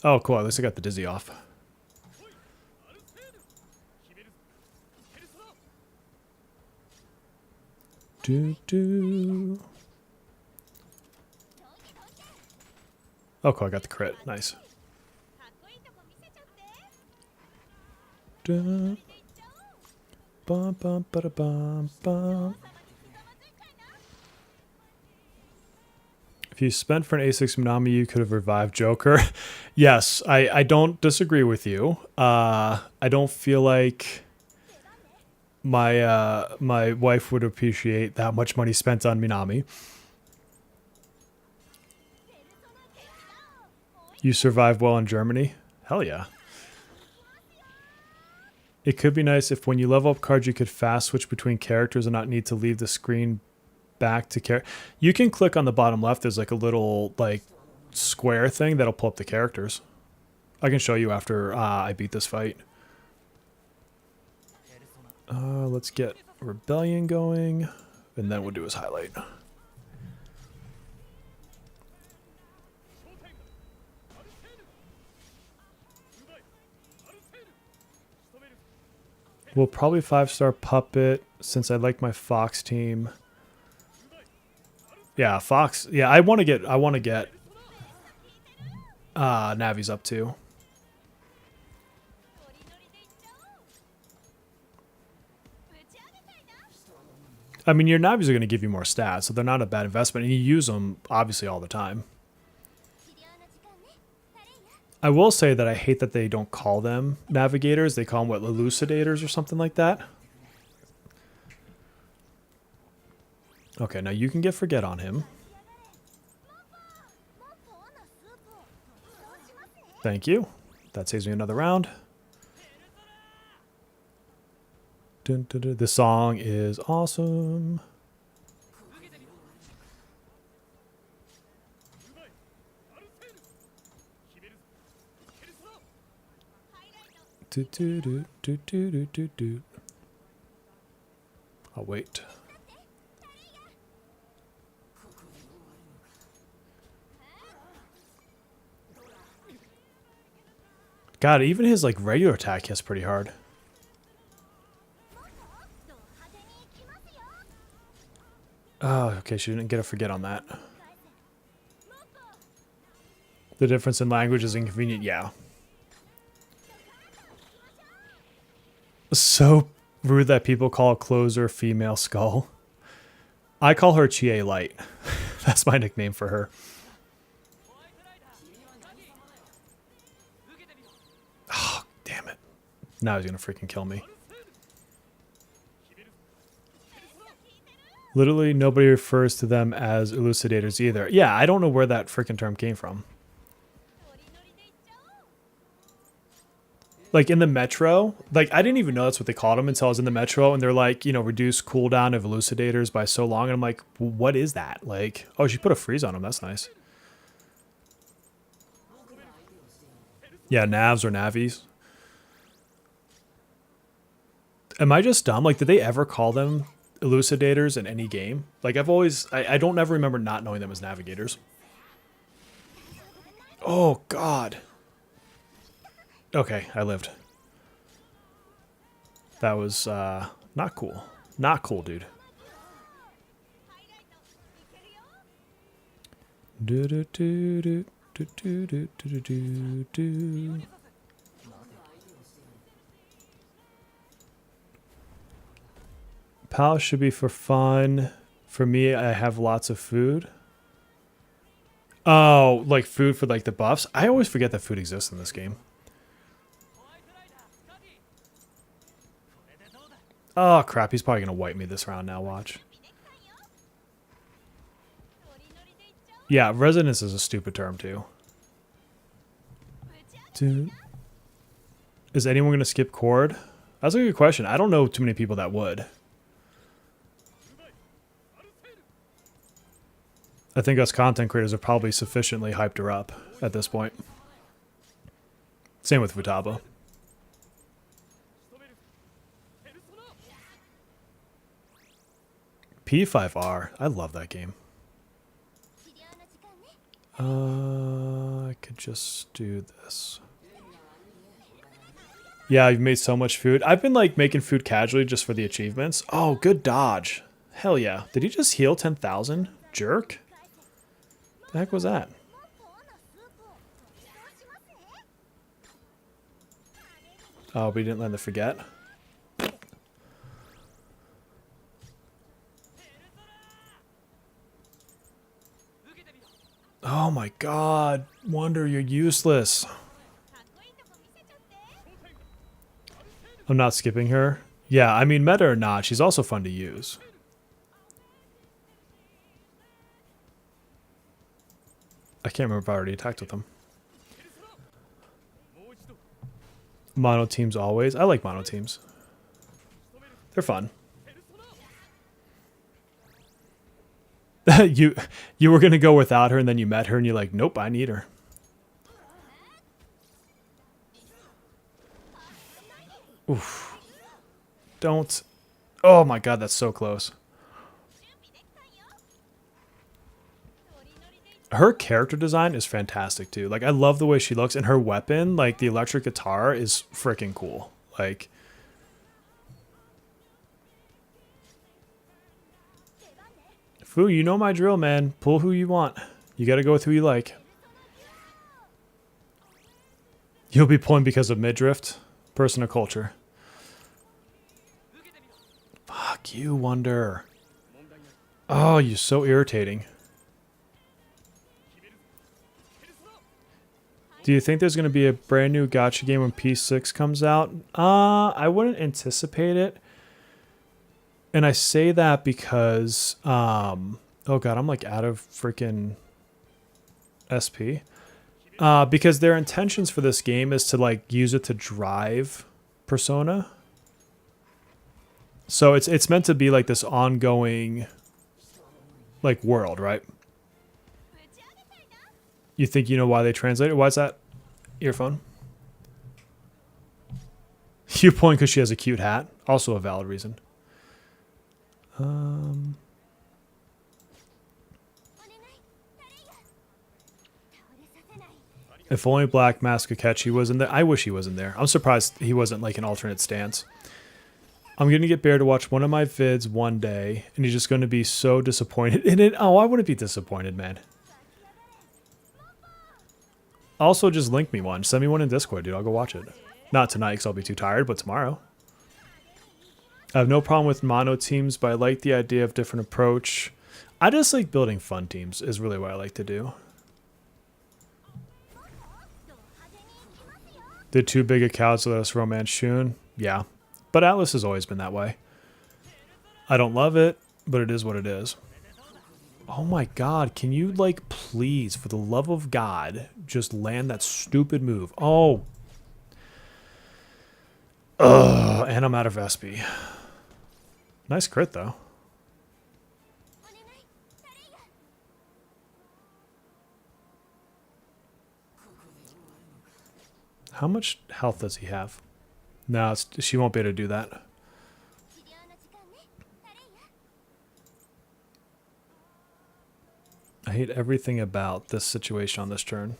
Oh, cool. At least I got the dizzy off. Oh, cool. I got the crit. Nice. Bum, bum, ba-da-bum, bum. If you spent for an A6 Minami, you could have revived Joker. Yes, I don't disagree with you. I don't feel like my wife would appreciate that much money spent on Minami. You survived well in Germany? Hell yeah. It could be nice if when you level up cards, you could fast switch between characters and not need to leave the screen back to character. You can click on the bottom left. There's like a little like square thing that'll pull up the characters. I can show you after I beat this fight. Let's get Rebellion going, and then we'll do his highlight. We'll probably 5-star Puppet since I like my Fox team. Yeah, Fox. Yeah, I want to get Navi's up too. I mean, your Navis are going to give you more stats, so they're not a bad investment, and you use them, obviously, all the time. I will say that I hate that they don't call them navigators. They call them, what, elucidators or something like that? Okay, now you can get Forget on him. Thank you. That saves me another round. Dun, dun, dun. This song is awesome. Do, do, do, do, do, do, do. I'll wait. God, even his like regular attack hits pretty hard. Oh, okay, she didn't get a forget on that. The difference in language is inconvenient, yeah. So rude that people call closer female skull. I call her Chie Light. That's my nickname for her. Oh, damn it. Now he's gonna freaking kill me. Literally nobody refers to them as elucidators either. Yeah, I don't know where that freaking term came from. Like in the metro, like I didn't even know that's what they called them until I was in the metro and they're like, you know, reduce cooldown of elucidators by so long. And I'm like, what is that? Like, oh, she put a freeze on them. That's nice. Yeah, navs or navies. Am I just dumb? Like, did they ever call them elucidators in any game? Like I don't ever remember not knowing them as navigators. Oh God. Okay, I lived. That was not cool. Not cool, dude. Do do do do do do do do do do. Palace should be for fun. For me, I have lots of food. Oh, like food for like the buffs? I always forget that food exists in this game. Oh crap, he's probably gonna wipe me this round now, watch. Yeah, resonance is a stupid term too. Dude. Is anyone gonna skip chord? That's a good question. I don't know too many people that would. I think us content creators have probably sufficiently hyped her up at this point. Same with Futaba. P5R. I love that game. I could just do this. Yeah, I've made so much food. I've been like making food casually just for the achievements. Oh, good dodge. Hell yeah. Did he just heal 10,000? Jerk. The heck was that? Oh, we didn't let them forget. Oh my god. Wonder, you're useless. I'm not skipping her. Yeah, I mean, meta or not, she's also fun to use. I can't remember if I already attacked with them. Mono teams always. I like mono teams. They're fun. you were gonna go without her and then you met her and you're like, nope, I need her. Oof. Don't. Oh my god, that's so close. Her character design is fantastic too. Like, I love the way she looks, and her weapon, like the electric guitar, is freaking cool. Like, Fu, you know my drill, man. Pull who you want. You gotta go with who you like. You'll be pulling because of midriff. Person of culture. Fuck you, Wonder. Oh, you're so irritating. Do you think there's going to be a brand new gacha game when P6 comes out? I wouldn't anticipate it. And I say that because, oh god, I'm like out of freaking SP. Because their intentions for this game is to like use it to drive Persona. So it's meant to be like this ongoing like world, right? You think you know why they translate it? Why is that earphone? You point because she has a cute hat. Also a valid reason. If only Black Mask Akechi was in there. I wish he was in there. I'm surprised he wasn't like an alternate stance. I'm going to get Bear to watch one of my vids one day, and he's just going to be so disappointed in it. Oh, I wouldn't be disappointed, man. Also, just link me one. Send me one in Discord, dude. I'll go watch it. Not tonight, because I'll be too tired, but tomorrow. I have no problem with mono teams, but I like the idea of different approach. I just like building fun teams is really what I like to do. Did too big accounts let us romance Shun? Yeah. But Atlas has always been that way. I don't love it, but it is what it is. Oh my god, can you, like, please, for the love of God, just land that stupid move? Oh. Ugh, and I'm out of SP. Nice crit, though. How much health does he have? No, she won't be able to do that. I hate everything about this situation on this turn.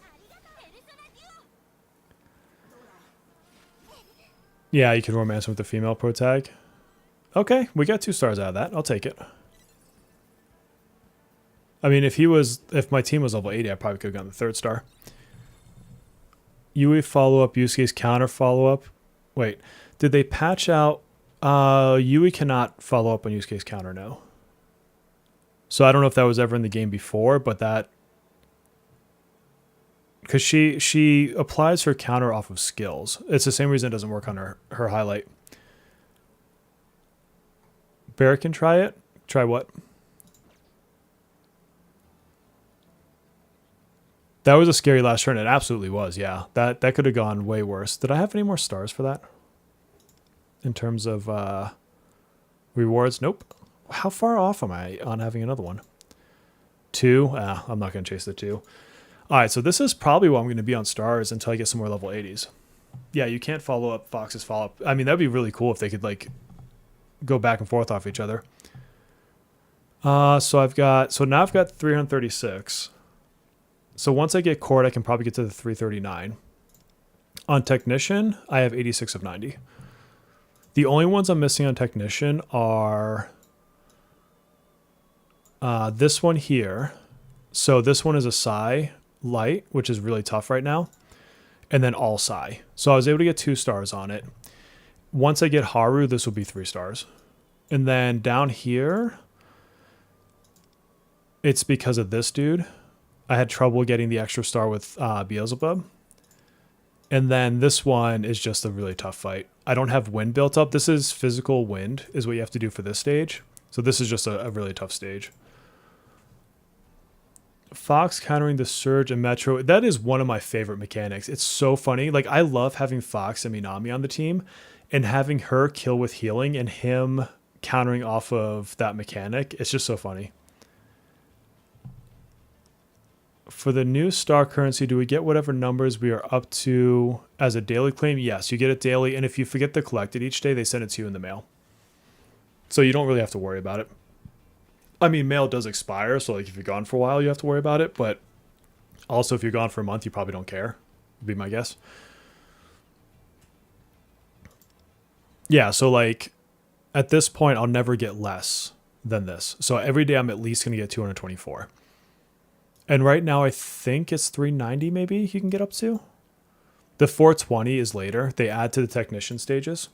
Yeah, you can romance him with the female pro tag. Okay, we got 2 stars out of that. I'll take it. I mean, if my team was level 80, I probably could have gotten the 3rd star. Yui follow-up, Yusuke's counter follow-up. Wait, did they patch out... Yui cannot follow up on Yusuke's counter now. So I don't know if that was ever in the game before, but that... Because she applies her counter off of skills. It's the same reason it doesn't work on her highlight. Bear can try it? Try what? That was a scary last turn. It absolutely was, yeah. That could have gone way worse. Did I have any more stars for that? In terms of rewards? Nope. How far off am I on having another one? 2? I'm not going to chase the 2. Alright, so this is probably what I'm going to be on stars until I get some more level 80s. Yeah, you can't follow up Fox's follow-up. I mean, that would be really cool if they could, like, go back and forth off each other. So now I've got 336. So once I get Court, I can probably get to the 339. On Technician, I have 86 of 90. The only ones I'm missing on Technician are this one here. So this one is a Psy Light, which is really tough right now. And then all Psy. So I was able to get 2 stars on it. Once I get Haru, this will be 3 stars. And then down here, it's because of this dude. I had trouble getting the extra star with Beelzebub. And then this one is just a really tough fight. I don't have wind built up. This is physical wind is what you have to do for this stage. So this is just a really tough stage. Fox countering the Surge and Metro. That is one of my favorite mechanics. It's so funny. Like, I love having Fox and Minami on the team and having her kill with healing and him countering off of that mechanic. It's just so funny. For the new star currency, do we get whatever numbers we are up to as a daily claim? Yes, you get it daily. And if you forget to collect it each day, they send it to you in the mail. So you don't really have to worry about it. I mean, mail does expire. So like if you're gone for a while, you have to worry about it. But also if you're gone for a month, you probably don't care, would be my guess. Yeah, so like at this point, I'll never get less than this. So every day I'm at least going to get 224. And right now, I think it's 390 maybe you can get up to. The 420 is later. They add to the technician stages.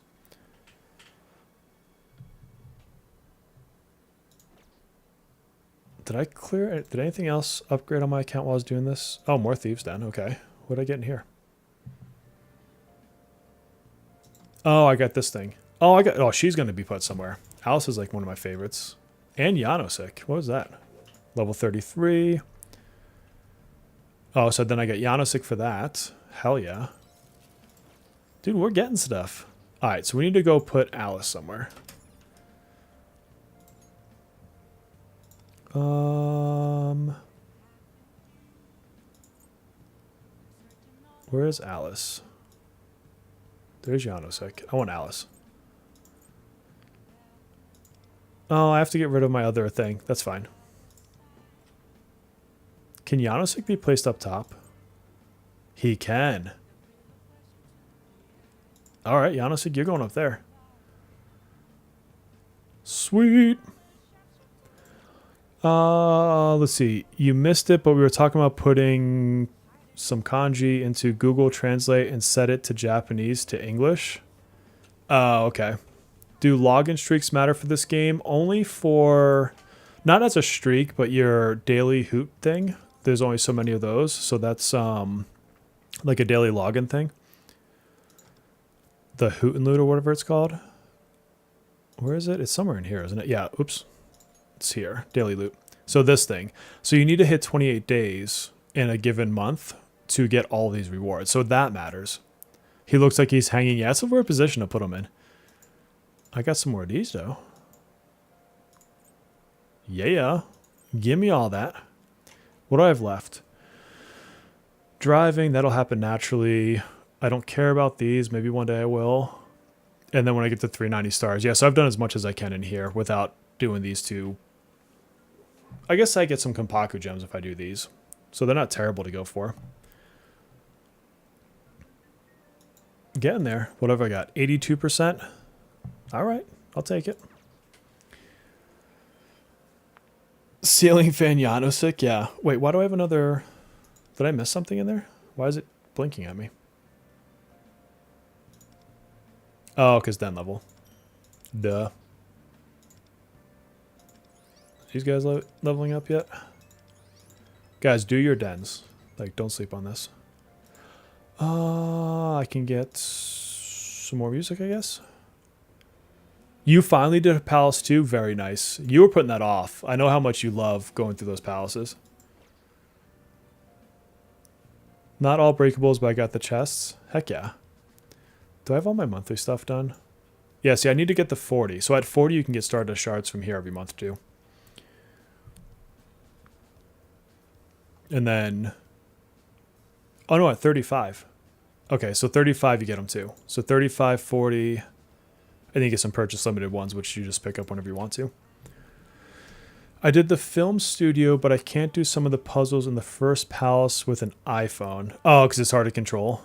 Did anything else upgrade on my account while I was doing this? Oh, more Thieves Den. Okay. What did I get in here? Oh, I got this thing. Oh, she's going to be put somewhere. Alice is like one of my favorites. And Yanosik. What was that? Level 33. Oh, so then I got Yanosik for that. Hell yeah. Dude, we're getting stuff. Alright, so we need to go put Alice somewhere. Where is Alice? There's Yanosik. I want Alice. Oh, I have to get rid of my other thing. That's fine. Can Yanosik be placed up top? He can. All right, Janosik, you're going up there. Sweet. Let's see. You missed it, but we were talking about putting some kanji into Google Translate and set it to Japanese to English. Oh, okay. Do login streaks matter for this game? Only for, not as a streak, but your daily hoot thing. There's only so many of those, so that's like a daily login thing. The hoot and loot or whatever it's called. Where is it? It's somewhere in here, isn't it? Yeah, oops. It's here, daily loot. So this thing. So you need to hit 28 days in a given month to get all these rewards. So that matters. He looks like he's hanging. Yeah, it's a weird position to put him in. I got some more of these, though. Yeah. Give me all that. What do I have left? Driving, that'll happen naturally. I don't care about these. Maybe one day I will. And then when I get to 390 stars. Yeah, so I've done as much as I can in here without doing these two. I guess I get some Kompaku gems if I do these. So they're not terrible to go for. Getting there. Whatever I got. 82%. All right. I'll take it. Ceiling fan Janosik. Yeah. Wait, why do I have another... Did I miss something in there? Why is it blinking at me? Oh, because den level. Duh. These guys leveling up yet? Guys, do your dens. Like, don't sleep on this. I can get some more music, I guess. You finally did a palace too? Very nice. You were putting that off. I know how much you love going through those palaces. Not all breakables, but I got the chests. Heck yeah. Do I have all my monthly stuff done? Yeah, see, I need to get the 40. So at 40, you can get Stardust Shards from here every month too. And then... Oh no, at 35. Okay, so 35 you get them too. So 35, 40... I think you get some purchase limited ones, which you just pick up whenever you want to. I did the film studio, but I can't do some of the puzzles in the first palace with an iPhone. Oh, because it's hard to control.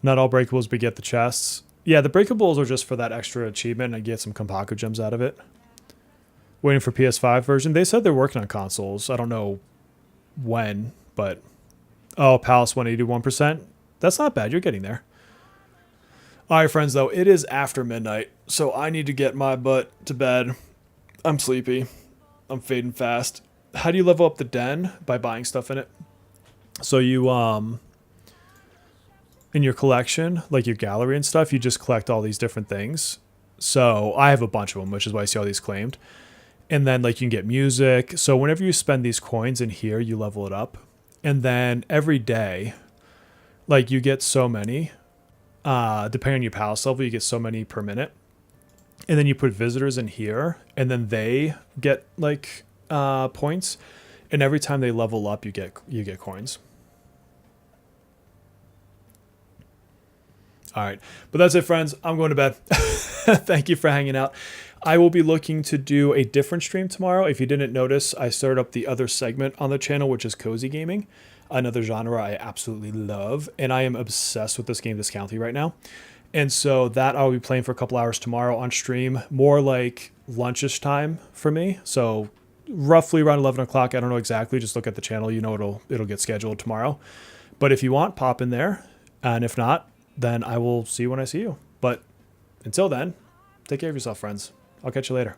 Not all breakables, but get the chests. Yeah, the breakables are just for that extra achievement and get some Kompaku gems out of it. Waiting for PS5 version. They said they're working on consoles. I don't know when, but... Oh, Palace 181%. That's not bad. You're getting there. All right, friends, though. It is after midnight, so I need to get my butt to bed. I'm sleepy. I'm fading fast. How do you level up the den? By buying stuff in it. So you, in your collection, like your gallery and stuff, you just collect all these different things. So I have a bunch of them, which is why I see all these claimed. And then like you can get music. So whenever you spend these coins in here, you level it up. And then every day, like you get so many, depending on your palace level, you get so many per minute. And then you put visitors in here and then they get like points. And every time they level up, you get coins. All right. But that's it, friends. I'm going to bed. Thank you for hanging out. I will be looking to do a different stream tomorrow. If you didn't notice, I started up the other segment on the channel, which is cozy gaming, another genre I absolutely love. And I am obsessed with this game, this county right now. And so that I'll be playing for a couple hours tomorrow on stream, more like lunchish time for me. So roughly around 11 o'clock. I don't know exactly. Just look at the channel. You know, it'll get scheduled tomorrow. But if you want, pop in there. And if not, then I will see you when I see you. But until then, take care of yourself, friends. I'll catch you later.